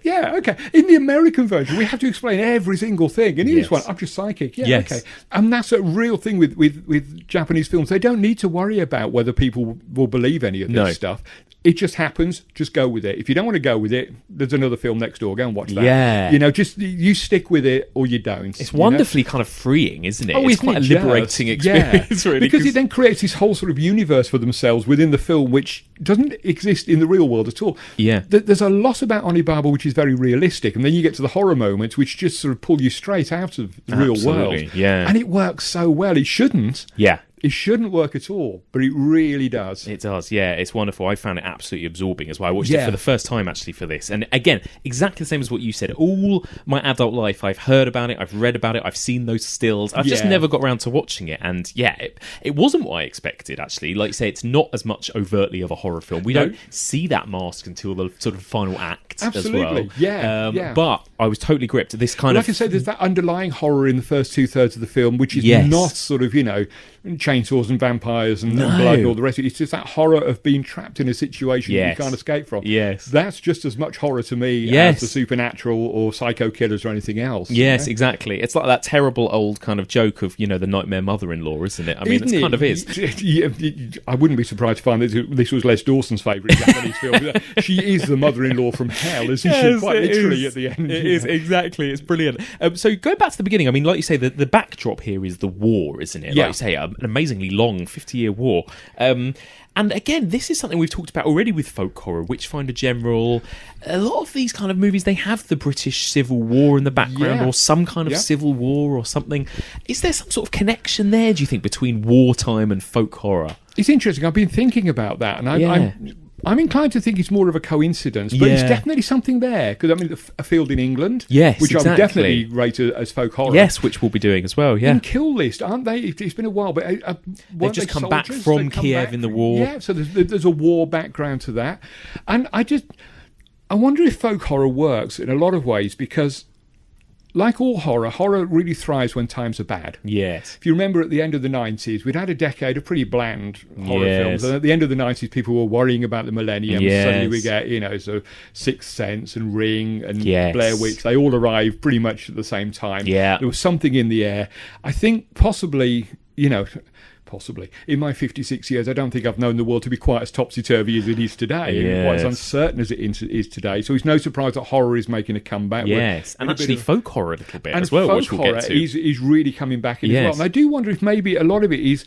yeah, okay. In the American version, we have to explain every single thing. And in this one, I'm just psychic. Yeah, okay. And that's a real thing with Japanese films. They don't need to worry about whether people will believe any of this stuff. It just happens. Just go with it. If you don't want to go with it, there's another film next door. Go and watch that. Yeah. Just you stick with it or you don't. It's wonderfully kind of freeing, isn't it? It's quite a liberating experience, really. Because it then creates this whole sort of universe for themselves within the film, which doesn't exist in the real world at all. Yeah. There's a lot about Onibaba which is very realistic, and then you get to the horror moments which just sort of pull you straight out of the real world. Yeah. And it works so well. It shouldn't. Yeah. It shouldn't work at all, but it really does. It does, yeah. It's wonderful. I found it absolutely absorbing as well. I watched it for the first time, actually, for this. And again, exactly the same as what you said. All my adult life, I've heard about it, I've read about it, I've seen those stills. I've just never got around to watching it. And it wasn't what I expected, actually. Like you say, it's not as much overtly of a horror film. We don't see that mask until the sort of final act as well. Yeah. But I was totally gripped. This kind of... Like I said, there's that underlying horror in the first 2/3 of the film, which is not sort of, chainsaws and vampires and blood and all the rest of it. It's just that horror of being trapped in a situation that you can't escape from. Yes. That's just as much horror to me as the supernatural or psycho killers or anything else. Yes, exactly. It's like that terrible old kind of joke of, the nightmare mother-in-law, isn't it? I mean, it kind of is. I wouldn't be surprised to find that this was Les Dawson's favourite Japanese film. She is the mother-in-law from hell, isn't she? Quite literally at the end. It is, exactly. It's brilliant. So going back to the beginning, I mean, like you say, the backdrop here is the war, isn't it? Like you say, an amazingly long 50-year war. And again, this is something we've talked about already with folk horror, Witchfinder General. A lot of these kind of movies, they have the British Civil War in the background, or some kind of civil war or something. Is there some sort of connection there, do you think, between wartime and folk horror? It's interesting. I've been thinking about that, and I'm inclined to think it's more of a coincidence, but it's definitely something there. Because, I mean, A Field in England, which I would definitely rate as folk horror. Yes, which we'll be doing as well, And Kill List, aren't they? It's been a while, but they've just come back from Kiev in the war. Yeah, so there's a war background to that. And I wonder if folk horror works in a lot of ways, because like all horror really thrives when times are bad. Yes. If you remember at the end of the 90s, we'd had a decade of pretty bland horror films. And at the end of the 90s, people were worrying about the millennium. Yes. Suddenly we get, so Sixth Sense and Ring and Blair Witch. They all arrived pretty much at the same time. Yeah. There was something in the air. I think possibly, in my 56 years, I don't think I've known the world to be quite as topsy-turvy as it is today, and quite as uncertain as it is today. So it's no surprise that horror is making a comeback. Yes, and actually folk horror a little bit as well, which we'll get to. Is really coming back in as well. And I do wonder if maybe a lot of it is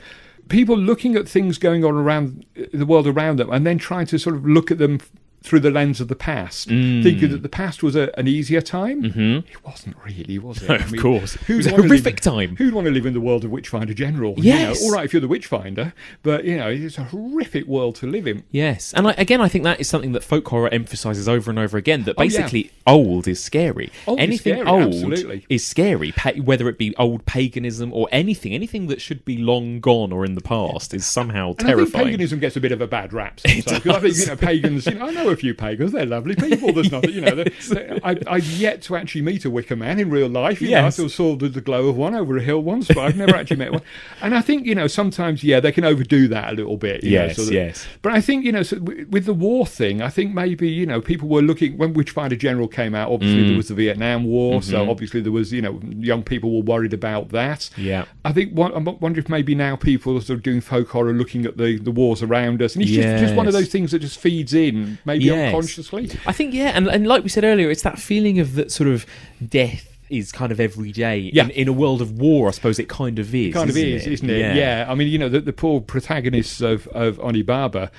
people looking at things going on around the world around them and then trying to sort of look at them through the lens of the past, thinking that the past was an easier time. It wasn't really, was it? No, of course. It was a horrific time. Who'd want to live in the world of Witchfinder General? Yes. All right if you're the Witchfinder, but, it's a horrific world to live in. Yes. And I think that is something that folk horror emphasises over and over again, that basically old is scary. Anything old is scary, whether it be old paganism or anything that should be long gone or in the past is somehow terrifying. I think paganism gets a bit of a bad rap sometimes. Because I think, pagans, I know a few pagans, they're lovely people. There's nothing, I've yet to actually meet a Wicker man in real life. I saw the glow of one over a hill once, but I've never actually met one. And I think, sometimes, they can overdo that a little bit. Yes. But I think, with the war thing, I think maybe, people were looking, when Witchfinder General came out, obviously there was the Vietnam War, so obviously there was, young people were worried about that. Yeah. I think, I wonder if maybe now people are sort of doing folk horror, looking at the wars around us, and it's just one of those things that just feeds in, maybe unconsciously. I think, and like we said earlier, it's that feeling of that sort of death is kind of every day. In a world of war, I suppose it kind of is. Isn't it? Yeah. I mean, the poor protagonists of Onibaba,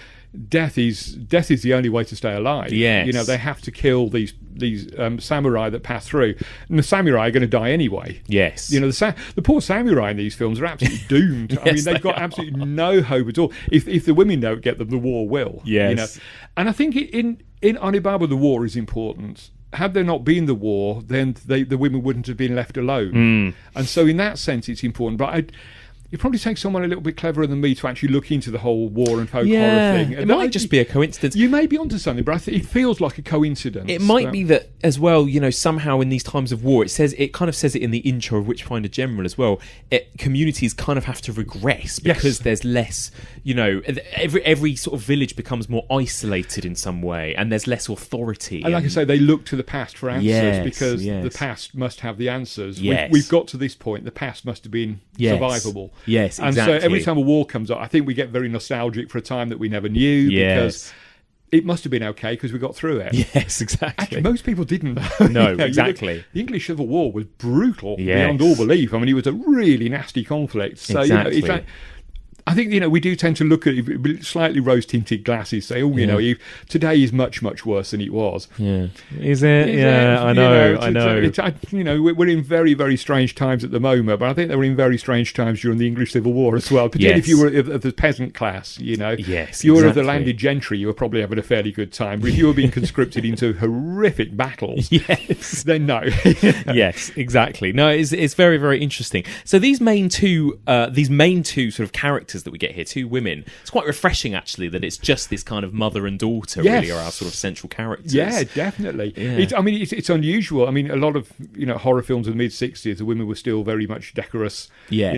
death is the only way to stay alive. Yes. They have to kill these samurai that pass through, and the samurai are going to die anyway. Yes. The poor samurai in these films are absolutely doomed. I mean, they've got absolutely no hope at all. If the women don't get them, the war will. Yes. And I think in Onibaba, the war is important. Had there not been the war, then the women wouldn't have been left alone. And so in that sense, it's important. But it probably takes someone a little bit cleverer than me to actually look into the whole war and folk horror thing. It might just be a coincidence. You may be onto something, but I think it feels like a coincidence. It might be that as well, somehow in these times of war, it kind of says it in the intro of Witchfinder General as well, communities kind of have to regress because there's less, every sort of village becomes more isolated in some way, and there's less authority. And like I say, they look to the past for answers because the past must have the answers. We've got to this point, the past must have been survivable. Yes, exactly. And so every time a war comes up, I think we get very nostalgic for a time that we never knew because it must have been okay because we got through it. Yes, exactly. Actually, most people didn't. No, exactly. The English Civil War was brutal beyond all belief. I mean, it was a really nasty conflict. So, exactly. I think, we do tend to look at it with slightly rose-tinted glasses, say, today is much, much worse than it was. Yeah. Is it? I know. We're in very, very strange times at the moment, but I think they were in very strange times during the English Civil War as well, particularly if you were of the peasant class, Yes, if you were of the landed gentry, you were probably having a fairly good time. But if you were being conscripted into horrific battles, then no. Yes, exactly. No, it's very, very interesting. So these main two sort of characters that we get here, two women, it's quite refreshing actually that it's just this kind of mother and daughter really are our sort of central characters. Yeah, definitely. It's unusual. I mean, a lot of horror films in the mid-60s, the women were still very much decorous,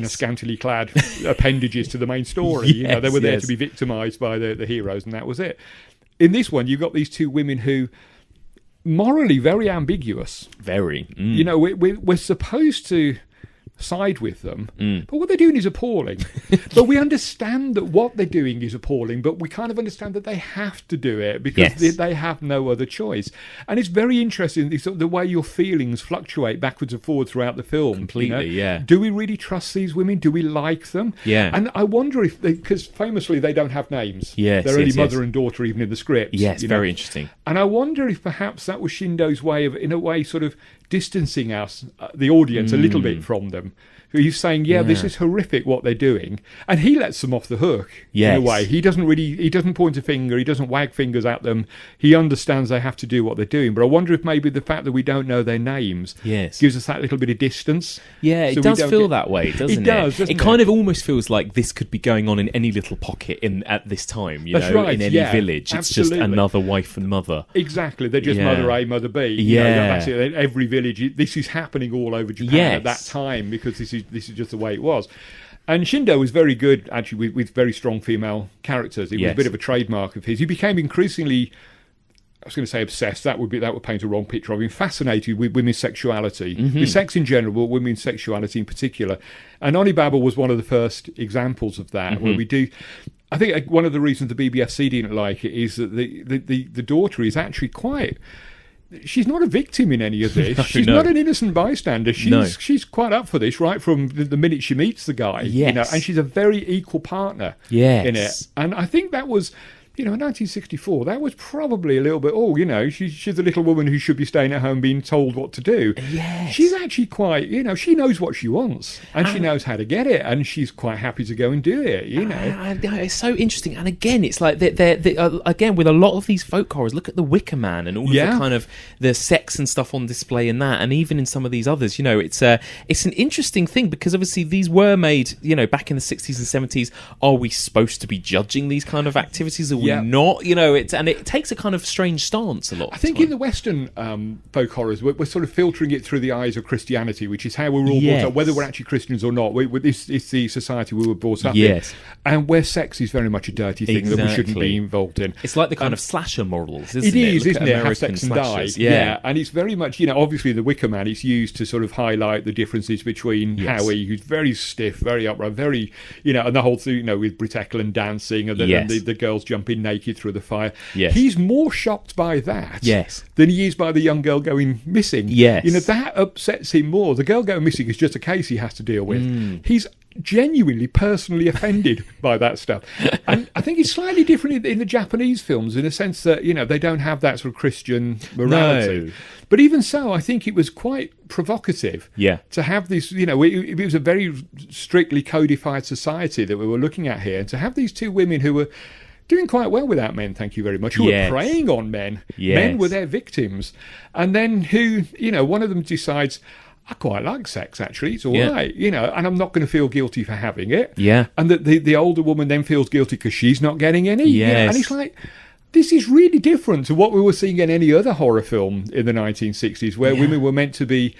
scantily clad appendages to the main story. They were there to be victimised by the heroes, and that was it. In this one, you've got these two women who morally very ambiguous. Very. We're supposed to side with them. But what they're doing is appalling. But we understand that what they're doing is appalling, but we kind of understand that they have to do it because they have no other choice. And it's very interesting the way your feelings fluctuate backwards and forwards throughout the film. Completely, yeah. Do we really trust these women? Do we like them? Yeah. And I wonder if because famously they don't have names. Yes, they're only mother and daughter even in the script. Yes, very interesting. And I wonder if perhaps that was Shindo's way of, in a way, sort of distancing us, the audience, a little bit from them. He's saying, this is horrific what they're doing, and he lets them off the hook in a way. He doesn't point a finger, he doesn't wag fingers at them. He understands they have to do what they're doing. But I wonder if maybe the fact that we don't know their names gives us that little bit of distance. Yeah, it does feel that way, doesn't it? It does, doesn't it? It kind of almost feels like this could be going on in any little pocket at this time, That's right, in any village. It's absolutely. just another wife and mother. Exactly, they're just mother A, mother B. That's it. Every village, this is happening all over Japan at that time because this is just the way it was. And Shindo was very good, actually, with very strong female characters. It was a bit of a trademark of his. He became increasingly, I was going to say obsessed. That would paint a wrong picture of him. Fascinated with women's sexuality, with sex in general, but women's sexuality in particular. And Onibaba was one of the first examples of that. Where we do. I think one of the reasons the BBFC didn't like it is that the daughter is actually quite. She's not a victim in any of this. She's not an innocent bystander. She's quite up for this right from the minute she meets the guy. And she's a very equal partner in it. And I think that was, in 1964, that was probably a little bit, she's a little woman who should be staying at home being told what to do. Yes. She's actually quite, she knows what she wants and she knows how to get it and she's quite happy to go and do it, It's so interesting. And again, it's like, again, with a lot of these folk horrors, look at The Wicker Man and all of the kind of the sex and stuff on display in that. And even in some of these others, it's an interesting thing because obviously these were made, back in the 60s and 70s. Are we supposed to be judging these kind of activities? Are we not? And it takes a kind of strange stance a lot. I think in the Western folk horrors, we're sort of filtering it through the eyes of Christianity, which is how we were all brought up, whether we're actually Christians or not. This is the society we were brought up in. And where sex is very much a dirty thing that we shouldn't be involved in. It's like the kind of slasher morals, isn't it? It is, isn't it? Have sex and die. Yeah. And it's very much, obviously the Wicker Man, it's used to sort of highlight the differences between Howie, who's very stiff, very upright, very, and the whole thing, with Brit Eklund dancing and the girls jumping naked through the fire. He's more shocked by that than he is by the young girl going missing. That upsets him more. The girl going missing is just a case he has to deal with. He's genuinely personally offended by that stuff. And I think it's slightly different in the Japanese films in a sense that, they don't have that sort of Christian morality. No. But even so, I think it was quite provocative to have this, it was a very strictly codified society that we were looking at here. And to have these two women who were doing quite well without men, thank you very much, who were preying on men. Men were their victims. And then who, one of them decides, I quite like sex, actually. It's all right, and I'm not going to feel guilty for having it. And that the older woman then feels guilty because she's not getting any. And it's like, this is really different to what we were seeing in any other horror film in the 1960s, where women were meant to be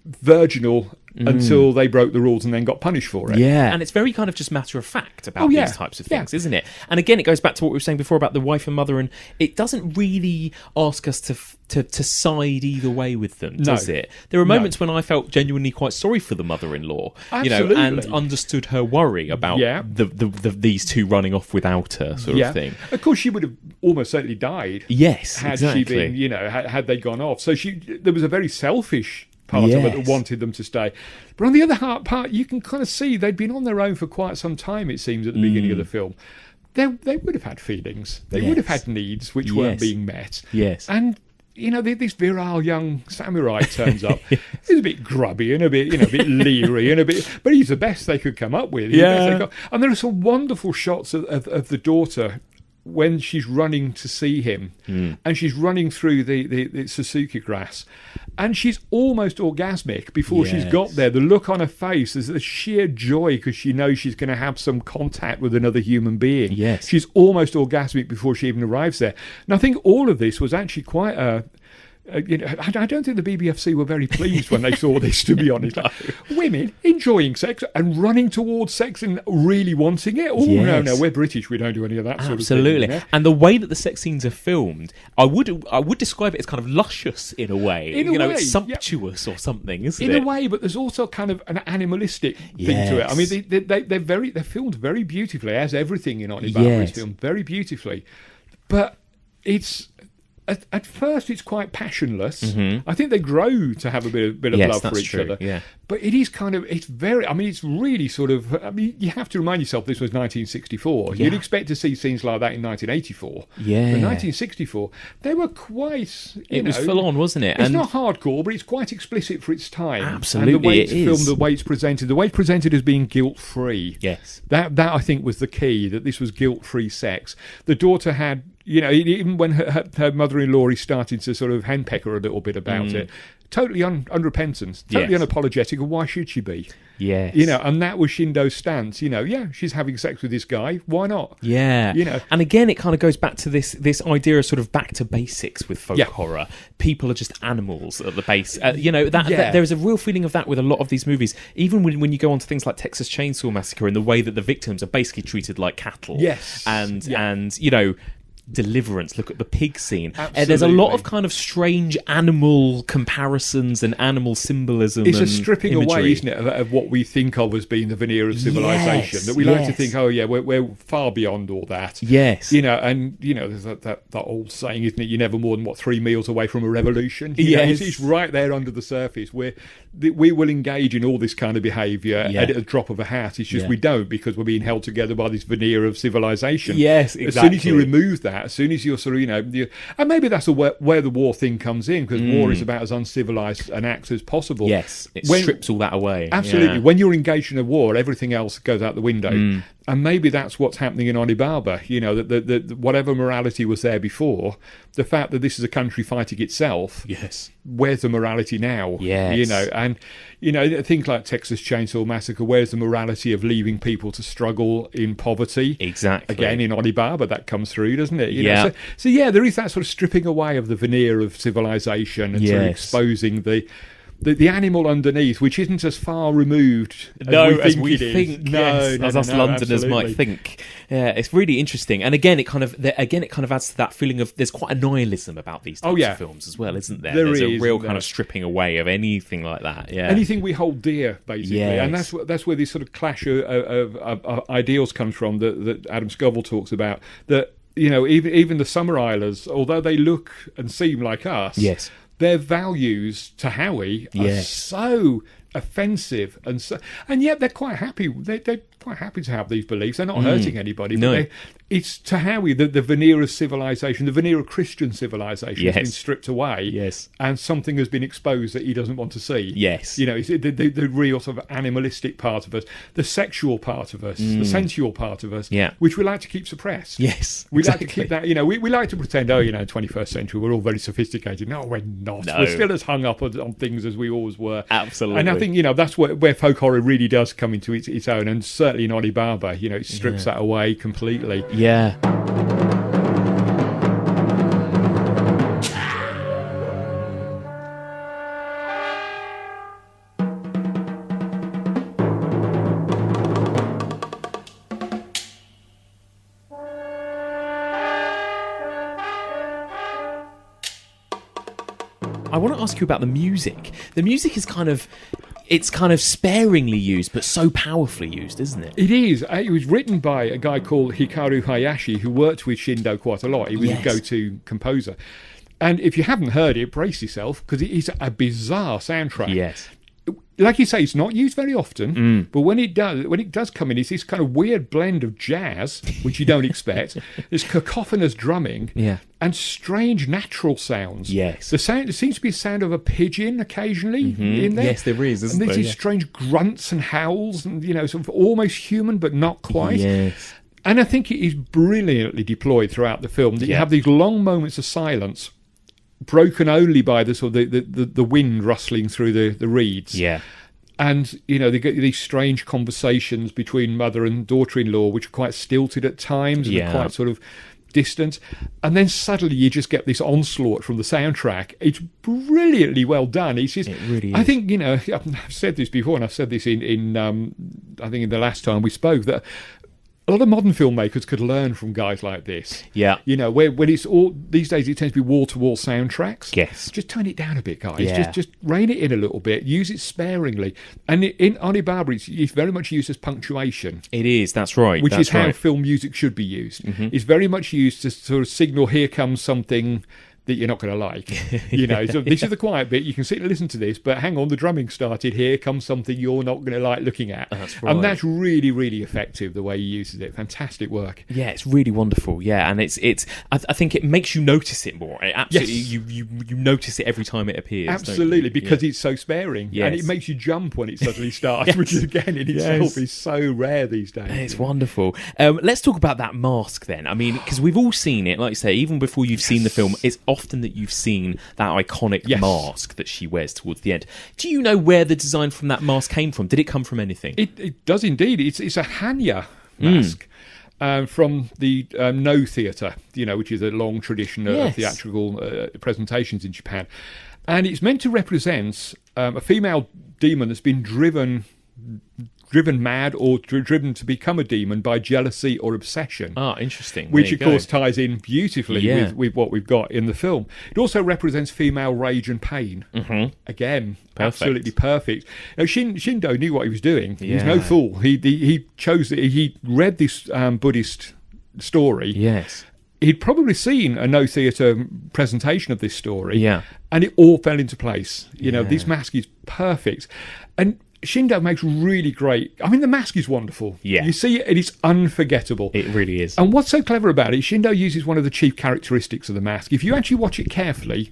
virginal until they broke the rules and then got punished for it. And it's very kind of just matter of fact about these types of things, isn't it? And again, it goes back to what we were saying before about the wife and mother, and it doesn't really ask us to side either way with them, does it? There are moments when I felt genuinely quite sorry for the mother-in-law, and understood her worry about these two running off without her, sort of thing. Of course, she would have almost certainly died. Had she been, had they gone off. So there was a very selfish part of it that wanted them to stay. But on the other part, you can kind of see they'd been on their own for quite some time, it seems, at the beginning of the film. They would have had feelings. They would have had needs which weren't being met. And, this virile young samurai turns up. He's a bit grubby and a bit leery and but he's the best they could come up with. And there are some wonderful shots of the daughter when she's running to see him, and she's running through the Suzuki grass, and she's almost orgasmic before she's got there. The look on her face is a sheer joy because she knows she's going to have some contact with another human being. She's almost orgasmic before she even arrives there. And I think all of this was actually quite I don't think the BBFC were very pleased when they saw this, to be honest. Like, women enjoying sex and running towards sex and really wanting it. Oh, no, we're British. We don't do any of that sort of thing. Absolutely. And the way that the sex scenes are filmed, I would describe it as kind of luscious in a way. It's sumptuous or something, isn't it? In a way, but there's also kind of an animalistic thing to it. I mean, they're filmed very beautifully, as everything in Onibaba is filmed very beautifully. But it's... At first, it's quite passionless. I think they grow to have a bit of love for each other. Yeah. But it is it's really sort of, you have to remind yourself this was 1964. Yeah. You'd expect to see scenes like that in 1984. Yeah. But 1964, they were quite, It was full on, wasn't it? It's not hardcore, but it's quite explicit for its time. Absolutely, and the way it's filmed, the way it's presented as being guilt-free. Yes. That I think was the key, that this was guilt-free sex. The daughter had... even when her mother-in-law is starting to sort of henpeck her a little bit about it, totally unrepentant, totally unapologetic, and why should she be? Yes. And that was Shindo's stance. She's having sex with this guy. Why not? Yeah. And again, it kind of goes back to this idea of sort of back to basics with folk horror. People are just animals at the base. That there is a real feeling of that with a lot of these movies. Even when you go on to things like Texas Chainsaw Massacre, and the way that the victims are basically treated like cattle. Yes. And Deliverance, look at the pig scene. There's a lot of kind of strange animal comparisons and animal symbolism. It's a stripping away, isn't it, of what we think of as being the veneer of civilization. That we like to think, we're far beyond all that. Yes. There's that old saying, isn't it? You're never more than 3 meals away from a revolution. It's right there under the surface. We will engage in all this kind of behaviour at a drop of a hat. It's just we don't, because we're being held together by this veneer of civilization. Yes, exactly. As soon as you remove that, as soon as you're sort of, and maybe that's where the war thing comes in, because war is about as uncivilised an act as possible. Yes, it strips all that away. Absolutely. Yeah. When you're engaged in a war, everything else goes out the window. And maybe that's what's happening in Onibaba, that whatever morality was there before, the fact that this is a country fighting itself, where's the morality now? Yes. And things like Texas Chainsaw Massacre, where's the morality of leaving people to struggle in poverty? Exactly. Again, in Onibaba, that comes through, doesn't it? So there is that sort of stripping away of the veneer of civilization and sort of exposing the animal underneath, which isn't as far removed as we think. As us Londoners might think. Yeah, it's really interesting. And again, it kind of adds to that feeling of there's quite a nihilism about these types of films as well, isn't there? There's a real kind of stripping away of anything like that. Yeah, anything we hold dear, basically. Yes. And that's where this sort of clash of ideals comes from that Adam Scoville talks about. That even the Summer Islers, although they look and seem like us, their values to Howie are so offensive, and yet they're quite happy. They're quite happy to have these beliefs. They're not hurting anybody. But it's to Howie the veneer of civilization, the veneer of Christian civilization has been stripped away, and something has been exposed that he doesn't want to see. Yes, it's the real sort of animalistic part of us, the sexual part of us, the sensual part of us, which we like to keep suppressed. Yes, we like to keep that. We like to pretend, 21st century, we're all very sophisticated. No, we're not. No. We're still as hung up on things as we always were. Absolutely. And I think that's where folk horror really does come into its own, and certainly in Onibaba, it strips that away completely. Yeah. I want to ask you about the music. The music is kind of sparingly used, but so powerfully used, isn't it? It is. It was written by a guy called Hikaru Hayashi, who worked with Shindo quite a lot. He was a go-to composer. And if you haven't heard it, brace yourself, because it is a bizarre soundtrack. Yes. Like you say, it's not used very often, but when it does come in, it's this kind of weird blend of jazz, which you don't expect. There's cacophonous drumming, and strange natural sounds. Yes, there seems to be a sound of a pigeon occasionally in there. Yes, there is. And there's these strange grunts and howls, and sort of almost human but not quite. Yes. And I think it is brilliantly deployed throughout the film. That you have these long moments of silence, broken only by the sort of the wind rustling through the reeds. Yeah. And, they get these strange conversations between mother and daughter-in-law, which are quite stilted at times, and are quite sort of distance, and then suddenly you just get this onslaught from the soundtrack. It's brilliantly well done. It's just, it really is. I think, you know, I've said this before, and I've said this in I think in the last time we spoke, that a lot of modern filmmakers could learn from guys like this. Yeah. You know, when it's all, these days it tends to be wall-to-wall soundtracks. Yes. Just tone it down a bit, guys. Yeah. Just rein it in a little bit. Use it sparingly. And in Onibaba, it's very much used as punctuation. It is, that's right. Which that's is how right. film music should be used. It's very much used to sort of signal, here comes something that you're not going to like. You know, so this is the quiet bit. You can sit and listen to this, but hang on, the drumming started. Here comes something you're not going to like looking at. That's right. And that's really, really effective, the way he uses it. Fantastic work. Yeah, it's really wonderful. Yeah, and it's. I think it makes you notice it more. It absolutely, Yes. you notice it every time it appears. don't you? Absolutely, because Yeah. it's so sparing. Yes. And it makes you jump when it suddenly starts, Yes. which is, again, in itself Yes. is so rare these days. It's wonderful. Let's talk about that mask then. I mean, because we've all seen it, like you say, even before you've seen the film, it's often that you've seen that iconic Yes. mask that she wears towards the end. Do you know where the design from that mask came from? Did it come from anything? It does indeed. It's a Hanya mask. From the No Theatre, you know, which is a long tradition Yes. of theatrical presentations in Japan. And it's meant to represent a female demon that's been driven mad or driven to become a demon by jealousy or obsession. Ah, interesting. Which, There of you go. course, ties in beautifully Yeah. with what we've got in the film. It also represents female rage and pain. Again, Perfect. absolutely perfect. Now, Shindo knew what he was doing. He's no Yeah. fool. He chose it. He read this Buddhist story. Yes. He'd probably seen a No Theatre presentation of this story. Yeah. And it all fell into place. You know, Yeah. this mask is perfect. And Shindo makes really great... I mean, the mask is wonderful. Yeah. You see it, and it's unforgettable. It really is. And what's so clever about it, Shindo uses one of the chief characteristics of the mask. If you actually watch it carefully,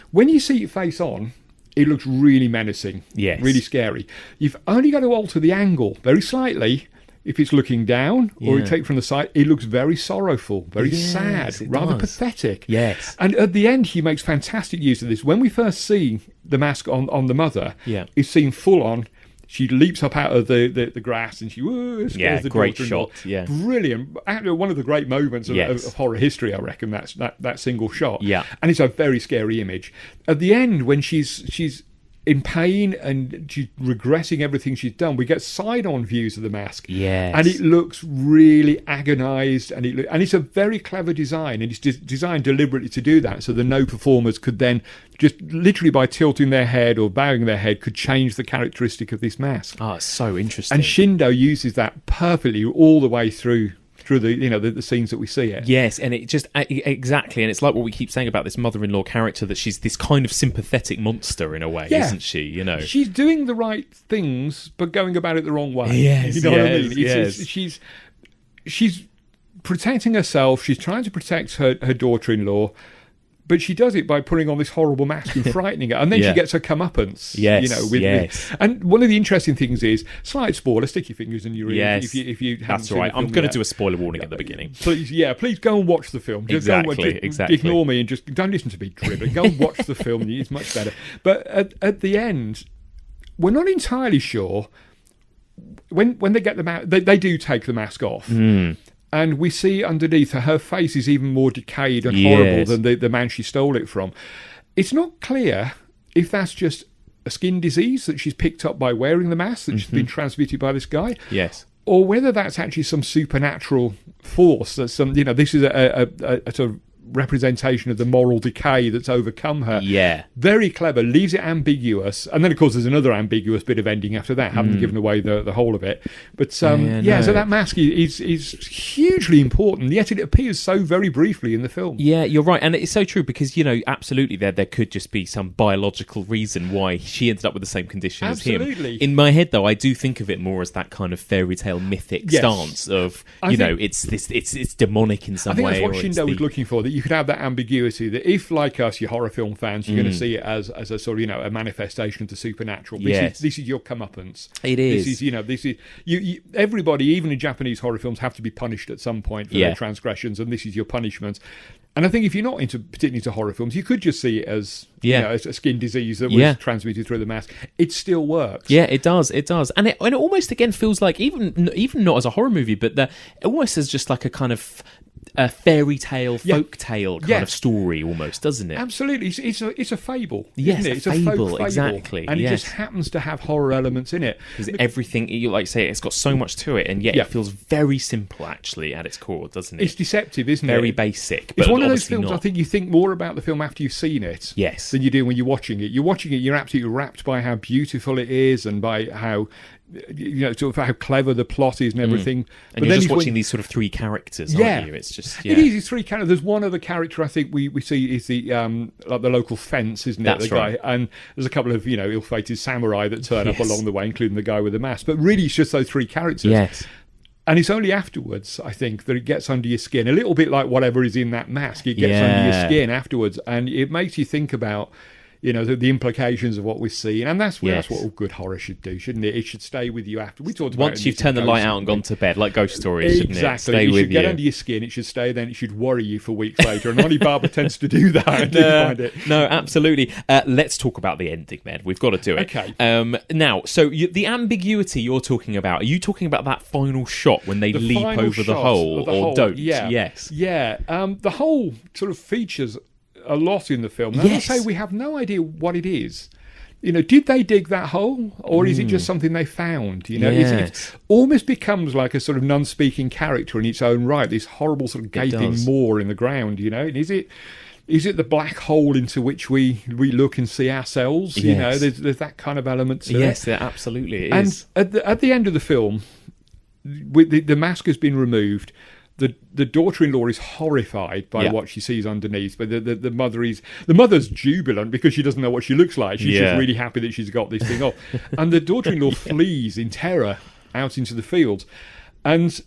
when you see it face on, it looks really menacing. Yes. Really scary. You've only got to alter the angle very slightly. If it's looking down or you Yeah. take it from the side, it looks very sorrowful, very Yes, sad, it rather does. pathetic. Yes. And at the end, he makes fantastic use of this. When we first see the mask on the mother, Yeah. it's seen full on. She leaps up out of the grass and she scares Yeah, the great daughter-in-law. shot, yeah. Brilliant. Actually, one of the great moments of, Yes. of horror history, I reckon, that single shot. Yeah. And it's a very scary image. At the end, when she's in pain and she's regressing everything she's done, we get side-on views of the mask. Yes. And it looks really agonised, and it's a very clever design, and it's designed deliberately to do that, so the no performers could then just literally by tilting their head or bowing their head could change the characteristic of this mask. Oh, it's so interesting. And Shindo uses that perfectly all the way through the scenes that we see it. Yes, and it just exactly, and it's like what we keep saying about this mother-in-law character, that she's this kind of sympathetic monster in a way, Yeah. isn't she? You know, She's doing the right things, but going about it the wrong way. Yes, you know what I yes, mean? yes. She's protecting herself. She's trying to protect her daughter-in-law, but she does it by putting on this horrible mask and frightening her, and then Yeah. she gets her comeuppance. Yes, you know. yes. And one of the interesting things is, slight spoiler. Stick your fingers in your ears yes, if you haven't that's seen right. the I'm film going to yet. do a spoiler warning at the beginning. Please go and watch the film. Just Exactly, exactly. Ignore me and just don't listen to me dribbling. Go and watch the film. It's much better. But at the end, we're not entirely sure when they get them out. They do take the mask off. And we see underneath her face is even more decayed and horrible Yes. than the man she stole it from. It's not clear if that's just a skin disease that she's picked up by wearing the mask, that she's been transmitted by this guy, Yes. or whether that's actually some supernatural force. That this is a sort of representation of the moral decay that's overcome her. Yeah. Very clever, leaves it ambiguous, and then of course there's another ambiguous bit of ending after that. Haven't given away the whole of it, but so that mask is hugely important, yet it appears so very briefly in the film. Yeah, you're right, and it's so true because absolutely there could just be some biological reason why she ended up with the same condition as Absolutely. him. In my head, though, I do think of it more as that kind of fairy tale mythic Yes. stance of it's demonic in some I think way. that's what or it's Shindo was the- looking for, that you could have that ambiguity, that if, like us, you're horror film fans, you're going to see it as a sort of, a manifestation of the supernatural. Yes. This is your comeuppance. It is. This is you everybody, even in Japanese horror films, have to be punished at some point for Yeah. their transgressions, and this is your punishment. And I think if you're not particularly into horror films, you could just see it as as a skin disease that was transmitted through the mask. It still works. Yeah, it does, and it almost again feels like even not as a horror movie, but almost as just like a kind of a fairy tale, folk tale kind Yeah. of story almost, doesn't it? Absolutely, it's a fable. Yes, isn't it? a It's a folk fable, fable, exactly, and it yes. just happens to have horror elements in it. Because everything, you like say, it's got so much to it, and yet it feels very simple actually at its core, doesn't it? It's deceptive, isn't it? Very basic. It's But one of those obviously films. not. I think you think more about the film after you've seen it, Yes. than you do when you're watching it. You're watching it, you're absolutely wrapped by how beautiful it is and by how, sort of how clever the plot is and everything. And you're just watching these sort of three characters, aren't you? It's just It is. It's three characters. There's one other character I think we see is the like the local fence, isn't it? That's the guy, right. and there's a couple of ill-fated samurai that turn up Yes. along the way, including the guy with the mask. But really, it's just those three characters. Yes. And it's only afterwards, I think, that it gets under your skin. A little bit like whatever is in that mask. It gets under your skin afterwards. And it makes you think about, the implications of what we're seeing. And that's what all good horror should do, shouldn't it? It should stay with you after. We talked about Once you've turned the light out and gone to bed, like Ghost Stories, shouldn't it? Exactly. Stay It with should get you. under your skin. It should stay. Then it should worry you for weeks later. And Onibaba tends to do that. I do find it. No, absolutely. Let's talk about the ending then. We've got to do it. Okay. Now, so the ambiguity you're talking about, are you talking about that final shot when they The leap final over the shot hole of the or hole, don't? Yeah. Yes. Yeah. The hole sort of features a lot in the film. Now, Yes. I say we have no idea what it is. Did they dig that hole, or is it just something they found? It almost becomes like a sort of non-speaking character in its own right. This horrible sort of gaping maw in the ground. And is it the black hole into which we look and see ourselves? Yes. There's that kind of element to it. Yes, absolutely. It And is. at the end of the film, with the mask has been removed. The daughter-in-law is horrified by what she sees underneath, but the mother's jubilant because she doesn't know what she looks like. She's just really happy that she's got this thing off, and the daughter-in-law flees in terror out into the fields, and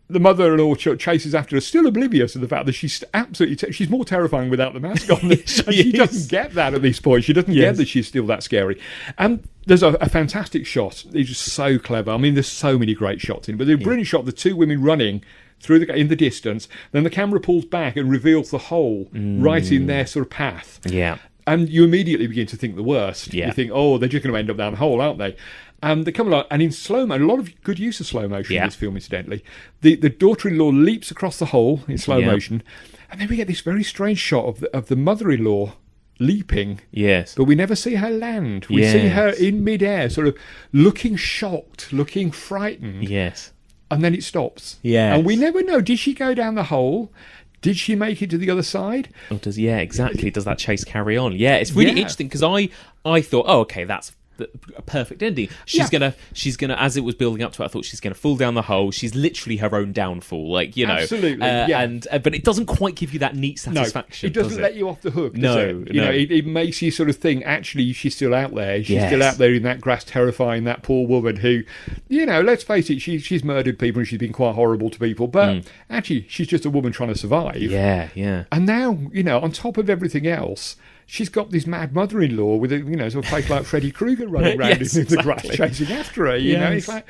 the mother-in-law chases after her, still oblivious of the fact that she's absolutely she's more terrifying without the mask on. And she doesn't get that at this point. She doesn't get that she's still that scary. And there's a fantastic shot. It's just so clever. I mean, there's so many great shots in it, but the brilliant shot, the two women running through in the distance, then the camera pulls back and reveals the hole right in their sort of path. Yeah. And you immediately begin to think the worst. Yeah. You think, they're just going to end up down the hole, aren't they? They come along, and in slow-mo, a lot of good use of slow motion in this film, incidentally. The daughter-in-law leaps across the hole in slow motion, and then we get this very strange shot of the mother-in-law leaping. Yes. But we never see her land. We see her in midair, sort of looking shocked, looking frightened. Yes. And then it stops. Yes. And we never know, did she go down the hole? Did she make it to the other side? Or exactly. Does that chase carry on? Yeah, it's really interesting because I thought, okay, that's a perfect ending. She's gonna, as it was building up to it, I thought she's gonna fall down the hole. She's literally her own downfall, Absolutely, but it doesn't quite give you that neat satisfaction. No, it doesn't let you off the hook. No, does it? It makes you sort of think. Actually, she's still out there. She's still out there in that grass, terrifying that poor woman who, let's face it, she's murdered people and she's been quite horrible to people. But actually, she's just a woman trying to survive. Yeah, yeah. And now, on top of everything else, she's got this mad mother-in-law with a, sort of face like Freddy Krueger running around in the grass chasing after her. It's like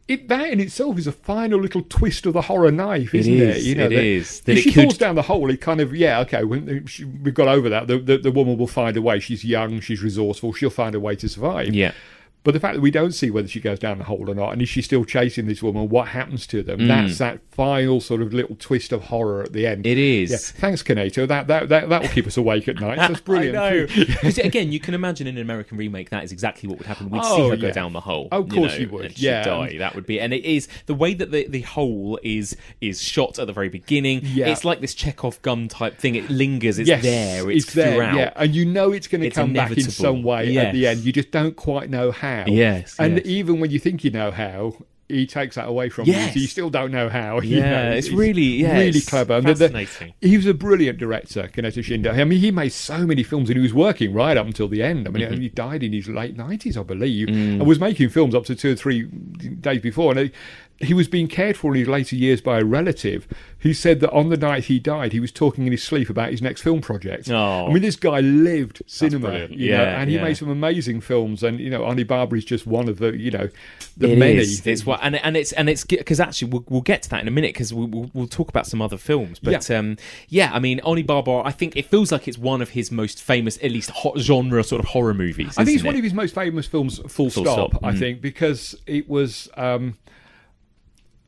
that in itself is a final little twist of the horror knife, isn't it? It is. If she falls down the hole, it kind of we've got over that. The woman will find a way. She's young, she's resourceful. She'll find a way to survive. Yeah. But the fact that we don't see whether she goes down the hole or not, and is she still chasing this woman, what happens to them, that's that final sort of little twist of horror at the end. It is. Yeah. Thanks, Kaneto. That will keep us awake at night. That's brilliant. I know. Because again, you can imagine in an American remake that is exactly what would happen. We'd see her go down the hole. Of course you would. And she'd die. That would be, and it is the way that the hole is shot at the very beginning. Yeah. It's like this Chekhov gun type thing. It lingers. It's there. It's there. throughout. Yeah, and it's going to come back in inevitable. some way at the end. You just don't quite know how. Yes. And even when you think you know how, he takes that away from you, so you still don't know how. It's really clever. Fascinating. He was a brilliant director, Kaneto Shindo. I mean, he made so many films, and he was working right up until the end. I mean, he died in his late 90s, I believe, and was making films up to 2 or 3 days before. And he was being cared for in his later years by a relative who said that on the night he died, he was talking in his sleep about his next film project. Oh. I mean, this guy lived cinema, brilliant. and he made some amazing films. And Onibaba is just one of the It many. It's what, and it's because actually we'll get to that in a minute because we'll talk about some other films. But I mean, Onibaba, I think it feels like it's one of his most famous, at least hot genre sort of horror movies. I think it's one of his most famous films. Full stop. I Mm. think because it was.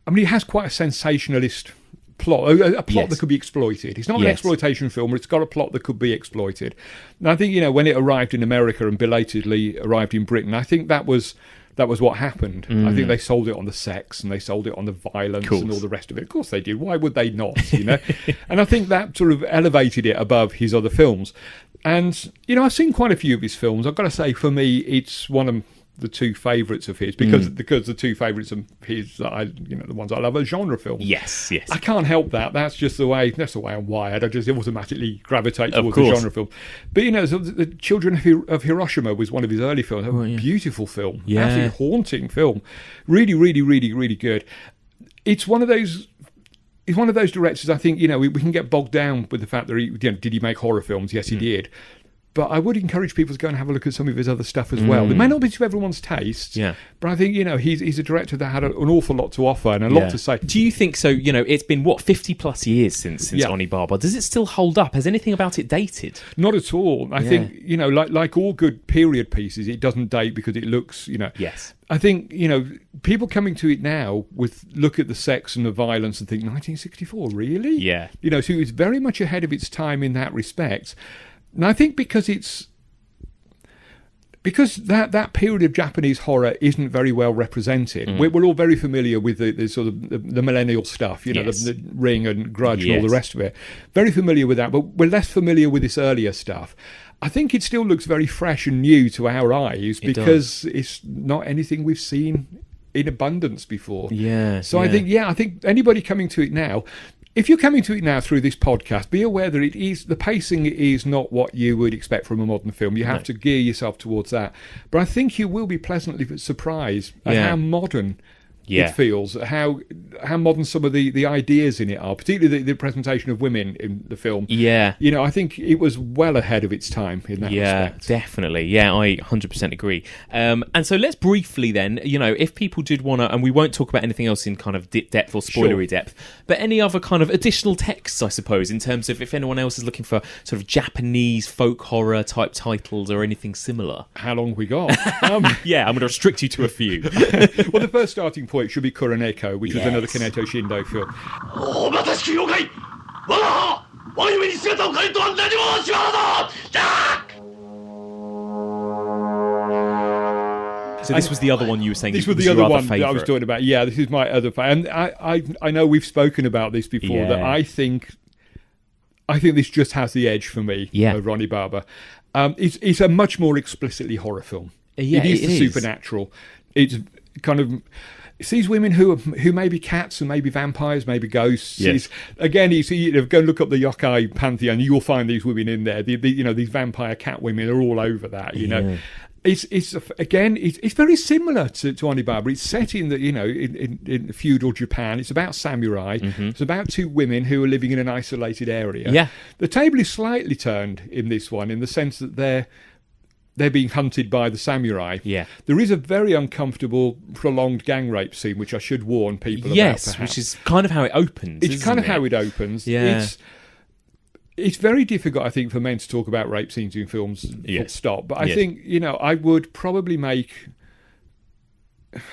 I mean, he has quite a sensationalist plot, a plot Yes. that could be exploited. It's not an Yes. exploitation film, but it's got a plot that could be exploited. And I think, when it arrived in America and belatedly arrived in Britain, I think that was what happened. I think they sold it on the sex and they sold it on the violence and all the rest of it. Of course they did. Why would they not? And I think that sort of elevated it above his other films. And I've seen quite a few of his films. I've got to say, for me, it's one of the two favourites of his because the two favourites of his that I the ones I love are genre films. Yes. I can't help that. That's just the way I'm wired. I just automatically gravitate towards course. the genre film. But the Children of Hiroshima was one of his early films. A beautiful film, absolutely haunting film. Really, really, really, really good. It's one of those. He's one of those directors. I think we can get bogged down with the fact that did he make horror films? Yes, he did. But I would encourage people to go and have a look at some of his other stuff as well. It may not be to everyone's taste, but I think, he's a director that had an awful lot to offer and a lot to say. Do you think so? It's been, 50 plus years since Onibaba. Does it still hold up? Has anything about it dated? Not at all. I think, like all good period pieces, it doesn't date because it looks, Yes. I think, people coming to it now look at the sex and the violence and think, 1964, really? Yeah. So it's very much ahead of its time in that respect. And I think because that period of Japanese horror isn't very well represented. We're all very familiar with the sort of the millennial stuff, the Ring and Grudge and all the rest of it. Very familiar with that, but we're less familiar with this earlier stuff. I think it still looks very fresh and new to our eyes because it's not anything we've seen in abundance before. Yeah. So I think anybody coming to it now, if you're coming to it now through this podcast, be aware that the pacing is not what you would expect from a modern film. You have to gear yourself towards that. But I think you will be pleasantly surprised at how modern it feels, how modern some of the ideas in it are, particularly the presentation of women in the film. Yeah. I think it was well ahead of its time in that respect. Definitely. Yeah, I 100% agree. And so let's briefly then, if people did want to, and we won't talk about anything else in kind of depth or spoilery depth, but any other kind of additional texts, I suppose, in terms of if anyone else is looking for sort of Japanese folk horror type titles or anything similar. How long have we got? Yeah, I'm going to restrict you to a few. Well, the first starting point should be Kuroneko, which was another Kaneto Shindo film. So this was the other one you were saying. This was the other one that I was talking about. Yeah, this is my other favourite. And I know we've spoken about this before, that I think this just has the edge for me over Onibaba. It's a much more explicitly horror film. Yeah, it is supernatural. It's kind of... It's these women who may be cats and maybe vampires, maybe ghosts. Yes. Again, go and look up the yokai pantheon. You will find these women in there. These vampire cat women are all over that. It's very similar to Onibaba. It's set in in feudal Japan. It's about samurai. It's about two women who are living in an isolated area. Yeah. The table is slightly turned in this one, in the sense that they're being hunted by the samurai. Yeah. There is a very uncomfortable, prolonged gang rape scene, which I should warn people about. Yes, which is kind of how it opens. It's kind of how it opens. Yeah. It's very difficult, I think, for men to talk about rape scenes in films, full stop. But I think, I would probably make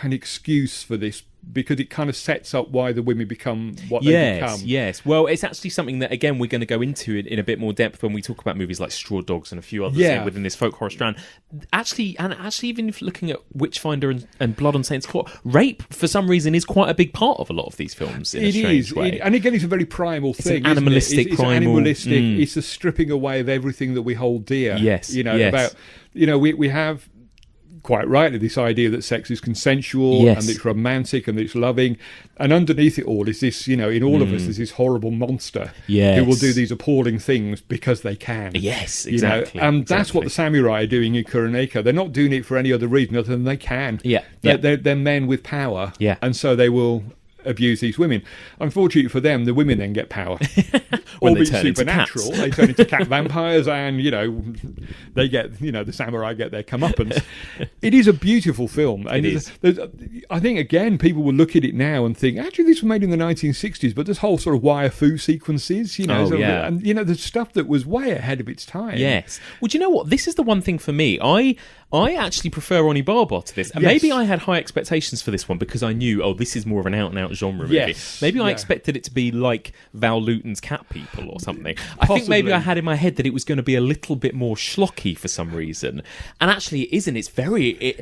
an excuse for this, because it kind of sets up why the women become what they become. Yes. Well, it's actually something that, again, we're going to go into it in a bit more depth when we talk about movies like Straw Dogs and a few others within this folk horror strand. Actually, even if looking at Witchfinder and Blood on Saints' Court, rape, for some reason, is quite a big part of a lot of these films in a strange way. And again, it's a very primal thing. An animalistic, it's primal. Animalistic. It's a stripping away of everything that we hold dear. Yes. We have... quite rightly, this idea that sex is consensual and it's romantic and it's loving, and underneath it all is this, in all of us, there's this horrible monster who will do these appalling things because they can. Yes, exactly. And that's what the samurai are doing in Kuroneko. They're not doing it for any other reason other than they can. They're men with power, and so they will abuse these women. Unfortunately for them, the women then get power. Albeit supernatural. They turn into cat vampires, and they get the samurai get their comeuppance. It is a beautiful film. And it is. I think again, people will look at it now and think, actually, this was made in the 1960s, but this whole sort of wire fu sequences, and the stuff that was way ahead of its time. Yes. Well, do you know what? This is the one thing for me. I actually prefer Onibaba to this. And maybe I had high expectations for this one because I knew, this is more of an out-and-out genre movie. Yes, Maybe I yeah. expected it to be like Val Lewton's Cat People or something. I think maybe I had in my head that it was going to be a little bit more schlocky for some reason, and actually it isn't. It's very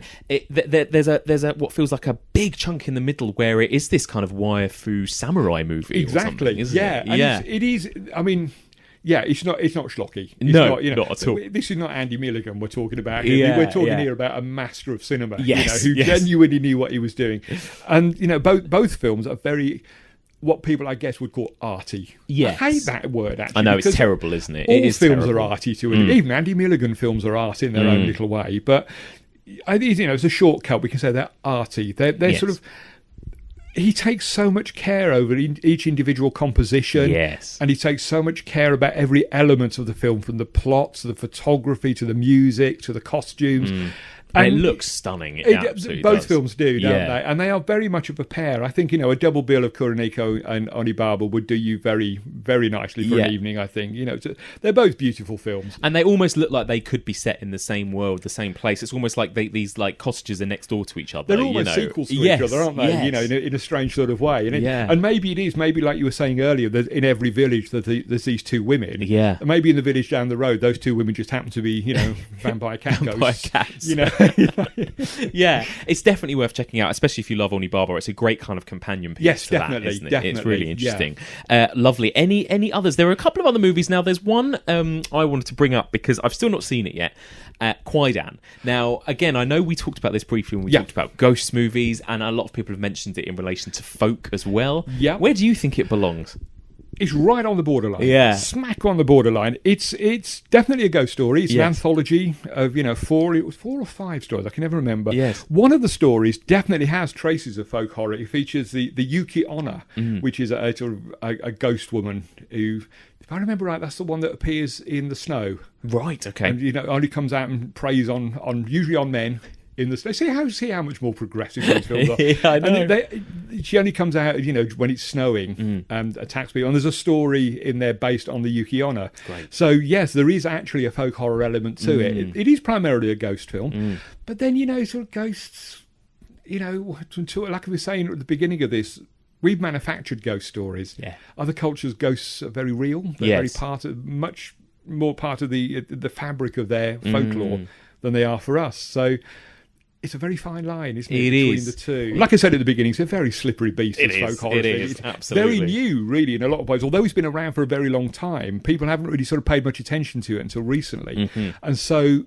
there's a what feels like a big chunk in the middle where it is this kind of waifu samurai movie. Exactly. Or something, isn't Yeah. it? And Yeah. it is. I mean. Yeah, it's not schlocky. It's No, not, not at all. This is not Andy Milligan we're talking about here. Yeah, We're talking yeah. here about a master of cinema, Yes, who yes. genuinely knew what he was doing. And, both films are very, what people, I guess, would call arty. Yes. I hate that word, actually. I know, it's because terrible, isn't it? All It is films terrible. are arty to it. Even Andy Milligan films are art in their own little way. But, I think, it's a shortcut. We can say they're arty. They're Yes. sort of... He takes so much care over each individual composition. Yes. And he takes so much care about every element of the film, from the plot to the photography to the music to the costumes. And it looks stunning. It absolutely both does. films do, don't Yeah. they? And they are very much of a pair. I think, a double bill of Kuroneko and Onibaba would do you very, very nicely for Yeah. an evening, I think. They're both beautiful films. And they almost look like they could be set in the same world, the same place. It's almost like these like cottages are next door to each other. They're almost sequels to Yes, each other, aren't they? yes. In a strange sort of way. Yeah. And maybe it is, maybe like you were saying earlier, that in every village there's these two women. Yeah. And maybe in the village down the road, those two women just happen to be, vampire cat ghosts. Vampire cats. Yeah, it's definitely worth checking out, especially if you love Onibaba. It's a great kind of companion piece. Yes, to definitely, that, isn't it? definitely, It's really interesting. Lovely. Any others? There are a couple of other movies now. There's one I wanted to bring up because I've still not seen it yet. Kwaidan. Now, again, I know we talked about this briefly when we talked about ghost movies, and a lot of people have mentioned it in relation to folk as well. Yeah. Where do you think it belongs? It's right on the borderline. Yeah. Smack on the borderline. It's definitely a ghost story. It's an Yes. anthology of, 4 or 5 stories. I can never remember. Yes. One of the stories definitely has traces of folk horror. It features the Yuki Onna, which is a sort of a ghost woman who, if I remember right, that's the one that appears in the snow. Right, okay. And, only comes out and preys on usually on men. In the see how much more progressive these films are. Yeah, I know. And she only comes out, when it's snowing and attacks people. And there's a story in there based on the Yuki Onna. Great. So yes, there is actually a folk horror element to it. It is primarily a ghost film, but then sort of ghosts. Like I was saying at the beginning of this, we've manufactured ghost stories. Yeah. Other cultures, ghosts are very real. They're much more part of the fabric of their folklore than they are for us. So. It's a very fine line, isn't it, between the two? Like I said at the beginning, it's a very slippery beast, It this is, folk horror it thing. is, It's absolutely. very new, really, in a lot of ways. Although it's been around for a very long time, people haven't really sort of paid much attention to it until recently. And so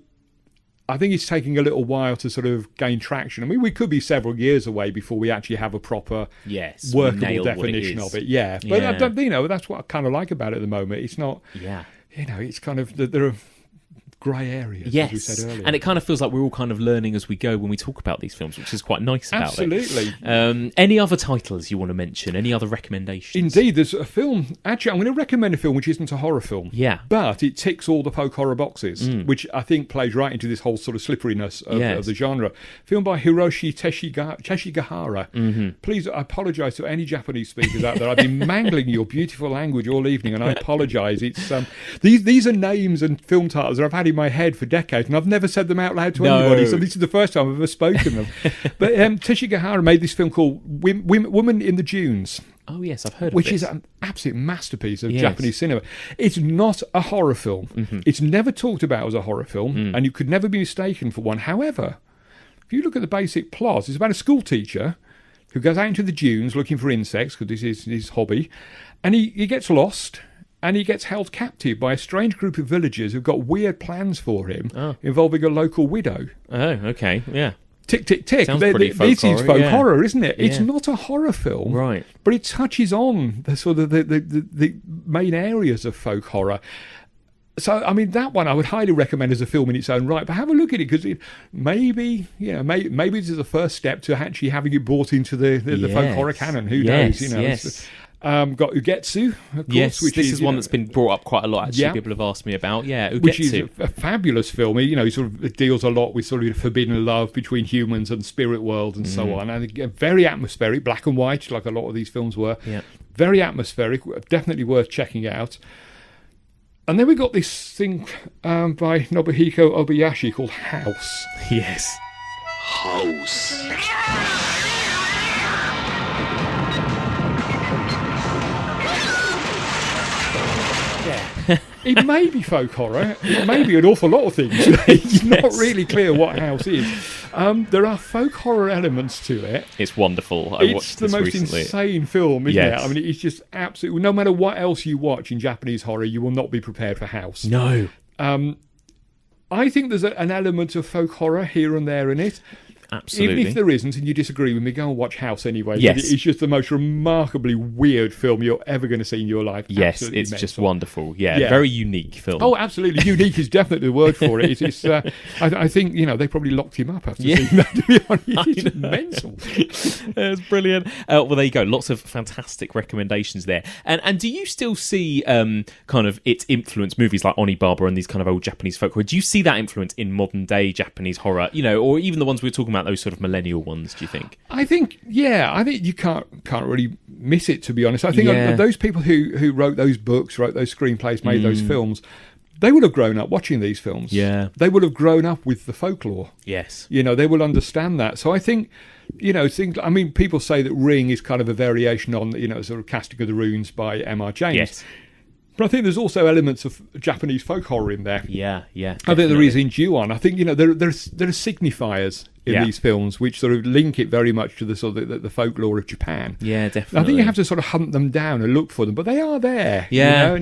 I think it's taking a little while to sort of gain traction. I mean, we could be several years away before we actually have a proper workable nail what it definition is. of it. Yeah. But I don't, that's what I kind of like about it at the moment. It's not, it's kind of, there are grey areas, as we said earlier. And it kind of feels like we're all kind of learning as we go when we talk about these films, which is quite nice about Absolutely. it. Any other titles you want to mention? Any other recommendations? Indeed, there's a film. Actually, I'm going to recommend a film which isn't a horror film. Yeah. But it ticks all the folk horror boxes, which I think plays right into this whole sort of slipperiness of the genre. Film by Hiroshi Teshigahara. Please, I apologise to any Japanese speakers out there. I've been mangling your beautiful language all evening, and I apologise. It's these are names and film titles that I've had in my head for decades, and I've never said them out loud to anybody, so this is the first time I've ever spoken them. But Teshigahara made this film called Woman in the Dunes. Oh yes, I've heard of Which this. is an absolute masterpiece of Japanese cinema. It's not a horror film. It's never talked about as a horror film, and you could never be mistaken for one. However, if you look at the basic plot, it's about a school teacher who goes out into the dunes looking for insects, because this is his hobby, and he gets lost. And he gets held captive by a strange group of villagers who've got weird plans for him involving a local widow. Oh, okay, yeah. Tick, tick, tick. Sounds pretty folk this is horror, folk horror, isn't it? It's Yeah. not a horror film. Right. But it touches on the sort of the main areas of folk horror. So, I mean, that one I would highly recommend as a film in its own right. But have a look at it, because maybe this is the first step to actually having it brought into the folk horror canon. Who knows? Yes. Got Ugetsu, of course. Yes, which this is one that's been brought up quite a lot, actually. Yeah. People have asked me about. Yeah, Ugetsu. Which is a fabulous film. He sort of deals a lot with sort of forbidden love between humans and spirit world and so on. And very atmospheric, black and white, like a lot of these films were. Yeah. Very atmospheric, definitely worth checking out. And then we got this thing by Nobuhiko Obayashi called House. Yes. House. It may be folk horror. It may be an awful lot of things. It's not really clear what House is. There are folk horror elements to it. It's wonderful. I It's watched the this most recently. insane film, isn't Yes. it? I mean, it's just absolutely... No matter what else you watch in Japanese horror, you will not be prepared for House. No. I think there's an element of folk horror here and there in it. Absolutely. Even if there isn't, and you disagree with me, go and watch House anyway. Yes. It's just the most remarkably weird film you're ever going to see in your life. Yes, Absolutely it's just mental. wonderful. Yeah, very unique film. Oh, absolutely. Unique is definitely the word for it. I think, they probably locked him up after seeing that, to be honest. It's mental. That's brilliant. Well, there you go. Lots of fantastic recommendations there. And do you still see kind of its influence, movies like Onibaba and these kind of old Japanese folk horror? Do you see that influence in modern day Japanese horror? Or even the ones we were talking about, those sort of millennial ones, do you think? I think you can't really miss it, to be honest. I think those people who wrote those books, wrote those screenplays, made those films, they would have grown up watching these films. Yeah. They would have grown up with the folklore. Yes. They will understand that. So I think, people say that Ring is kind of a variation on, sort of Casting of the Runes by M.R. James. Yes. But I think there's also elements of Japanese folk horror in there. Yeah. I think there is in Ju-on. I think, there are signifiers in these films which sort of link it very much to the sort of the folklore of Japan. Yeah, definitely. I think you have to sort of hunt them down and look for them, but they are there. Yeah.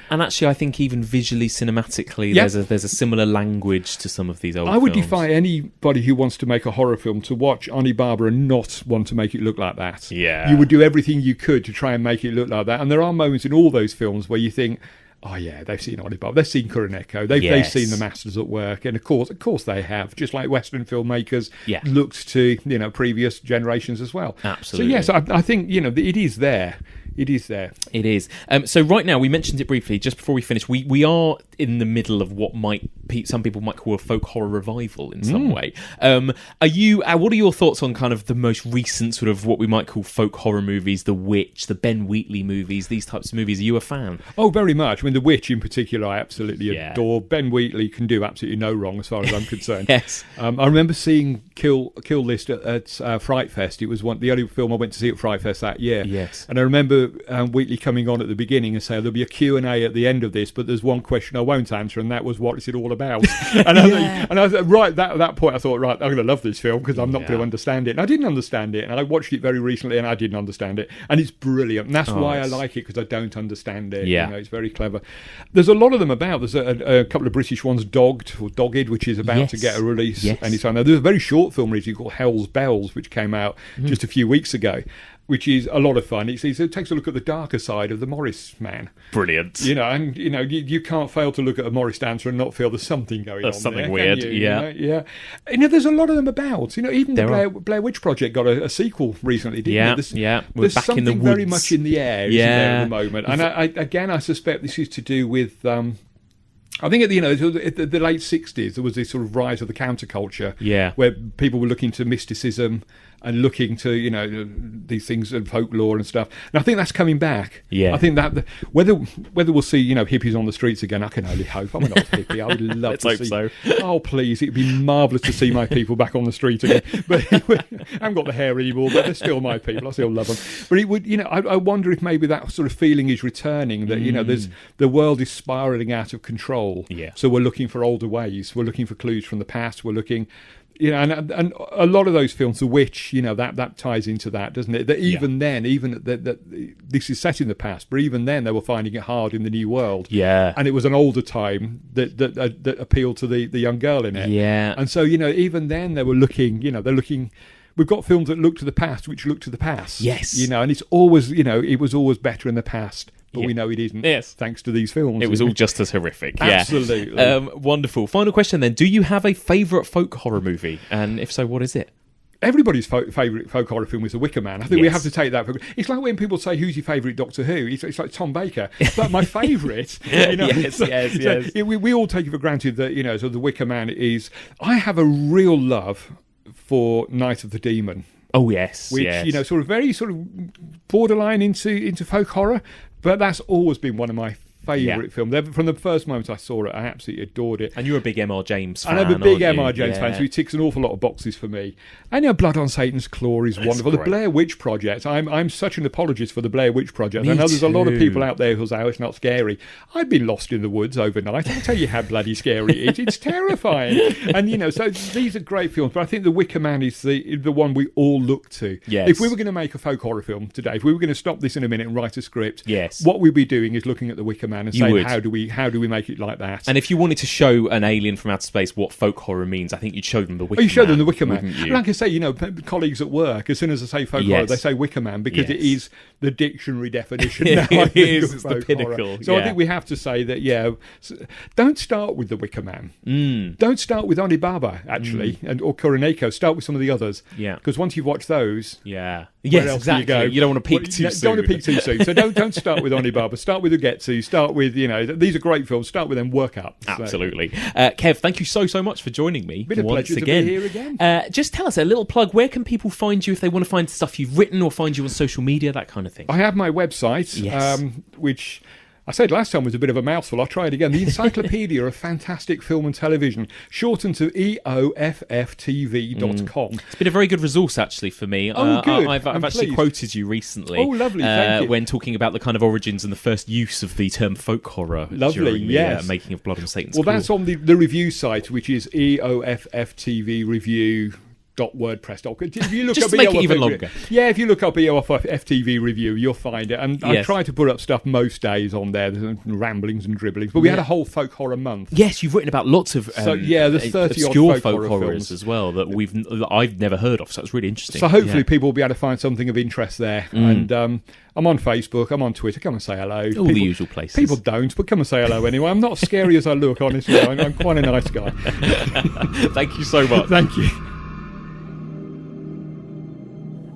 And actually, I think even visually, cinematically, there's a similar language to some of these old films. I would defy anybody who wants to make a horror film to watch Onibaba and not want to make it look like that. Yeah. You would do everything you could to try and make it look like that. And there are moments in all those films where you think, oh yeah, they've seen Onibaba, they've seen Kuroneko, they've seen the masters at work, and of course they have. Just like Western filmmakers looked to previous generations as well. Absolutely. So yes, I think it is there. It is there. It is. So right now, we mentioned it briefly just before we finish. We are in the middle of what some people might call a folk horror revival in some way. What are your thoughts on kind of the most recent sort of what we might call folk horror movies, The Witch, the Ben Wheatley movies, these types of movies? Are you a fan? Oh, very much. I mean, The Witch in particular, I absolutely adore. Ben Wheatley can do absolutely no wrong as far as I'm concerned. Yes. I remember seeing Kill List at Fright Fest. It was the only film I went to see at Fright Fest that year. Yes. And I remember Wheatley coming on at the beginning and saying there'll be a Q&A at the end of this, but there's one question I won't answer, and that was, what is it all about? And I thought, right, at that point I thought, right, I'm going to love this film because I'm not going to understand it. And I didn't understand it, and I watched it very recently and I didn't understand it, and it's brilliant. And that's why I like it, because I don't understand it. Yeah. It's very clever. There's a lot of them about. There's a couple of British ones, Dogged, which is about to get a release anytime now. There's a very short film recently called Hell's Bells, which came out just a few weeks ago, which is a lot of fun. It takes a look at the darker side of the Morris man. Brilliant. You can't fail to look at a Morris dancer and not feel there's something going on. There's something there, weird. Yeah. There's a lot of them about. Even the Blair Witch Project got a sequel recently, didn't it? We're there's back something in the woods. very much in the air, isn't there, at the moment? And I suspect this is to do with. I think at the late 60s, there was this sort of rise of the counterculture, where people were looking to mysticism and looking to these things and folklore and stuff. And I think that's coming back. Yeah, I think that whether we'll see hippies on the streets again, I can only hope. I'm an old hippie. I would love Let's to hope see. so. Oh please, it'd be marvellous to see my people back on the street again. But I haven't got the hair anymore, but they're still my people. I still love them. But it would, I wonder if maybe that sort of feeling is returning. That the world is spiralling out of control. Yeah. So we're looking for older ways. We're looking for clues from the past. We're looking. And a lot of those films, The Witch, that ties into that, doesn't it? That even then, that this is set in the past, but even then they were finding it hard in the new world. Yeah. And it was an older time that appealed to the young girl in it. Yeah. And so, even then they were looking, they're looking. We've got films that look to the past, which look to the past. Yes. And it's always, it was always better in the past. But we know it isn't. Yes. Thanks to these films. It was all just as horrific. Absolutely. Wonderful. Final question then. Do you have a favourite folk horror movie? And if so, what is it? Everybody's favourite folk horror film is The Wicker Man. I think we have to take that. It's like when people say, who's your favourite Doctor Who? It's like Tom Baker. But my favourite... Yes. We all take it for granted that, so The Wicker Man is... I have a real love for Night of the Demon. Oh, yes. Which, sort of very sort of borderline into folk horror. But that's always been one of my favourite film. From the first moment I saw it, I absolutely adored it. And you're a big M.R. James fan, and I'm a big aren't you? M.R. James fan, so he ticks an awful lot of boxes for me. And Blood on Satan's Claw is wonderful. great. The Blair Witch Project. I'm such an apologist for the Blair Witch Project. Me I know there's a lot of too. people out there who say, oh, it's not scary. I've been lost in the woods overnight. I'll tell you how bloody scary it is. It's terrifying. And, so these are great films. But I think The Wicker Man is the one we all look to. Yes. If we were going to make a folk horror film today, if we were going to stop this in a minute and write a script, Yes. what we'd be doing is looking at The Wicker Man and You saying, would. how do we make it like that? And if you wanted to show an alien from outer space what folk horror means, I think you'd show them The Wicker Man. You show them The Wicker Man. wouldn't you? Like I say, colleagues at work, as soon as I say folk horror, they say Wicker Man because it is the dictionary definition. Now, It is. of It's the folk pinnacle. horror. So I think we have to say that, don't start with The Wicker Man. Don't start with Onibaba, actually, or Kuroneko. Start with some of the others. Yeah. Because once you've watched those, Yes, where else exactly. do you go? You don't want to peak too soon. Don't want to peak too soon. So don't start with Onibaba. Start with Ugetsu. Start with, these are great films. Start with them, work up. So. Absolutely. Kev, thank you so much for joining me. Been a once pleasure again. to be here again. Just tell us a little plug. Where can people find you if they want to find stuff you've written or find you on social media, that kind of thing? I have my website, Yes. which I said last time was a bit of a mouthful. I'll try it again. The Encyclopedia of Fantastic Film and Television, shortened to EOFFTV.com. It's been a very good resource, actually, for me. Oh, good. I've I'm actually pleased. quoted you recently. Oh, lovely. Thank you. When talking about the kind of origins and the first use of the term folk horror Lovely, during the yes. making of Blood on Satan's Well, Claw. that's on the review site, which is EOFFTVreview.wordpress.com. If you look Just up to make it EOFF even longer. Yeah, if you look up EOFFTV review, you'll find it. And I Yes. try to put up stuff most days on there. There's ramblings and dribblings. But we had a whole folk horror month. Yes, you've written about lots of there's 30 odd obscure folk horror horrors films as well that I've never heard of. So it's really interesting. So hopefully people will be able to find something of interest there. And I'm on Facebook, I'm on Twitter. Come and say hello. All the usual places. People don't, but come and say hello anyway. I'm not as scary as I look, honestly. I'm quite a nice guy. Thank you so much. Thank you.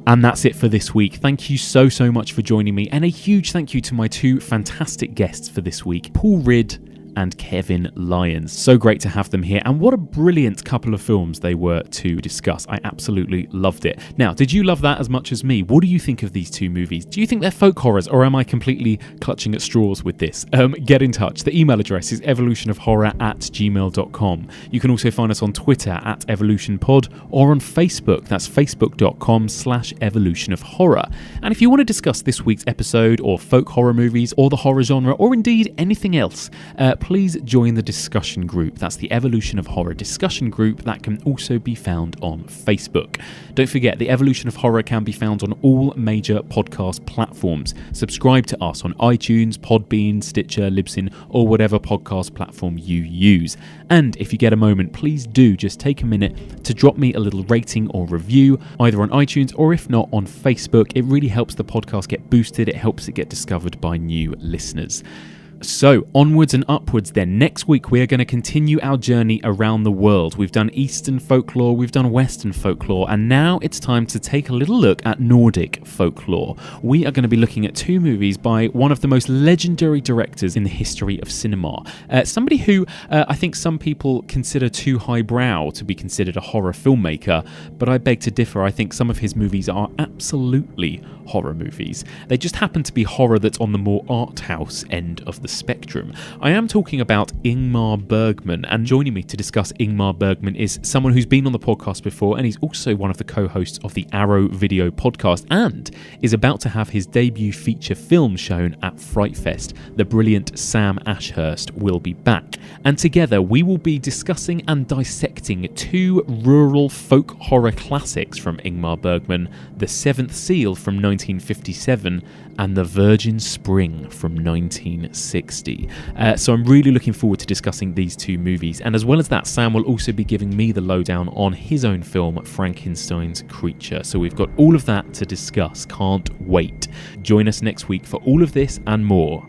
And that's it for this week. Thank you so much for joining me, and a huge thank you to my two fantastic guests for this week, Paul Ridd and Kevin Lyons. So great to have them here, and what a brilliant couple of films they were to discuss. I absolutely loved it. Now, did you love that as much as me? What do you think of these two movies? Do you think they're folk horrors, or am I completely clutching at straws with this? Get in touch. The email address is evolutionofhorror@gmail.com. You can also find us on Twitter @evolutionpod, or on Facebook. That's facebook.com/evolutionofhorror. And if you want to discuss this week's episode, or folk horror movies, or the horror genre, or indeed anything else, please join the discussion group. That's the Evolution of Horror discussion group that can also be found on Facebook. Don't forget, the Evolution of Horror can be found on all major podcast platforms. Subscribe to us on iTunes, Podbean, Stitcher, Libsyn, or whatever podcast platform you use. And if you get a moment, please do just take a minute to drop me a little rating or review, either on iTunes or if not on Facebook. It really helps the podcast get boosted. It helps it get discovered by new listeners. So, onwards and upwards then. Next week we are going to continue our journey around the world. We've done Eastern folklore, we've done Western folklore, and now it's time to take a little look at Nordic folklore. We are going to be looking at two movies by one of the most legendary directors in the history of cinema. Somebody who I think some people consider too highbrow to be considered a horror filmmaker, but I beg to differ. I think some of his movies are absolutely horror movies. They just happen to be horror that's on the more art house end of the spectrum. I am talking about Ingmar Bergman, and joining me to discuss Ingmar Bergman is someone who's been on the podcast before, and he's also one of the co-hosts of the Arrow Video podcast, and is about to have his debut feature film shown at Fright Fest. The brilliant Sam Ashurst will be back, and together we will be discussing and dissecting two rural folk horror classics from Ingmar Bergman, The Seventh Seal from 1957 and The Virgin Spring from 1960. So I'm really looking forward to discussing these two movies, and as well as that, Sam will also be giving me the lowdown on his own film Frankenstein's Creature. So we've got all of that to discuss. Can't wait. Join us next week for all of this and more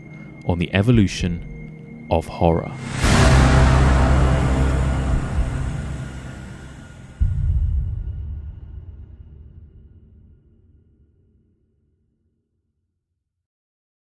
on the Evolution of Horror.